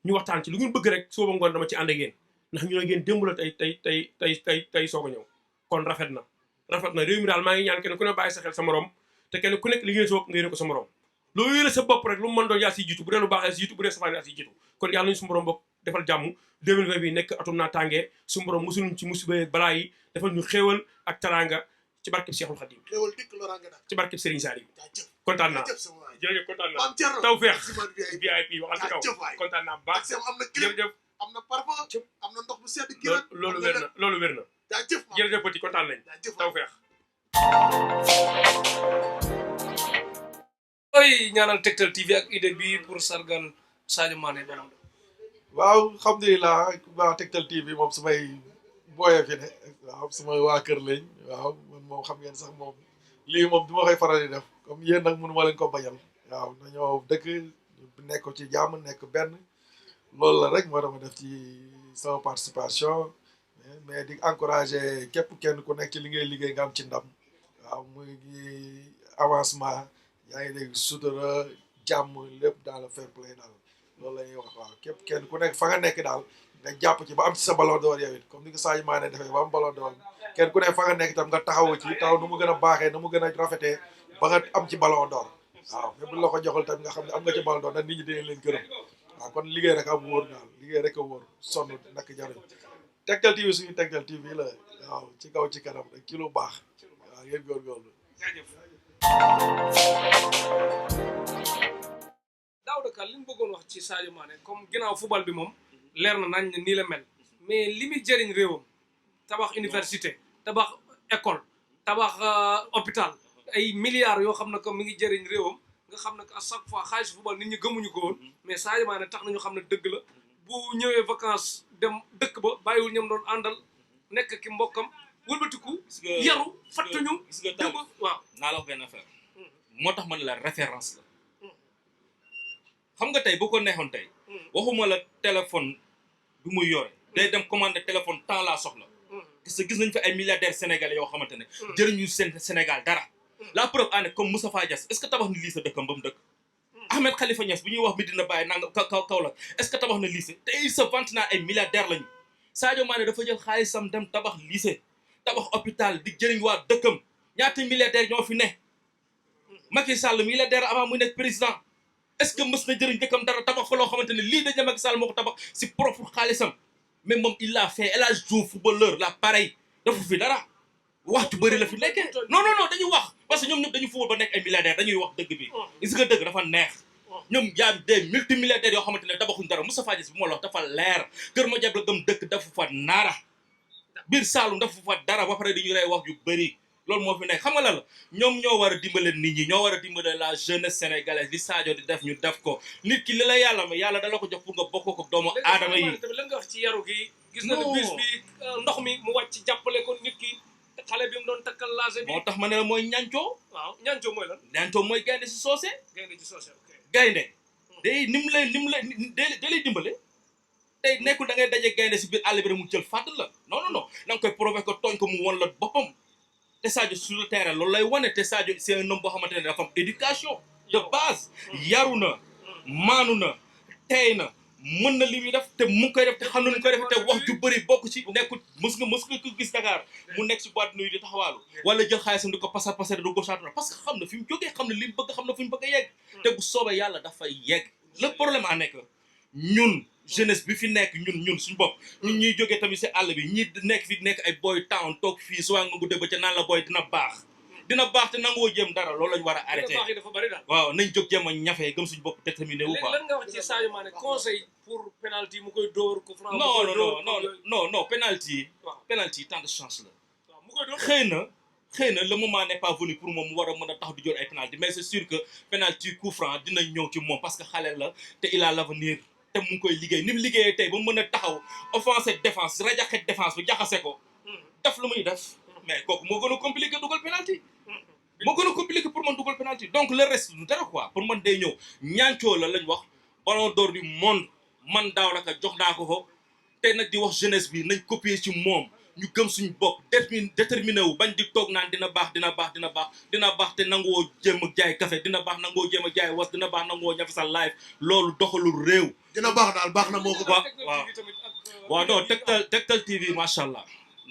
O: ñu waxtaan ci lu ngeen bëgg rek suba ngoon dama ci ànd ak yéen ndax ñu ne yéen démb la tey soog a ñëw kon rafet na réew mi daal maa ngi ñaan kenn ku ne bàyyi sa xel sa morom te kenn ku nekk li ngeen soog nga yéene ko sa morom loolu yéene sa bopp rek lu mu mën doon yaa siy jiitu bu dee lu baax yaa siy jiitu bu dee safaan yaa siy jiitu kon yàlla nañu su borom bokk defal jàmm 2020 bi nekk atum naa tàngee su borom musuñu ci musiba balaa yi defal ñu xéewal ak taraanga ci barkeb Cheikhul Khadim
G: xéewal dikk loraange daal
O: ci barkeb Serigne Saliou kontaan naa jërëjëf kontaan naa
G: Mame Thierno
O: taw feex VIP waxal ci kaw kontaan naa baax
G: am na clim
O: jërëjëf
G: am na parfum am na ndox bu sedd gi
O: loolu wér na
G: jaajëf
O: jërëjëf Petit kontaan nañ taw feex
A: ooy ñaanal Tektal TV ak idée bi pour sargal Sadio Mané Ballon d'Or.
Q: waaw alhamdulilah waa Tektal TV moom samay booyee fi ne waaw samay waa kër lañ waaw man moom xam ngeen sax moom lii moom du ma koy faral di def comme yéen nag mënu ma leen ko bañal waaw nañoo dëkk nekk ci jàmm nekk benn loolu la rek moo dama def ci sama participation mais di encourager képp kenn ku nekk ci li ngay liggéey nga am ci ndam waaw muy avancement yaa ngi dégg sutura jàmm lépp dans le fair play daal loolu la ñuy wax waaw képp kenn ku nekk fa nga nekk daal nga jàpp ci ba am ci sa ballon d'or yow it comme ni ko Sadio Mané defee ba am ballon d'or kenn ku nekk fa nga nekk itam nga taxawu ci taxaw nu mu gën a baaxee nu mu gën a rafetee ba nga am ci ballon d'or waaw même bu la ko joxul tamit nga xam ne am nga ci ballon d'or nag nit ñi dinañ leen gërëm waaw kon liggéey rek am wóor daal liggéey rek a wóor sonn nak jariñ Tektal TV suñu Tektal TV la waaw ci kaw ci kanam rek ci lu baax waaw yéen góorgóorlu
A: Daouda Ka li mu bëggoon wax ci Sadio Mané comme ginnaaw football bi moom leer na nañ ne nii la mel mais li muy jëriñ réewam tabax université tabax école tabax hôpital ay milliards yoo xam ne que mi ngi jëriñ réewam nga xam ne que à chaque fois xaalis football nit ñi gëmuñu ko woon mais Sadio Mané tax nañu xam ne dëgg la bu ñëwee vacances dem dëkk ba bàyyiwul ñoom doon àndal nekk ki mbokkam wëlbatiku yaru fattuñu
N: gis nga taal
A: waaw
N: naa la wax benn affaire moo tax man la référence la xam nga tey boo ko neexoon tey waxuma la téléphone bi muy yore day dem commander téléphone temps laa soxla parce que gis nañ fi ay milliardaires sénégalais yoo xamante ne jëriñu seen Sénégal dara la preuve en est comme Moustapha Niasse est-ce que tabax na lycée dëkkam ba mu dëkk Ahmed Khalifa Niasse bi ñuy wax Medina Baye nanga Kaolack est-ce que tabax na lycée te il se vante naa ay milliardaires lañu Sadio Mané dafa jël xaalisam dem tabax lycée tabax hôpital di jëriñ waa dëkkam ñaata milliardaires ñoo fi ne Macky Sall milliardaire avant muy nekk président est-ce que mës na jëriñ dëkkam dara tabax fa loo xamante ne lii dañu Macky Sall moo ko tabax si propre xaalisam mais moom il l'a fait El Hadji Diouf footballeur la pareil dafa fi dara wax ju bëri la fi nekkee non dañuy wax parce que ñoom ñëpp dañuy football ba nekk ay milliardaires dañuy wax dëgg bi gis nga dëgg dafa neex ñoom yaa des multimilliardaires yoo xamante ne tabaxuñ dara Moustapha Niasse bi ma la wax dafa leer Kër Madiab la gëm dëkk dafa fa naara biir Saalum dafa fa dara ba pare dañuy rey wax yu bëri loolu moo fi nekk xam nga la ñoom ñoo war a dimbale nit ñi ñoo war a dimbale la jeunesse sénégalaise li Sadio di def ñu def ko nit ki li la yàlla ma yàlla dala ko jox pour nga bokk ko doomu aadama yi
A: tamit lan nga wax ci yaru gi gis na ne bis bi ndox mi mu wàcc jàppale ko nit ki xale bi mu doon takkal laase bi
N: moo tax ma ne la mooy ñancoo
A: waaw ñancoo mooy lan
N: ñancoo mooy gaynde si soose
A: gaynde ci soose ok
N: gaynde day ni mu lay da lay dimbale tey nekkul da ngay daje gaynde si biir àll bi rek mu jël fàtt la non da nga koy provoquer ko tooñ ko mu won la boppam te Sadio sur le terrain loolu lay wane te Sadio c'est un homme boo xamante ne dafa am éducation de base yaru na maanu na tey na mën na li muy def te mu ngi koy def te xam na nu koy def te wax ju bëri bokk ci nekkul mës nga ko gis Dakar mu nekk si boîte nuyu di taxawaalu wala jël xaalisam di ko pasar de gauche à droite parce que xam na fi mu jógee xam na li mu bëgg xam na fi mu bëgg a yegg te bu soobee yàlla dafay yegg le problème a nekk ñun jeunesse bi fi nekk ñun suñu bopp ñun ñuy jógee tamit si àll bi ñi nekk fi nekk ay boy town toog fii soo nga guddee ba ca naan la boy dina baax te nangoo jéem dara loolu lañu war a arrêté
A: dafa bari daal
N: waaw nañ jóg jéem a ñafe gëm suñu bopp déterminé wu quoi.
A: lan nga wax ci Sadio Mané conseil pour penalty mu koy dóor ko franc
N: non penalty temps de chance la mu koy dóor xëy na le moment n'est pas venu pour moom mu war a mën a tax di jël ay penalty mais c'est sûr que penalty coup franc dina ñëw ci moom parce que xale la te il a l'avenir te mu ngi koy liggéey ni mu liggéeyee tey ba mën a taxaw offense défense rajaxe défense bi jaxase ko def lu muy def mais kooku moo gën a compliqué dugal penalty moo gën a compliqué pour man dugal penalty donc le reste du dara quoi pour man day ñëw ñaancoo la lañ wax ballon d'or du monde man daaw la ka jox naa ko ko te nag di wax jeunesse bi nañ copier ci moom ñu gëm suñu bopp déterminé wu bañ di toog naan dina baax te nangoo jéem a jaay café dina baax nangoo jéem a jaay was dina baax nangoo ñafe sa live loolu doxalul réew.
G: dina baax daal baax na moo ko.
N: waaw non Tektal TV macha allah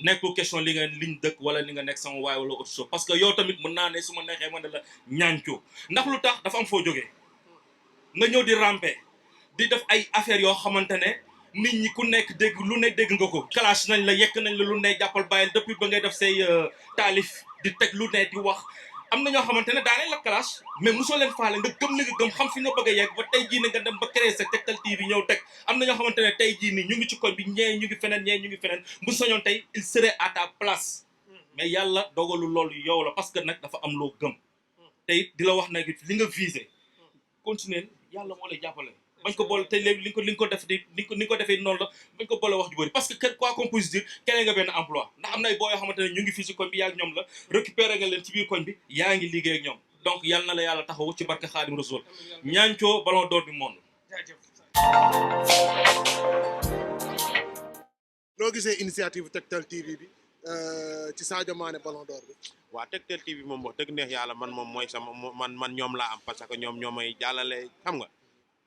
N: nekkul question liñ dëkk wala li nga nekk sama waay wala autre chose parce que yow tamit mën naa ne su ma neexee man de la ñaancoo ndax lu tax dafa am foo jógee nga ñëw di ramper di def ay affaires yoo xamante ne. nit ñi ku nekk dégg lu ne dégg nga ko clash nañ la yekk nañ la lu ne jàppal bàyyil depuis ba ngay def say taalif di teg lu ne di wax am na ñoo xamante ne daaneel la clash mais mosoo leen faale nga gëm li nga gëm xam fi nga bëgg a yegg ba tey jii ne nga dem ba créer sa Tektal TV ñëw teg am na ñoo xamante ne tey jii nii ñu ngi ci koñ bi ñee ñu ngi feneen bu soñoon tey il serait à ta place mais yàlla dogalu loolu yow la parce que nag dafa am loo gëm te it di la wax nag li nga visé continuer yàlla moo lay jàppale bañ ko boole te léegi li nga ko def ni ko defee noonu la bañ ko boole wax ju bëri parce que quoi qu'on puisse dire keneen nga benn emploi ndax am na ay boo yoo xamante ne ñu ngi fii si koñ bi yaa ngi ñoom la récupéré nga leen ci biir koñ bi yaa ngi liggéey ak ñoom donc yal na la yàlla taxaw ci barke Xaadim Rasul ñaancoo ballon d'or du monde.
G: noo gisee initiative Tektal TV bi ci Sadio Mané ballon d'or bi.
R: waa Tektal TV moom wax dëgg neex yàlla man moom mooy sama man ñoom laa am parce que ñoom ñoo may jàllale xam nga.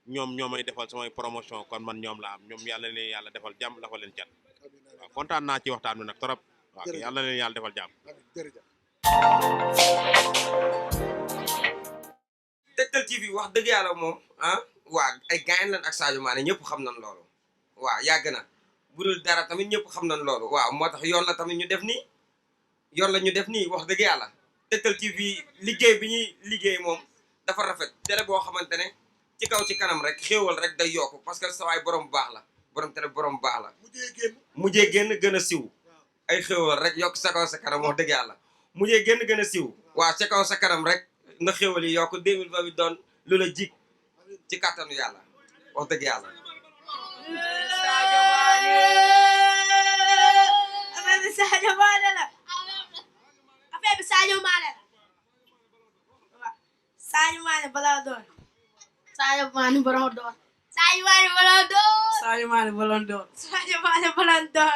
R: ñoom ñoo may defal samay promotion kon man ñoom la am ñoom yàlla na leen yàlla defal jàmm dafa leen cat waaw kontaan naa ci waxtaan bi nag trop waaw yàlla na leen yàlla defal jàmm.
C: Tektal TV wax dëgg yàlla moom waa ay gaañ lan ak Sadio Mané ñëpp xam nañ loolu waaw yàgg na bu dul dara tamit ñëpp xam nañ loolu waaw moo tax yoon la tamit ñu def nii wax dëgg yàlla Tektal TV liggéey bi ñuy liggéey moom dafa rafet télé boo xamante ne ci kaw ci kanam rek xéewal rek day yokku parce que sa waay borom baax la borom télé borom baax la mujjee génn gën a siw ay xéewal rek yokk sa kaw sa kanam wax dëgg yàlla mujjee génn gën a siw waaw sa kaw sa kanam rek na xéewal yi yokk 2020 bi doon lu la jik ci kàttanu yàlla wax dëgg yàlla
J: affaire bi Sadio Mané la Sadio Mané balaa doon Sadio Mané ballon d'or. Sadio Mané ballon d'or.
S: Sadio Mané ballon d'or.
J: Sadio Mané ballon d'or.